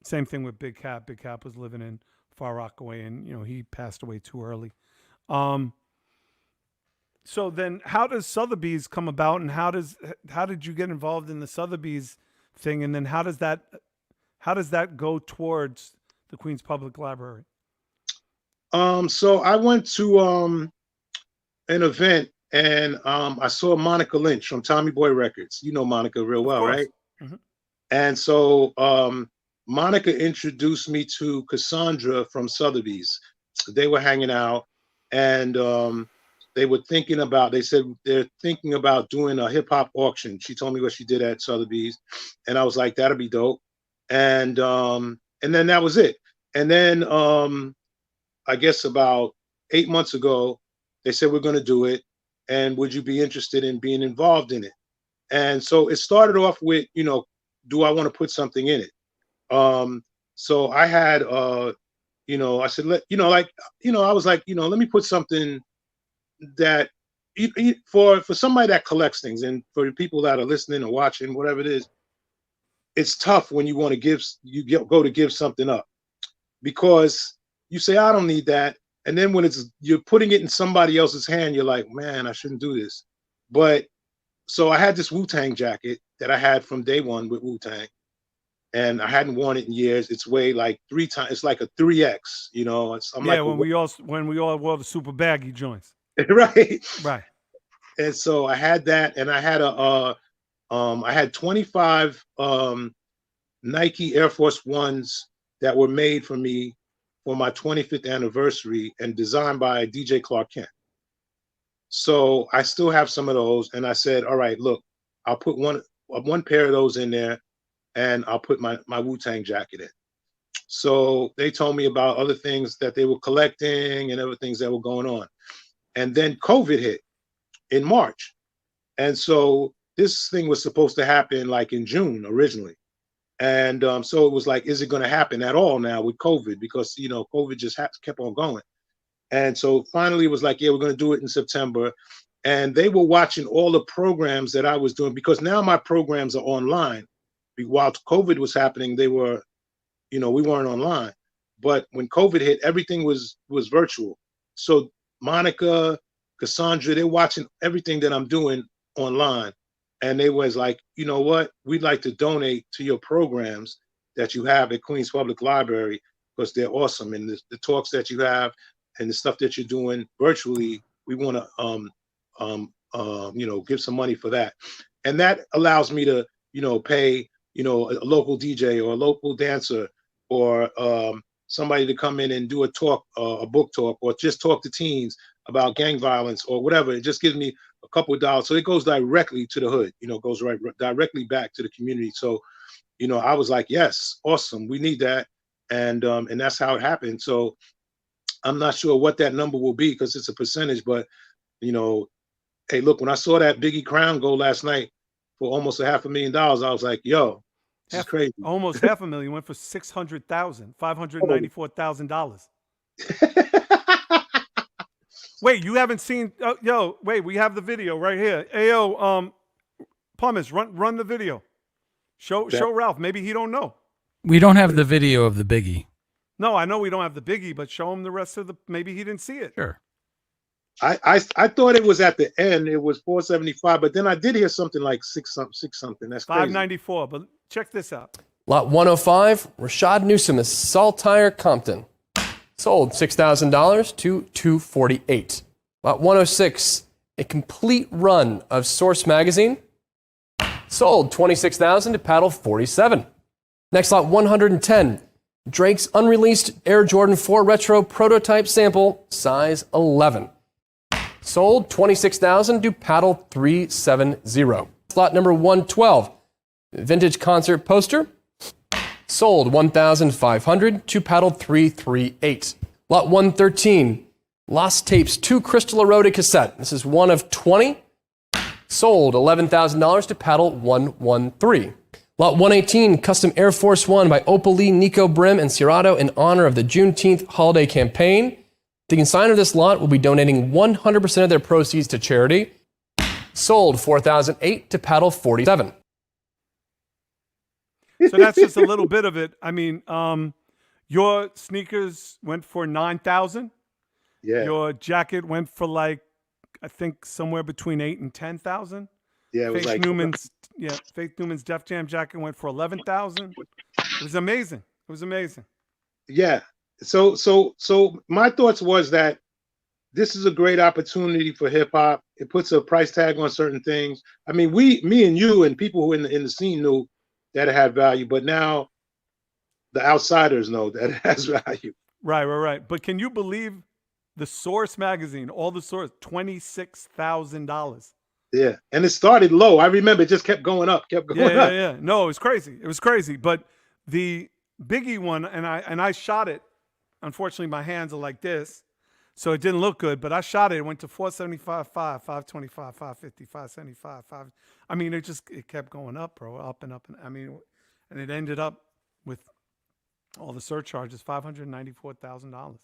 Same thing with Big Cap. Big Cap was living in Far Rockaway, and he passed away too early. So then, how does Sotheby's come about, and how did you get involved in the Sotheby's thing, and then how does that go towards the Queens Public Library? So I went to an event, and I saw Monica Lynch from Tommy Boy Records. You know Monica real well, right? Mm-hmm. And so Monica introduced me to Cassandra from Sotheby's. They were hanging out, and they said they're thinking about doing a hip hop auction. She told me what she did at Sotheby's, and I was like, that'll be dope. And then that was it. And then I guess about 8 months ago, they said, we're going to do it, and would you be interested in being involved in it? And so it started off with, do I want to put something in it? So I had I said, I was like, let me put something that for somebody that collects things, and for people that are listening or watching, whatever it is, it's tough when you want to go to give something up, because you say, I don't need that. And then when you're putting it in somebody else's hand, you're like, man, I shouldn't do this. But so I had this Wu-Tang jacket that I had from day one with Wu-Tang, and I hadn't worn it in years. It's weighed like 3 times. It's like a 3X, when we all wore the super baggy joints. Right. And so I had that, and I had I had 25 Nike Air Force Ones that were made for me for my 25th anniversary and designed by DJ Clark Kent. So I still have some of those, and I said, all right, look, I'll put one pair of those in there, and I'll put my Wu-Tang jacket in. So they told me about other things that they were collecting and other things that were going on. And then COVID hit in March. And so this thing was supposed to happen like in June originally. And so it was like, is it going to happen at all now with COVID? Because, COVID just kept on going. And so finally it was like, yeah, we're going to do it in September. And they were watching all the programs that I was doing, because now my programs are online. While COVID was happening, they were, we weren't online. But when COVID hit, everything was virtual. So Monica, Cassandra, they're watching everything that I'm doing online. And they was like, you know what? We'd like to donate to your programs that you have at Queens Public Library, because they're awesome. And the talks that you have and the stuff that you're doing virtually, we want to, give some money for that. And that allows me to, pay, a local DJ or a local dancer or somebody to come in and do a talk, a book talk, or just talk to teens about gang violence or whatever. It just gives me a couple of dollars. So it goes directly to the hood, goes directly back to the community. So, I was like, yes, awesome. We need that. And that's how it happened. So I'm not sure what that number will be, because it's a percentage, but, hey, look, when I saw that Biggie crown go last night for almost $500,000, I was like, yo, this is crazy. Almost $500,000 went for $600,000, $594,000. Wait, you haven't seen? Wait, we have the video right here. Ayo, Pumice, run the video. Show Ralph. Maybe he don't know. We don't have the video of the Biggie. No, I know we don't have the Biggie, but show him the rest of the. Maybe he didn't see it. Sure. I thought it was at the end. It was 475, but then I did hear something like six something. That's crazy. 594. But check this out. Lot 105, Rashad Newsom, Saltire, Compton. Sold $6,000 to $248. Lot 106, a complete run of Source magazine. Sold $26,000 to Paddle 47. Next lot 110, Drake's unreleased Air Jordan 4 Retro prototype sample, size 11. Sold $26,000 to Paddle 370. Slot number 112, vintage concert poster. Sold $1,500 to Paddle 338. Lot 113, Lost Tapes 2 Crystal Eroded cassette. This is one of 20. Sold $11,000 to Paddle 113. Lot 118, Custom Air Force One by Opal Lee, Nico Brim, and Cirato in honor of the Juneteenth holiday campaign. The consignor of this lot will be donating 100% of their proceeds to charity. Sold $4,008 to Paddle 47. So that's just a little bit of it. I mean, your sneakers went for $9,000. Yeah. Your jacket went for like, I think somewhere between $8,000 and $10,000. Yeah, it was Faith Newman's Def Jam jacket went for $11,000. It was amazing. It was amazing. Yeah. So my thoughts was that this is a great opportunity for hip hop. It puts a price tag on certain things. I mean, me and you and people who in the scene knew that it had value, but now the outsiders know that it has value. Right. But can you believe the Source magazine, all the Source, $26,000? Yeah, and it started low. I remember it just kept going up, up. Yeah. No, it was crazy. It was crazy. But the Biggie one, and I shot it. Unfortunately, my hands are like this, so it didn't look good. But I shot it. It went to 475, 525, 550, 575, 5. I mean, it kept going up, bro, up and up. And I mean, and it ended up with All the surcharges, $594,000.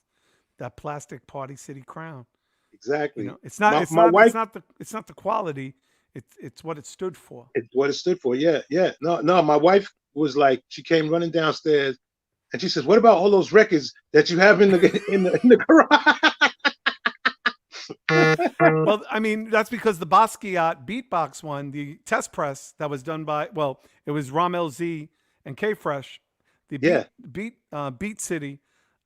That plastic Party City crown. Exactly. You know, it's not. My wife. It's not the quality. It's what it stood for. It's what it stood for. Yeah, yeah. No. My wife was like, she came running downstairs, and she says, "What about all those records that you have in the garage?" Well, I mean, that's because the Basquiat beatbox one, the test press that was done by, well, it was Ram LZ and K Fresh, the Beat City,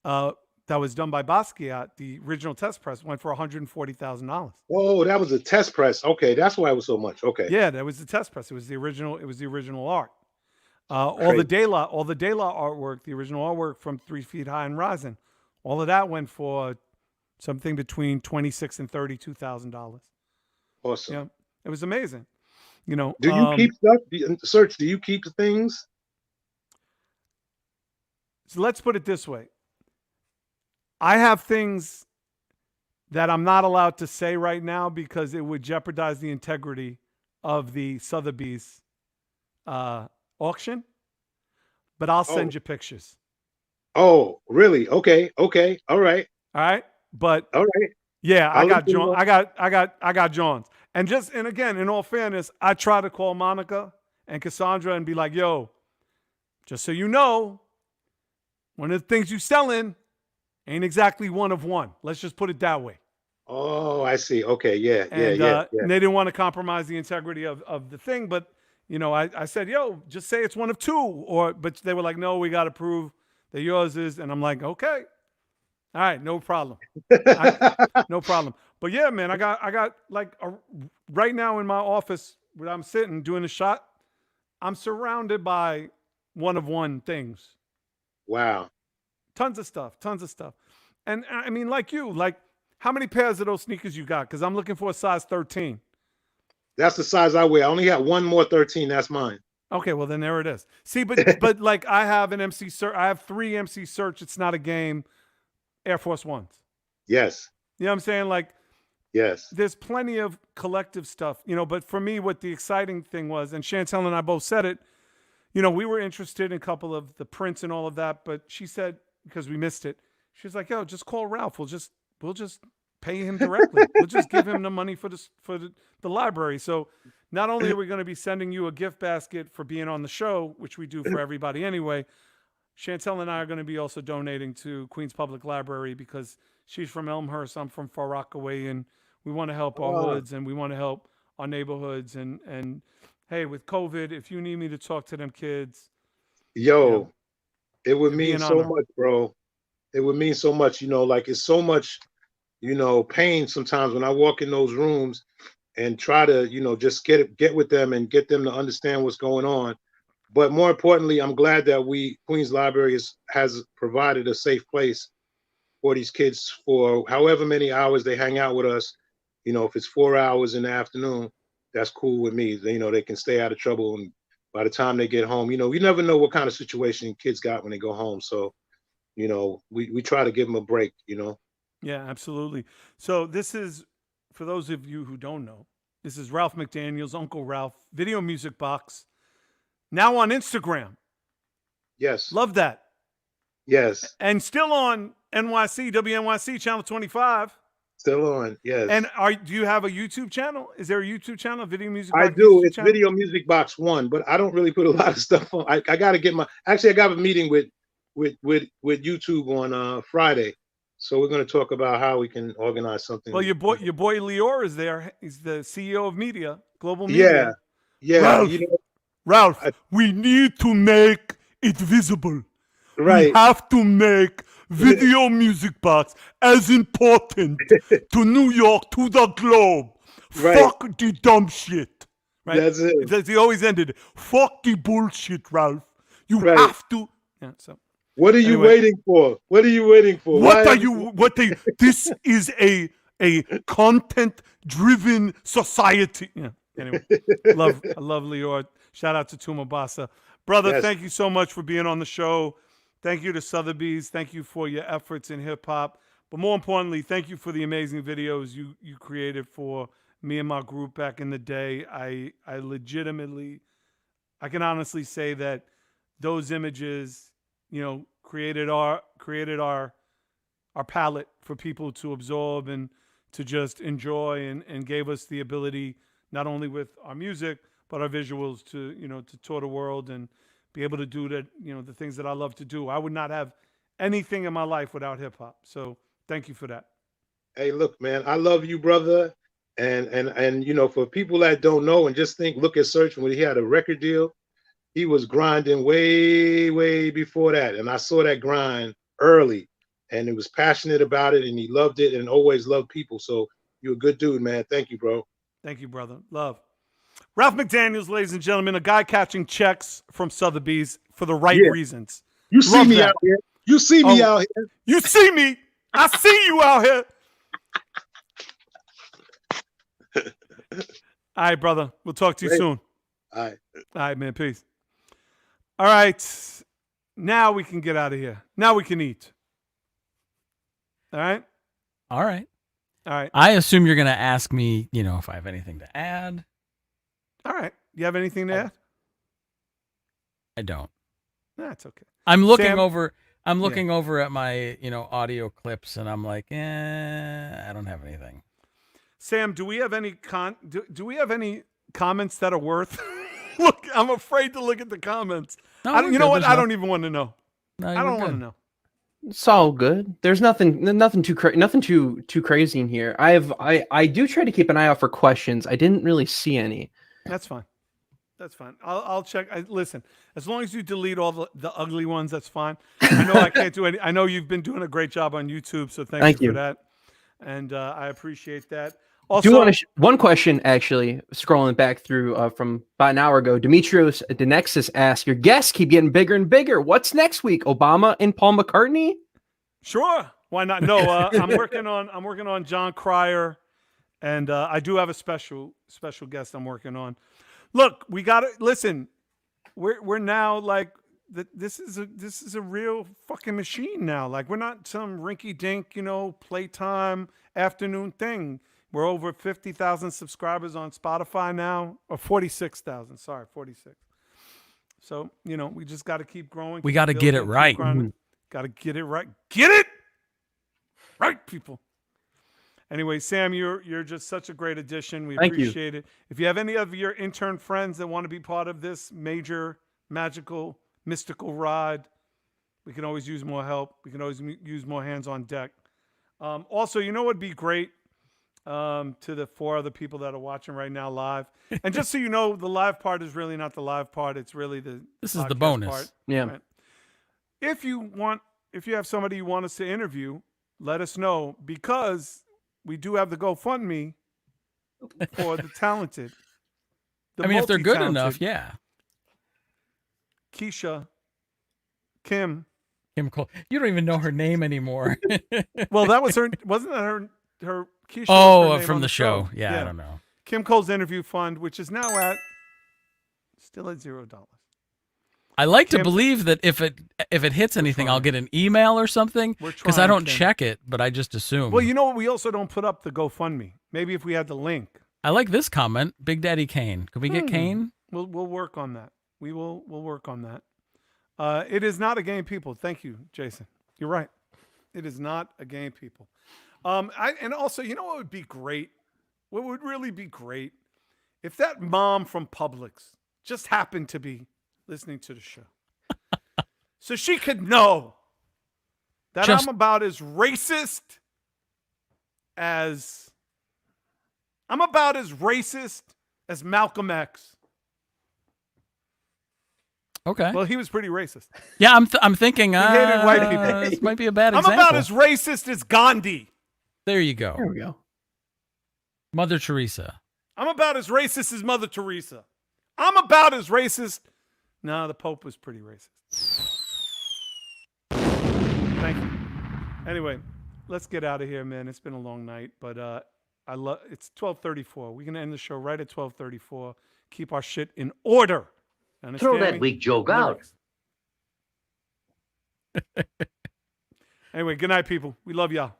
that was done by Basquiat. The original test press went for $140,000. Oh, that was a test press. Okay, that's why it was so much. Okay. Yeah, that was the test press. It was the original. It was the original art. All the De La artwork, the original artwork from 3 Feet High and Rising, all of that went for something between $26,000 and $32,000. Awesome. Yeah, it was amazing. You know, do you keep stuff? Serch, do you keep things? So let's put it this way. I have things that I'm not allowed to say right now because it would jeopardize the integrity of the Sotheby's auction. But I'll send you pictures. Oh, really? Okay. Okay. All right. All right. But all right. Yeah, I got John. I got John's. And again, in all fairness, I try to call Monica and Cassandra and be like, yo, just so you know, one of the things you selling ain't exactly one of one. Let's just put it that way. Oh, I see. Okay. Yeah. And, yeah. And they didn't want to compromise the integrity of the thing. But, you know, I said, yo, just say it's one of two. But they were like, no, we got to prove that yours is. And I'm like, okay. All right. No problem. No problem. But yeah, man, I got like right now in my office where I'm sitting doing a shot, I'm surrounded by one of one things. Wow. Tons of stuff. And I mean, like you, like how many pairs of those sneakers you got? Because I'm looking for a size 13. That's the size I wear. I only got one more 13. That's mine. Okay, well then there it is. See, but like I have an MC Serch. I have 3 MC Serch. It's not a game. Air Force Ones. Yes. You know what I'm saying? Like, yes. There's plenty of collective stuff, you know, but for me, what the exciting thing was, and Chantel and I both said it, you know, we were interested in a couple of the prints and all of that, but she said, because we missed it, she was like, yo, just call Ralph. We'll just pay him directly. We'll just give him the money for the library. So not only are we going to be sending you a gift basket for being on the show, which we do for everybody anyway, Chantel and I are going to be also donating to Queens Public Library because she's from Elmhurst, I'm from Far Rockaway, and we want to help our hoods and we want to help our neighborhoods. And hey, with COVID, if you need me to talk to them kids, it would mean so much, bro. It would mean so much, you know, like it's so much, you know, pain sometimes when I walk in those rooms and try to, you know, just get with them and get them to understand what's going on. But more importantly, I'm glad that Queens Library has provided a safe place for these kids for however many hours they hang out with us. You know, if it's 4 hours in the afternoon, that's cool with me. You know, they can stay out of trouble. And by the time they get home, you know, you never know what kind of situation kids got when they go home. So, you know, we try to give them a break, you know. Yeah, absolutely. So this is, for those of you who don't know, this is Ralph McDaniels, Uncle Ralph, Video Music Box. Now on Instagram. Yes. Love that. Yes. And still on NYC, WNYC, Channel 25. Still on, yes. And do you have a YouTube channel? Is there a YouTube channel, Video Music Box? I do. It's Video Music Box 1, but I don't really put a lot of stuff on. I got to get I got a meeting with YouTube on Friday. So we're going to talk about how we can organize something. Well, your boy Lior is there. He's the CEO of Media, Global Media. Yeah. Ralph, you know, Ralph, we need to make it visible. Right. We have to make Video Music Box as important to New York, to the globe. Right. Fuck the dumb shit. Right? That's it. He always ended. Fuck the bullshit, Ralph. You have to. Yeah. So. What are you waiting for? What are you waiting for? This is a content-driven society. Yeah. Anyway, I love Lior. Shout out to Tumabasa. Brother, Thank you so much for being on the show. Thank you to Sotheby's. Thank you for your efforts in hip-hop. But more importantly, thank you for the amazing videos you created for me and my group back in the day. I legitimately, I can honestly say that those images, you know, created our palette for people to absorb and to just enjoy, and gave us the ability, not only with our music, but our visuals, to, to tour the world and be able to do that, the things that I love to do. I would not have anything in my life without hip hop. So thank you for that. Hey, look, man, I love you, brother. And for people that don't know and just look at Serch when he had a record deal. He was grinding way, way before that. And I saw that grind early, and he was passionate about it, and he loved it and always loved people. So you're a good dude, man. Thank you, bro. Thank you, brother. Love. Ralph McDaniels, ladies and gentlemen, a guy catching checks from Sotheby's for the right reasons. You see Love me that. out here. You see me out here. You see me. I see you out here. All right, brother. We'll talk to you soon. All right. All right, man. Peace. All right. Now we can get out of here. Now we can eat. All right? All right. All right. I assume you're going to ask me, if I have anything to add. All right. You have anything to add? I don't. That's okay. I'm looking Sam? over. I'm looking over at my, audio clips, and I'm like, I don't have anything. Sam, do we have any do we have any comments that are worth? Look, I'm afraid to look at the comments. No, you know what? I don't even want to know. No, I don't want to know. It's all good. There's nothing too crazy in here. I do try to keep an eye out for questions. I didn't really see any. That's fine. That's fine. I'll check. Listen, as long as you delete all the ugly ones, that's fine. I know I can't do any. I know you've been doing a great job on YouTube, so thank you for that. And I appreciate that. Also, do want to one question, actually, scrolling back through from about an hour ago, Demetrios Denexus asked, your guests keep getting bigger and bigger. What's next week? Obama and Paul McCartney? Sure. Why not? No, I'm working on John Cryer, and I do have a special guest I'm working on. Look, we got to listen. We're now like this is a real fucking machine now. Like, we're not some rinky dink, playtime afternoon thing. We're over 50,000 subscribers on Spotify now, or 46,000. Sorry, 46. So, we just got to keep growing. We got to get it right. Got to get it right. Get it right, people. Anyway, Sam, you're just such a great addition. We appreciate it. If you have any of your intern friends that want to be part of this major, magical, mystical ride, we can always use more help. We can always use more hands on deck. Also, what would be great? To the 4 other people that are watching right now live. And just so you know, the live part is really not the live part. It's really this is the bonus part, yeah. Right? If you have somebody you want us to interview, let us know, because we do have the GoFundMe for the talented. If they're good enough, yeah. Keisha, Kim Cole. You don't even know her name anymore. Well, that was her. Wasn't that her Keisha? From the show. Yeah, I don't know. Kim Cole's interview fund, which is now still at $0. I like to believe that if it hits anything, I'll get an email or something, because I don't check it, but I just assume. Well, you know what? We also don't put up the GoFundMe. Maybe if we had the link. I like this comment, Big Daddy Kane. Could we get Kane? We'll work on that. We'll work on that. It is not a game, people. Thank you, Jason. You're right. It is not a game, people. And also, what would be great? What would really be great if that mom from Publix just happened to be listening to the show, so she could know that I'm about as racist as Malcolm X. Okay. Well, he was pretty racist. Yeah, I'm thinking. He hated white people. This might be a bad example. I'm about as racist as Gandhi. There you go. There we go. Mother Teresa. I'm about as racist as Mother Teresa. I'm about as racist. No, the Pope was pretty racist. Thank you. Anyway, let's get out of here, man. It's been a long night, but it's 12:34. We're gonna end the show right at 12:34. Keep our shit in order. Throw that weak joke out. Anyway, good night, people. We love y'all.